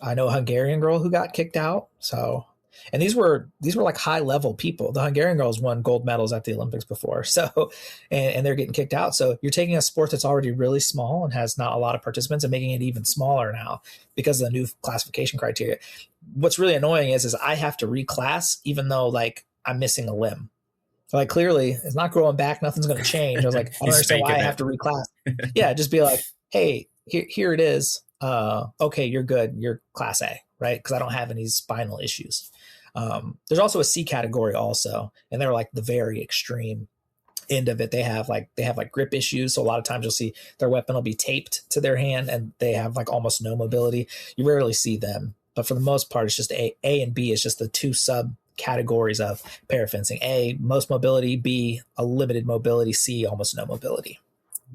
I know a Hungarian girl who got kicked out. So, and these were like high level people. The Hungarian girls won gold medals at the Olympics before. So, and they're getting kicked out. So you're taking a sport that's already really small and has not a lot of participants and making it even smaller now because of the new classification criteria. What's really annoying is I have to reclass even though like I'm missing a limb. So like clearly it's not growing back. Nothing's going to change. I was like, I don't understand why I have to reclass. Yeah. Just be like, hey, here it is. Okay, you're good. You're class A, right? Because I don't have any spinal issues. There's also a C category also, and they're like the very extreme end of it. They have like grip issues. So a lot of times you'll see their weapon will be taped to their hand and they have like almost no mobility. You rarely see them, but for the most part, it's just A and B is just the 2 subcategories of parafencing. A, most mobility. B, a limited mobility. C, almost no mobility.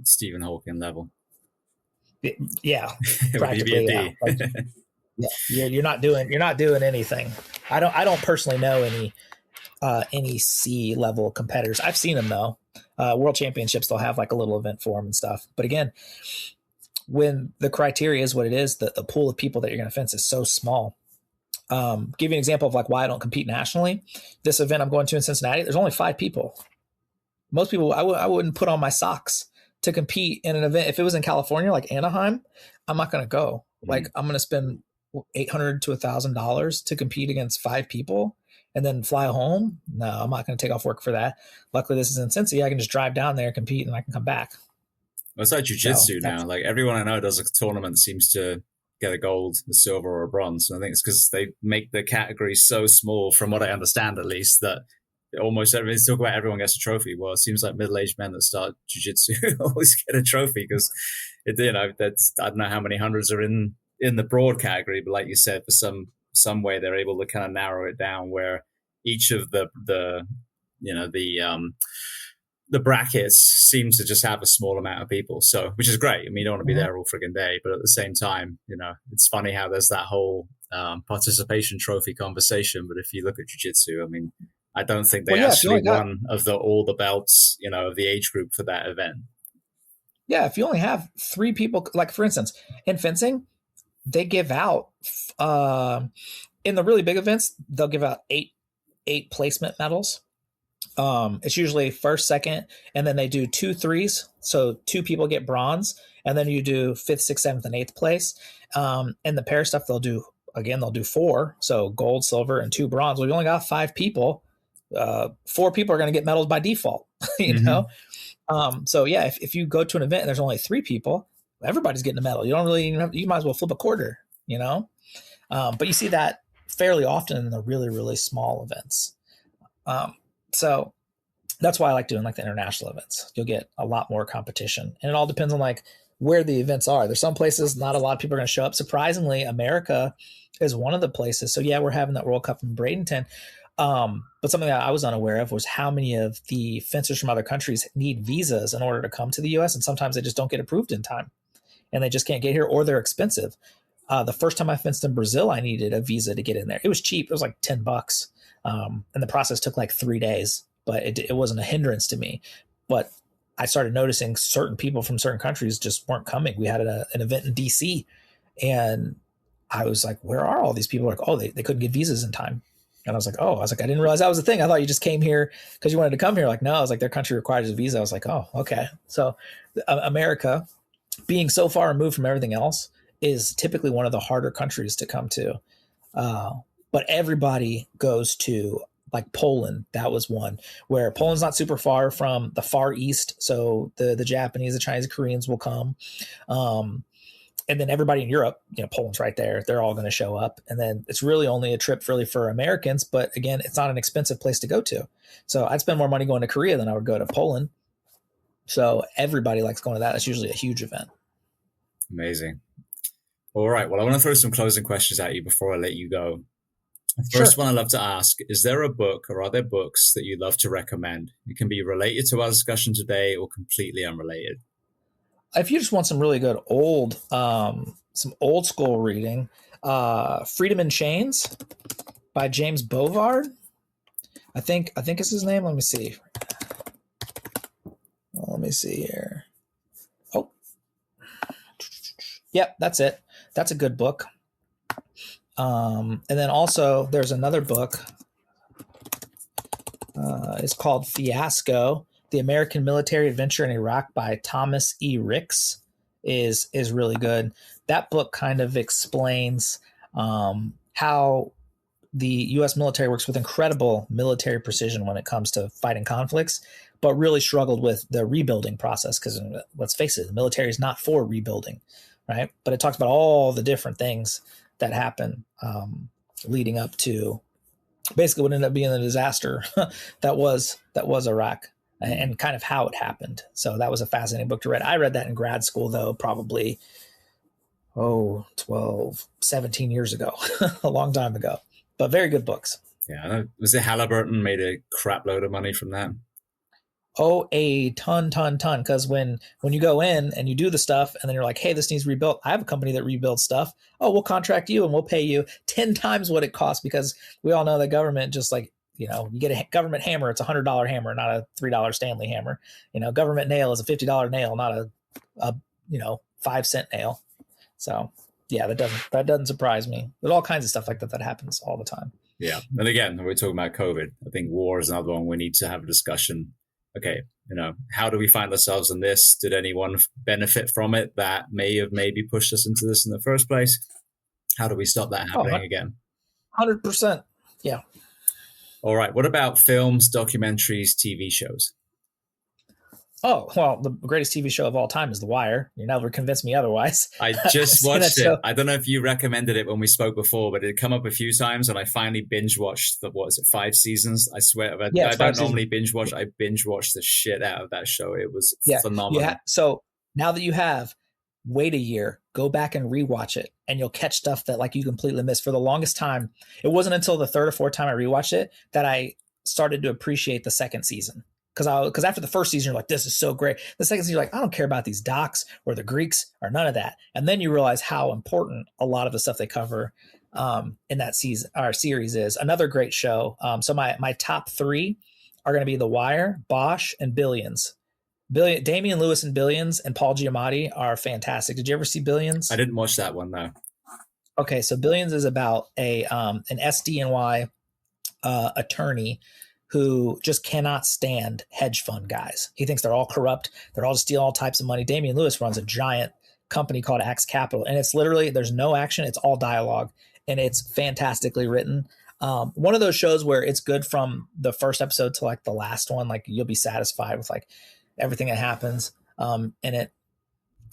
Stephen Hawking level. Yeah, practically. Yeah. Like, yeah, you're not doing anything. I don't personally know any C level competitors. I've seen them though. World Championships, they'll have like a little event for them and stuff. But again, when the criteria is what it is, the pool of people that you're going to fence is so small. Give you an example of like why I don't compete nationally. This event I'm going to in Cincinnati, there's only 5 people. Most people, I wouldn't put on my socks to compete in an event. If it was in California, like Anaheim, I'm not going to go. Like I'm going to spend $800 to $1,000 to compete against 5 people and then fly home. No, I'm not going to take off work for that. Luckily, this is in Cincy. I can just drive down there, compete, and I can come back. Well, it's like jiu-jitsu now. Like everyone I know does a tournament seems to get a gold, a silver, or a bronze. And I think it's because they make the category so small, from what I understand at least, that almost everybody's talking about everyone gets a trophy. Well, it seems like middle-aged men that start jiu-jitsu always get a trophy because that's, I don't know how many hundreds are in the broad category, but like you said, for some way they're able to kind of narrow it down where each of the brackets seems to just have a small amount of people. So, which is great. I mean, you don't want to be there all friggin' day, but at the same time, it's funny how there's that whole participation trophy conversation. But if you look at jiu-jitsu, I mean, I don't think they actually won all the belts, of the age group for that event. Yeah, if you only have 3 people, like for instance, in fencing, they give out in the really big events, they'll give out 8 placement medals. It's usually first, second, and then they do 2 threes. So 2 people get bronze, and then you do 5th, 6th, 7th, and 8th place. And the pair stuff they'll do 4. So gold, silver, and 2 bronze. Well, we only got 5 people. 4 people are going to get medals by default, you know? So yeah, if you go to an event and there's only 3 people, everybody's getting a medal. You don't really, you might as well flip a quarter, but you see that fairly often in the really, really small events. So that's why I like doing like the international events. You'll get a lot more competition, and it all depends on like where the events are. There's some places not a lot of people are going to show up. Surprisingly, America is one of the places. So yeah, we're having that World Cup in Bradenton. But something that I was unaware of was how many of the fencers from other countries need visas in order to come to the US. And sometimes they just don't get approved in time. and they just can't get here, or they're expensive. The first time I fenced in Brazil, I needed a visa to get in there. It was cheap. It was like $10. And the process took like 3 days, but it wasn't a hindrance to me. But I started noticing certain people from certain countries just weren't coming. We had an event in DC, and I was like, where are all these people? Like, oh, they couldn't get visas in time. And I was like, I didn't realize that was a thing. I thought you just came here because you wanted to come here. Like, no, I was like, their country requires a visa. I was like, oh, okay. So America, being so far removed from everything else, is typically one of the harder countries to come to. But everybody goes to, like, Poland. That was one where Poland's not super far from the Far East. So the Japanese, the Chinese, the Koreans will come. And then everybody in Europe, Poland's right there. They're all going to show up. And then it's really only a trip really for Americans. But again, it's not an expensive place to go to. So I'd spend more money going to Korea than I would go to Poland. So everybody likes going to that. It's usually a huge event. Amazing. All right. Well, I want to throw some closing questions at you before I let you go. The first one I'd love to ask, is there a book or are there books that you'd love to recommend? It can be related to our discussion today or completely unrelated. If you just want some really good some old school reading, Freedom in Chains by James Bovard. I think it's his name. Let me see. Let me see here. Oh, yep, that's it. That's a good book. And then also there's another book. It's called Fiasco: The American Military Adventure in Iraq by Thomas E. Ricks is really good. That book kind of explains how the U.S. military works with incredible military precision when it comes to fighting conflicts, but really struggled with the rebuilding process because, let's face it, the military is not for rebuilding, right? But it talks about all the different things that happen leading up to basically what ended up being a disaster that was Iraq, and kind of how it happened. So that was a fascinating book to read. I read that in grad school, though, probably 12, 17 years ago, a long time ago, but very good books. Yeah. Was it Halliburton made a crap load of money from that? Oh, a ton. Because when you go in and you do the stuff and then you're like, hey, this needs rebuilt. I have a company that rebuilds stuff. Oh, we'll contract you and we'll pay you 10 times what it costs, because we all know the government, just like, you get a government hammer, it's $100 hammer, not a $3 Stanley hammer. Government nail is a $50 nail, not a 5-cent nail. So yeah, that doesn't surprise me. There's all kinds of stuff like that happens all the time. Yeah. And again, we're talking about COVID. I think war is another one we need to have a discussion. Okay, how do we find ourselves in this? Did anyone benefit from it that may have maybe pushed us into this in the first place? How do we stop that happening again? 100%. Yeah. All right. What about films, documentaries, TV shows? Oh, well, the greatest TV show of all time is The Wire. You never convinced me otherwise. I just watched it. I don't know if you recommended it when we spoke before, but it had come up a few times, and I finally binge watched 5 seasons? I swear. I don't normally binge watch. I binge watched the shit out of that show. It was phenomenal. So now that you have, wait a year, go back and rewatch it, and you'll catch stuff that like you completely missed. For the longest time, it wasn't until the third or fourth time I rewatched it that I started to appreciate the second season. Because after the first season, you're like, this is so great. The second season, you're like, I don't care about these docs or the Greeks or none of that. And then you realize how important a lot of the stuff they cover in that season, our series is. Another great show. So my top 3 are going to be The Wire, Bosch, and Billions. Damian Lewis in Billions and Paul Giamatti are fantastic. Did you ever see Billions? I didn't watch that one, though. Okay, so Billions is about an SDNY attorney who just cannot stand hedge fund guys. He thinks they're all corrupt. They're all just stealing all types of money. Damian Lewis runs a giant company called Axe Capital, and it's literally, there's no action. It's all dialogue, and it's fantastically written. One of those shows where it's good from the first episode to like the last one. Like you'll be satisfied with like everything that happens in it.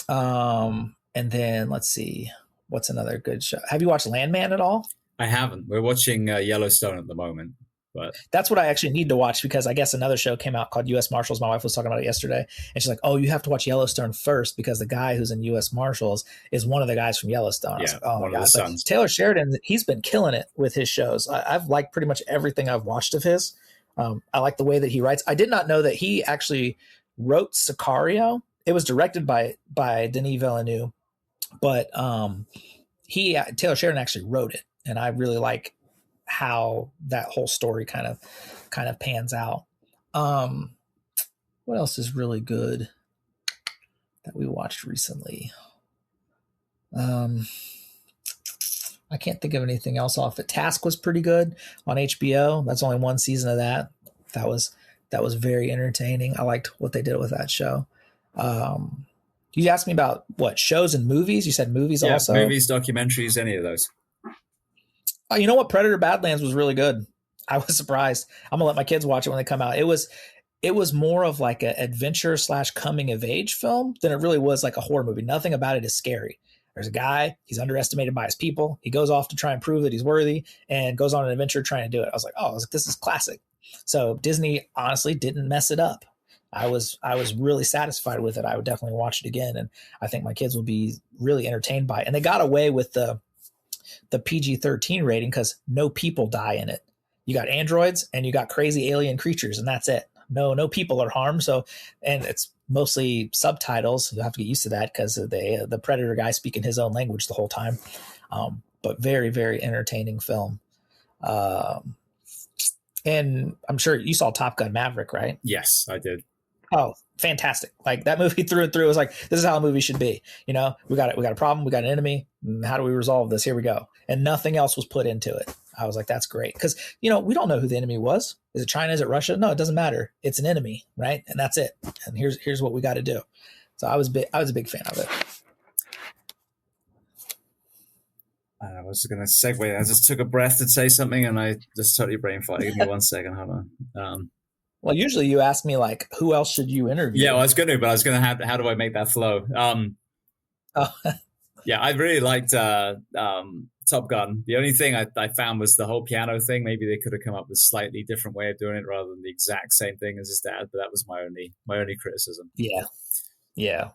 And then let's see, what's another good show? Have you watched Landman at all? I haven't. We're watching Yellowstone at the moment. But that's what I actually need to watch, because I guess another show came out called U.S. Marshals. My wife was talking about it yesterday, and she's like, oh, you have to watch Yellowstone first because the guy who's in U.S. Marshals is one of the guys from Yellowstone. I was like, oh my God. So Taylor Sheridan, he's been killing it with his shows. I've liked pretty much everything I've watched of his. I like the way that he writes. I did not know that he actually wrote Sicario. It was directed by Denis Villeneuve, But Taylor Sheridan actually wrote it, and I really like how that whole story kind of pans out. What else is really good that we watched recently? I can't think of anything else off it. Task was pretty good on HBO. That's only one season of that. That was very entertaining. I liked what they did with that show. You asked me about what shows and movies. You said movies also. Movies, documentaries, any of those. You know what? Predator Badlands was really good. I was surprised. I'm gonna let my kids watch it when they come out. It was more of like an adventure / coming of age film than it really was like a horror movie. Nothing about it is scary. There's a guy, he's underestimated by his people. He goes off to try and prove that he's worthy and goes on an adventure trying to do it. I was like, this is classic. So Disney honestly didn't mess it up. I was really satisfied with it. I would definitely watch it again. And I think my kids will be really entertained by it. And they got away with the PG-13 rating because no people die in it. You got androids and you got crazy alien creatures, and that's it. No people are harmed. So, and it's mostly subtitles. You'll have to get used to that because the Predator guy speaking his own language the whole time. But very, very entertaining film. And I'm sure you saw Top Gun Maverick, right? Yes, I did. Oh, fantastic. Like that movie through and through was like, this is how a movie should be. We got a problem. We got an enemy. How do we resolve this? Here we go. And nothing else was put into it. I was like, that's great. Because, we don't know who the enemy was. Is it China? Is it Russia? No, it doesn't matter. It's an enemy, right? And that's it. And here's what we got to do. So I was a big fan of it. I was going to segue. I just took a breath to say something and I just totally brain farted. Give me 1 second. Hold on. Well, usually you ask me like, who else should you interview? Yeah, well, I was going to how do I make that flow? Yeah, I really liked Top Gun. The only thing I found was the whole piano thing. Maybe they could have come up with a slightly different way of doing it rather than the exact same thing as his dad. But that was my only criticism. Yeah.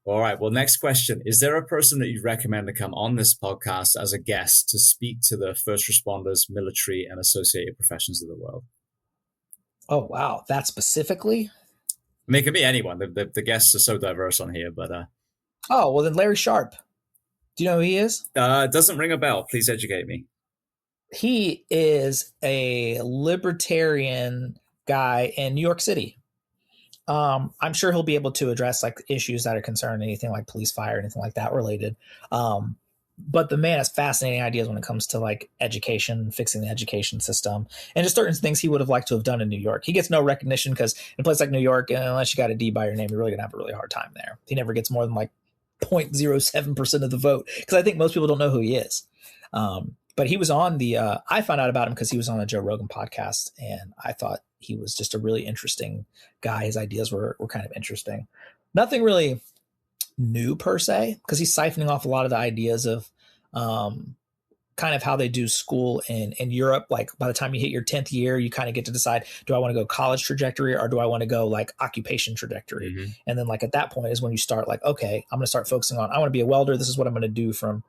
All right. Well, next question. Is there a person that you'd recommend to come on this podcast as a guest to speak to the first responders, military, and associated professions of the world? Oh, wow. That specifically? I mean, it could be anyone. The guests are so diverse on here, but... Oh, well, then Larry Sharp. Do you know who he is? It doesn't ring a bell. Please educate me. He is a libertarian guy in New York City. I'm sure he'll be able to address like issues that are concerned, anything like police fire, anything like that related. But the man has fascinating ideas when it comes to like education, fixing the education system, and just certain things he would have liked to have done in New York. He gets no recognition because in a place like New York, unless you got a D by your name, you're really gonna have a really hard time there. He never gets more than like 0.07% of the vote because I think most people don't know who he is. But he was on I found out about him because he was on a Joe Rogan podcast, and I thought he was just a really interesting guy. His ideas were kind of interesting. Nothing really new per se, because he's siphoning off a lot of the ideas of kind of how they do school in Europe. Like by the time you hit your 10th year, you kind of get to decide, do I want to go college trajectory or do I want to go like occupation trajectory? Mm-hmm. And then like at that point is when you start like, okay, I'm going to start focusing on, I want to be a welder. This is what I'm going to do from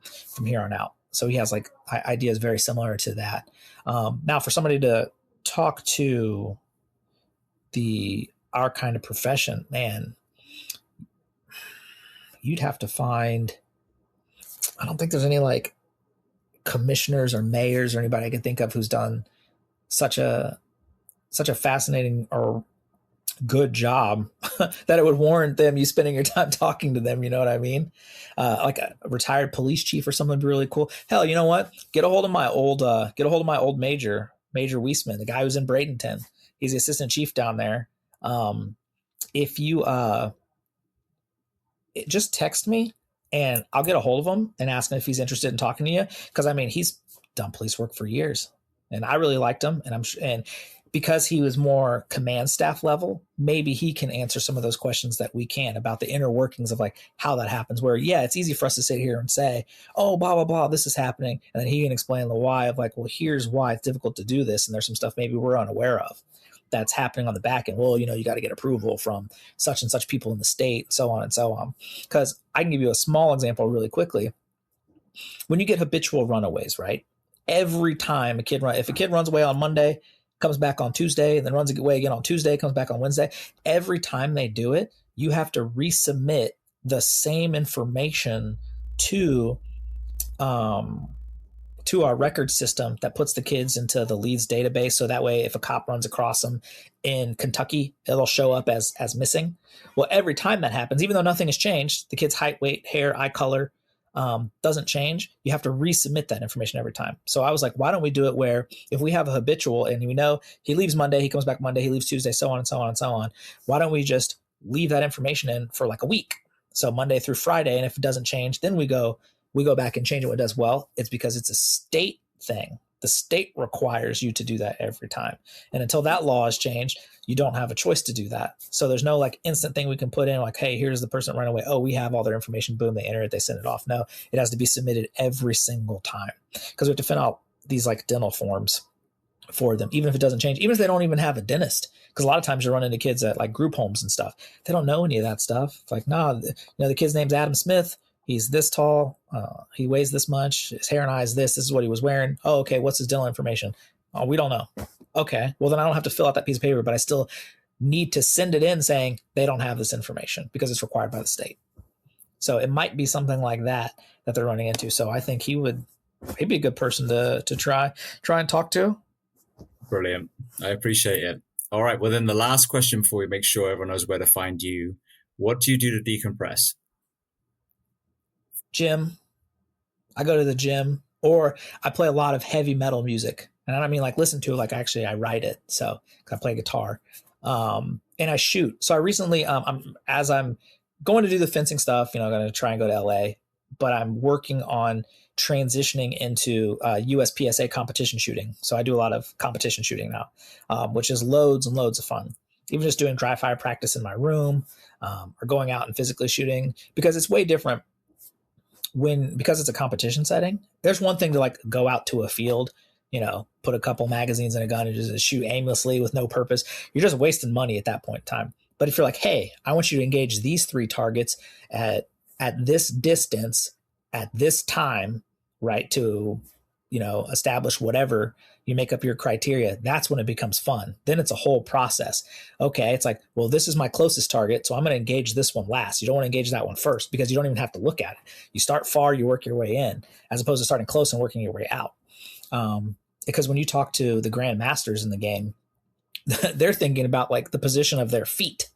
here on out. So he has like ideas very similar to that. Now for somebody to talk to our kind of profession, man, you'd have to find, I don't think there's any like commissioners or mayors or anybody I can think of who's done such a fascinating or good job that it would warrant you spending your time talking to them. You know what I mean? Like a retired police chief or something would be really cool. Hell, you know what? Get a hold of my old Major Weisman, the guy who's in Bradenton. He's the assistant chief down there. If you just text me and I'll get a hold of him and ask him if he's interested in talking to you. Cause I mean, he's done police work for years and I really liked him. And because he was more command staff level, maybe he can answer some of those questions that we can about the inner workings of like how that happens, where, yeah, it's easy for us to sit here and say, oh, blah, blah, blah, this is happening. And then he can explain the why of like, well, here's why it's difficult to do this. And there's some stuff maybe we're unaware of that's happening on the back end. Well, you got to get approval from such and such people in the state, so on and so on. Because I can give you a small example really quickly. When you get habitual runaways, right? Every time if a kid runs away on Monday, comes back on Tuesday, and then runs away again on Tuesday, comes back on Wednesday, every time they do it, you have to resubmit the same information to our record system that puts the kids into the leads database. So that way, if a cop runs across them in Kentucky, it'll show up as missing. Well, every time that happens, even though nothing has changed, the kid's height, weight, hair, eye color doesn't change. You have to resubmit that information every time. So I was like, why don't we do it where if we have a habitual and we know he leaves Monday, he comes back Monday, he leaves Tuesday, so on and so on and so on. Why don't we just leave that information in for like a week? So Monday through Friday. And if it doesn't change, then we go back and change it when it does. Well, it's because it's a state thing. The state requires you to do that every time. And until that law is changed, you don't have a choice to do that. So there's no like instant thing we can put in like, hey, here's the person that ran away. Oh, we have all their information. Boom, they enter it, they send it off. No, it has to be submitted every single time because we have to fill out these like dental forms for them, even if it doesn't change, even if they don't even have a dentist. Because a lot of times you run into kids at like group homes and stuff. They don't know any of that stuff. It's like, nah, the kid's name's Adam Smith. He's this tall. He weighs this much. His hair and eyes this. This is what he was wearing. Oh, okay. What's his dental information? Oh, we don't know. Okay. Well, then I don't have to fill out that piece of paper, but I still need to send it in saying they don't have this information because it's required by the state. So it might be something like that they're running into. So I think he'd be a good person to try and talk to. Brilliant. I appreciate it. All right. Well, then the last question before we make sure everyone knows where to find you. What do you do to decompress? Gym. I go to the gym, or I play a lot of heavy metal music. And I don't mean like listen to it, like actually I write it. So I play guitar and I shoot. So I recently, as I'm going to do the fencing stuff, I'm going to try and go to LA, but I'm working on transitioning into USPSA competition shooting. So I do a lot of competition shooting now, which is loads and loads of fun. Even just doing dry fire practice in my room or going out and physically shooting, because it's way different because it's a competition setting. There's one thing to like go out to a field, put a couple magazines in a gun and just shoot aimlessly with no purpose. You're just wasting money at that point in time. But if you're like, hey, I want you to engage these 3 targets at this distance, at this time, right, to, establish whatever you make up your criteria, that's when it becomes fun. Then it's a whole process. Okay, it's like, well, this is my closest target, so I'm going to engage this one last. You don't want to engage that one first because you don't even have to look at it. You start far, you work your way in, as opposed to starting close and working your way out. Because when you talk to the grand masters in the game, they're thinking about like the position of their feet.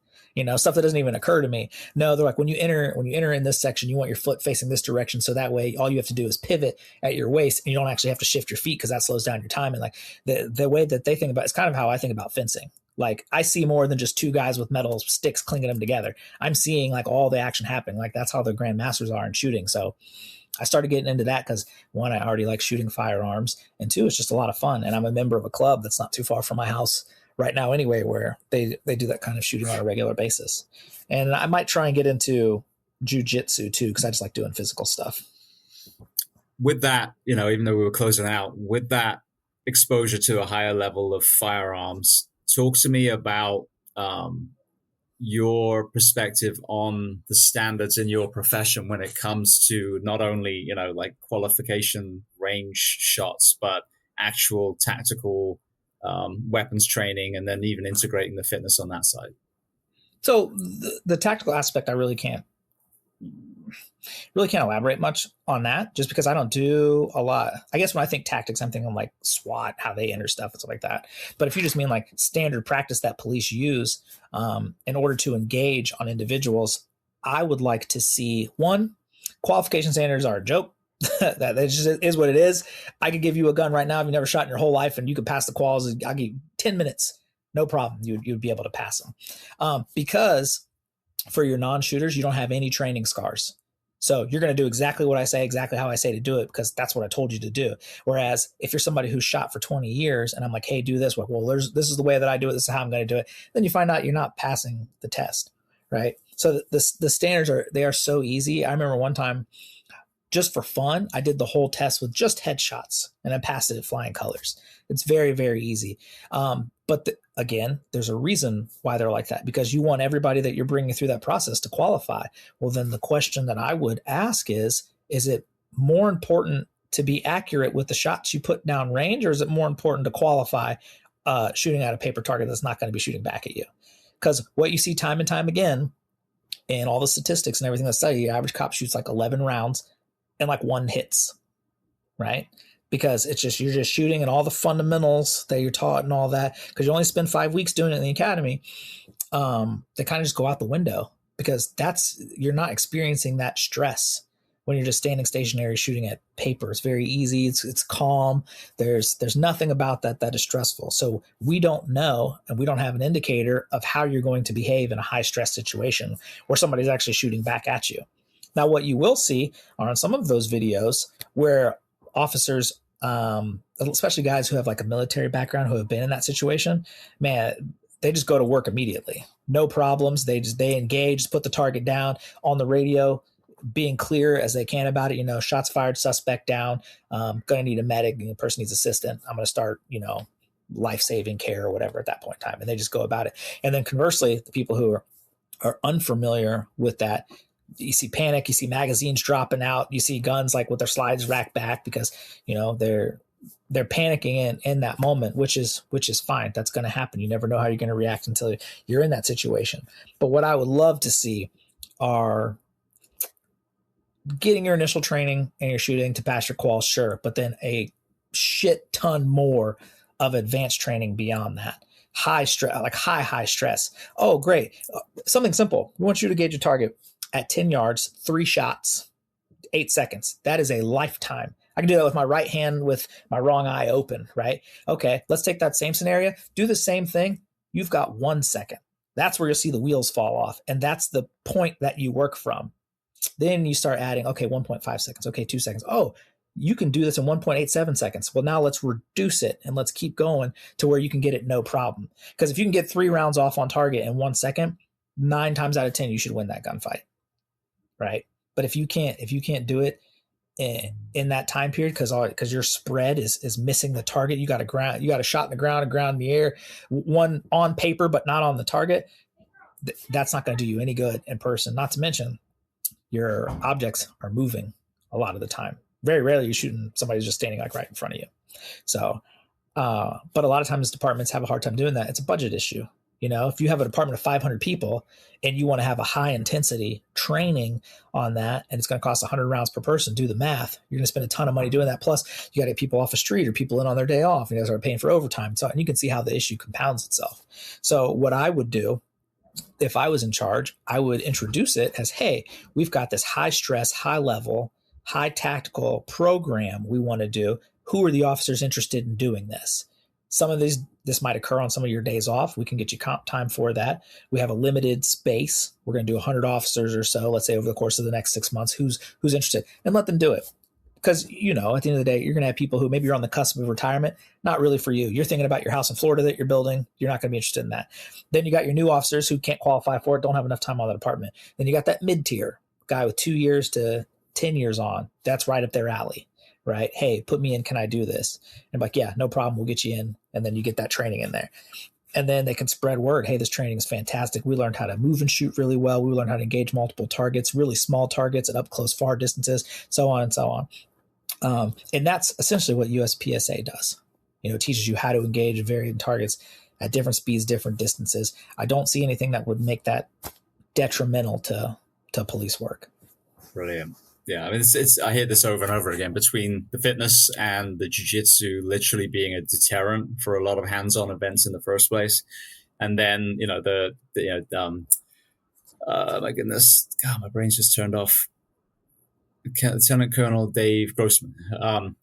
Stuff that doesn't even occur to me. No, they're like, when you enter in this section, you want your foot facing this direction. So that way, all you have to do is pivot at your waist and you don't actually have to shift your feet because that slows down your time. And like the way that they think about it's kind of how I think about fencing. Like I see more than just 2 guys with metal sticks clinking them together. I'm seeing like all the action happening. Like that's how the grand masters are in shooting. So I started getting into that because 1, I already like shooting firearms, and 2, it's just a lot of fun. And I'm a member of a club that's not too far from my house right now anyway, where they do that kind of shooting on a regular basis. And I might try and get into jiu-jitsu too, because I just like doing physical stuff. With that, even though we were closing out, with that exposure to a higher level of firearms, talk to me about your perspective on the standards in your profession when it comes to not only, like qualification range shots, but actual tactical weapons training, and then even integrating the fitness on that side. So the tactical aspect, I really can't elaborate much on that, just because I don't do a lot. I guess when I think tactics, I'm thinking like SWAT, how they enter stuff and stuff like that. But if you just mean like standard practice that police use in order to engage on individuals, I would like to see, 1, qualification standards are a joke. that just is what it is. I could give you a gun right now if you never shot in your whole life and you could pass the quals. I'll give you 10 minutes, no problem. You'd be able to pass them because for your non-shooters, you don't have any training scars. So you're going to do exactly what I say, exactly how I say to do it, because that's what I told you to do. Whereas if you're somebody who's shot for 20 years and I'm like, hey, do this. Well, this is the way that I do it. This is how I'm going to do it. Then you find out you're not passing the test, right? So the standards are so easy. I remember one time, just for fun, I did the whole test with just headshots and I passed it at flying colors. It's very, very easy. But again, there's a reason why they're like that, because you want everybody that you're bringing through that process to qualify. Well, then the question that I would ask is it more important to be accurate with the shots you put down range, or is it more important to qualify shooting at a paper target that's not going to be shooting back at you? Because what you see time and time again in all the statistics and everything that's studied, the average cop shoots like 11 rounds and like one hits, right? Because it's just, you're just shooting and all the fundamentals that you're taught and all that, because you only spend 5 weeks doing it in the academy, they kind of just go out the window, because you're not experiencing that stress when you're just standing stationary shooting at paper. It's very easy. It's calm. There's nothing about that is stressful. So we don't know, and we don't have an indicator of how you're going to behave in a high stress situation where somebody's actually shooting back at you. Now, what you will see are on some of those videos where officers, especially guys who have like a military background, who have been in that situation, man, they just go to work immediately. No problems. They engage, put the target down on the radio, being clear as they can about it. Shots fired, suspect down, going to need a medic, the person needs assistant. I'm going to start, life-saving care or whatever at that point in time. And they just go about it. And then conversely, the people who are unfamiliar with that, you see panic, you see magazines dropping out, you see guns like with their slides racked back, because, they're panicking in that moment, which is fine. That's going to happen. You never know how you're going to react until you're in that situation. But what I would love to see are getting your initial training and your shooting to pass your qual, sure, but then a shit ton more of advanced training beyond that. High stress, like high stress. Oh, great. Something simple. We want you to gauge your target at 10 yards, 3 shots, 8 seconds. That is a lifetime. I can do that with my right hand with my wrong eye open, right? Okay, let's take that same scenario. Do the same thing. You've got 1 second. That's where you'll see the wheels fall off. And that's the point that you work from. Then you start adding, okay, 1.5 seconds. Okay, 2 seconds. Oh, you can do this in 1.87 seconds. Well, now let's reduce it and let's keep going to where you can get it no problem. Because if you can get 3 rounds off on target in 1 second, 9 times out of 10, you should win that gunfight, right? But if you can't do it in that time period, because your spread is missing the target, you got a shot in the ground, a ground in the air, one on paper but not on the target. That's not going to do you any good in person. Not to mention, your objects are moving a lot of the time. Very rarely you're shooting somebody who's just standing like right in front of you. So, but a lot of times departments have a hard time doing that. It's a budget issue. If you have a department of 500 people and you want to have a high intensity training on that, and it's going to cost 100 rounds per person, do the math. You're going to spend a ton of money doing that. Plus, you got to get people off the street or people in on their day off. You guys are paying for overtime. So, and you can see how the issue compounds itself. So what I would do, if I was in charge, I would introduce it as, hey, we've got this high stress, high level, high tactical program we want to do. Who are the officers interested in doing this? Some of this might occur on some of your days off. We can get you comp time for that. We have a limited space. We're going to do 100 officers or so, let's say over the course of the next 6 months, who's interested, and let them do it. Because, at the end of the day, you're going to have people who maybe you're on the cusp of retirement, not really for you. You're thinking about your house in Florida that you're building. You're not going to be interested in that. Then you got your new officers who can't qualify for it, don't have enough time on that department. Then you got that mid-tier guy with 2 years to 10 years on. That's right up their alley, right? Hey, put me in. Can I do this? And I'm like, yeah, no problem. We'll get you in. And then you get that training in there. And then they can spread word. Hey, this training is fantastic. We learned how to move and shoot really well. We learned how to engage multiple targets, really small targets at up close, far distances, so on and so on. And that's essentially what USPSA does. It teaches you how to engage varied targets at different speeds, different distances. I don't see anything that would make that detrimental to police work. Brilliant. Yeah, I mean, I hear this over and over again, between the fitness and the jiu-jitsu literally being a deterrent for a lot of hands-on events in the first place. And then, my goodness, God, my brain's just turned off. Lieutenant Colonel Dave Grossman.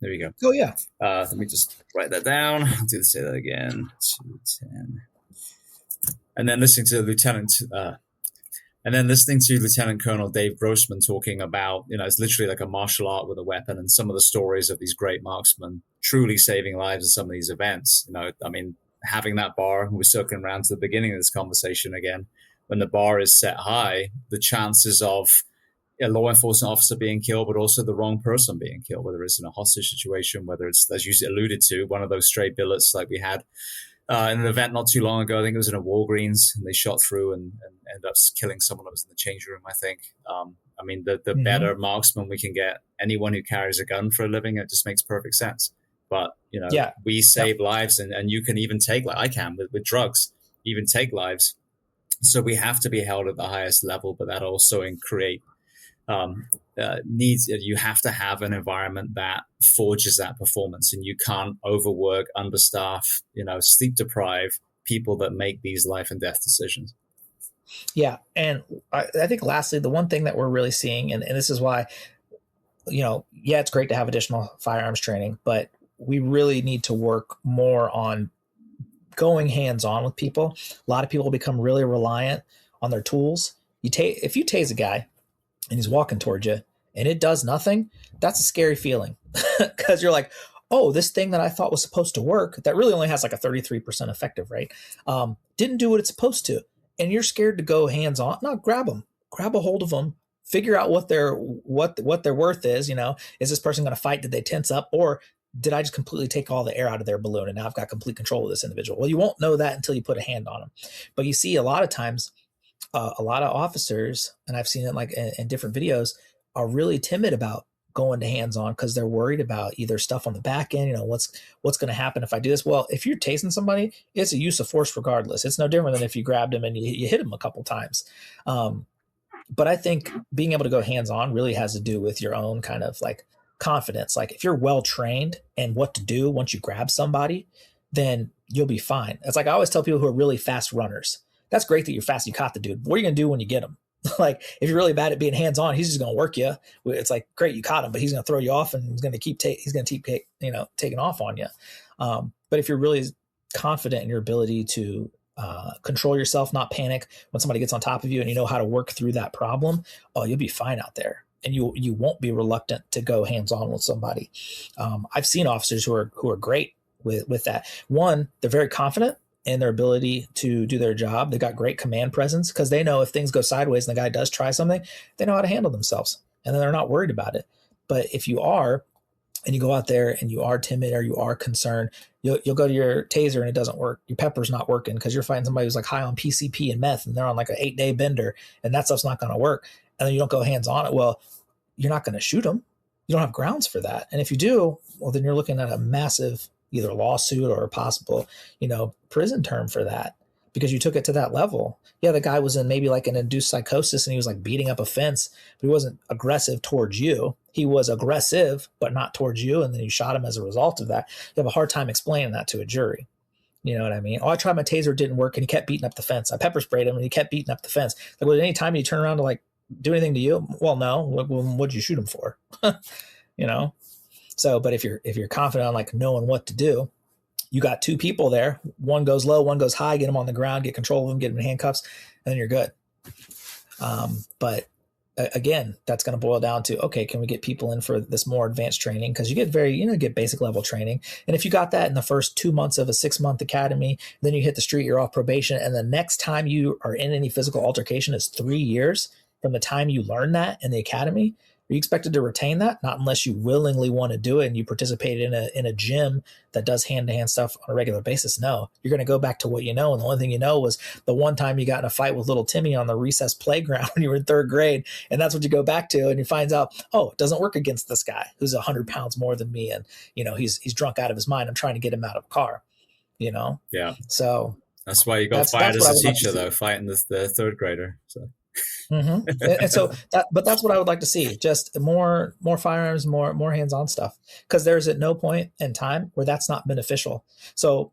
There we go. Oh, yeah. Let me just write that down. I'll say that again. 210. And then listening to Lieutenant Colonel Dave Grossman talking about, it's literally like a martial art with a weapon, and some of the stories of these great marksmen truly saving lives in some of these events. Having that bar, we're circling around to the beginning of this conversation again, when the bar is set high, the chances of a law enforcement officer being killed, but also the wrong person being killed, whether it's in a hostage situation, whether it's, as you alluded to, one of those stray billets like we had in an event not too long ago. I think it was in a Walgreens, and they shot through and ended up killing someone that was in the change room, I think. The better marksman we can get, anyone who carries a gun for a living, it just makes perfect sense. But, we save lives, and you can even take, like I can with drugs, even take lives. So we have to be held at the highest level, but that also create needs, you have to have an environment that forges that performance, and you can't overwork, understaff, sleep deprive people that make these life and death decisions. Yeah. And I think lastly, the one thing that we're really seeing, and this is why, it's great to have additional firearms training, but we really need to work more on going hands-on with people. A lot of people become really reliant on their tools. If you tase a guy and he's walking towards you and it does nothing, that's a scary feeling because you're like, oh, this thing that I thought was supposed to work, that really only has like a 33% effective rate, didn't do what it's supposed to. And you're scared to go hands-on. No, grab them, grab a hold of them, figure out what their worth is. Is this person going to fight? Did they tense up? Or did I just completely take all the air out of their balloon and now I've got complete control of this individual? Well, you won't know that until you put a hand on them. But you see a lot of times, a lot of officers, and I've seen it like in different videos, are really timid about going to hands-on because they're worried about either stuff on the back end, what's going to happen if I do this. Well, if you're tasing somebody, it's a use of force regardless. It's no different than if you grabbed him and you hit him a couple times. But I think being able to go hands-on really has to do with your own kind of like confidence. Like if you're well trained and what to do once you grab somebody, then you'll be fine. It's like I always tell people who are really fast runners, that's great that you're fast, you caught the dude. What are you going to do when you get him? Like if you're really bad at being hands-on, he's just going to work you. It's like, great, you caught him, but he's going to throw you off and he's going to keep taking off on you. But if you're really confident in your ability to control yourself, not panic when somebody gets on top of you, and you know how to work through that problem, you'll be fine out there. And you won't be reluctant to go hands-on with somebody. I've seen officers who are great with that. One, they're very confident in their ability to do their job. They got great command presence because they know if things go sideways and the guy does try something, they know how to handle themselves, and then they're not worried about it. But if you are, and you go out there and you are timid or you are concerned, you'll go to your taser and it doesn't work. Your pepper's not working because you're fighting somebody who's like high on PCP and meth and they're on like an 8-day bender and that stuff's not going to work. And then you don't go hands on it. Well, you're not going to shoot them. You don't have grounds for that. And if you do, well, then you're looking at a massive either lawsuit or a possible, prison term for that because you took it to that level. Yeah, the guy was in maybe like an induced psychosis and he was like beating up a fence, but he wasn't aggressive towards you. He was aggressive, but not towards you. And then you shot him as a result of that. You have a hard time explaining that to a jury. You know what I mean? Oh, I tried my taser, it didn't work. And he kept beating up the fence. I pepper sprayed him and he kept beating up the fence. Like, well, any time you turn around to like do anything to you? Well, no. What'd you shoot him for? So, but if you're confident on like knowing what to do, you got two people there. One goes low, one goes high, get them on the ground, get control of them, get them in handcuffs, and then you're good. But again, that's going to boil down to, okay, can we get people in for this more advanced training? Because you get get basic level training. And if you got that in the first 2 months of a 6-month academy, then you hit the street, you're off probation. And the next time you are in any physical altercation is 3 years from the time you learn that in the academy. Are you expected to retain that? Not unless you willingly want to do it and you participate in a gym that does hand-to-hand stuff on a regular basis. No, you're going to go back to what you know. And the only thing you know was the one time you got in a fight with little Timmy on the recess playground when you were in 3rd grade. And that's what you go back to. And you find out, oh, it doesn't work against this guy who's 100 pounds more than me. And, he's drunk out of his mind. I'm trying to get him out of a car, Yeah. So that's why you got fired as a teacher, though, fighting the 3rd grader. So. Mm-hmm. And so but that's what I would like to see, just more firearms, more hands-on stuff, because there's at no point in time where that's not beneficial. So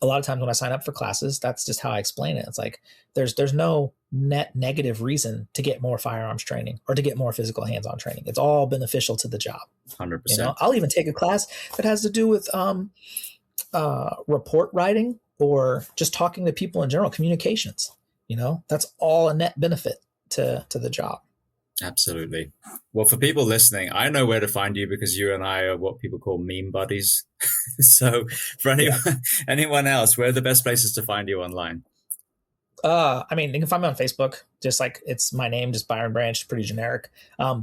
a lot of times when I sign up for classes, that's just how I explain it. It's like there's no net negative reason to get more firearms training or to get more physical hands-on training. It's all beneficial to the job. 100%. I'll even take a class that has to do with report writing or just talking to people in general, communications. That's all a net benefit to the job. Absolutely. Well, for people listening, I know where to find you because you and I are what people call meme buddies. So for anyone else, where are the best places to find you online? You can find me on Facebook, just like it's my name, just Byron Branch, pretty generic.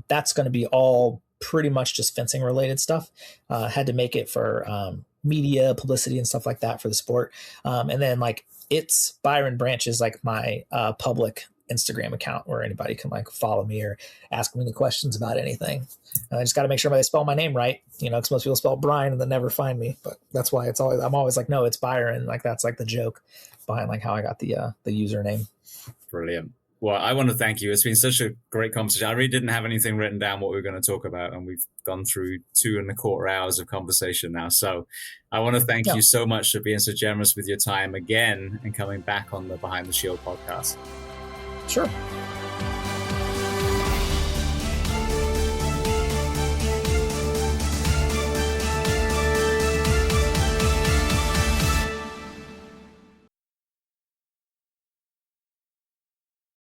That's going to be all pretty much just fencing related stuff. Had to make it for media, publicity and stuff like that for the sport. And then it's Byron Branch is like my public Instagram account where anybody can follow me or ask me any questions about anything. I just got to make sure I spell my name right, because most people spell Brian and then never find me. But that's why I'm always like, no, it's Byron. That's the joke behind how I got the username. Brilliant. Well, I want to thank you. It's been such a great conversation. I really didn't have anything written down what we were going to talk about, and we've gone through 2.25 hours of conversation now. So I want to thank you so much for being so generous with your time again and coming back on the Behind the Shield podcast. Sure.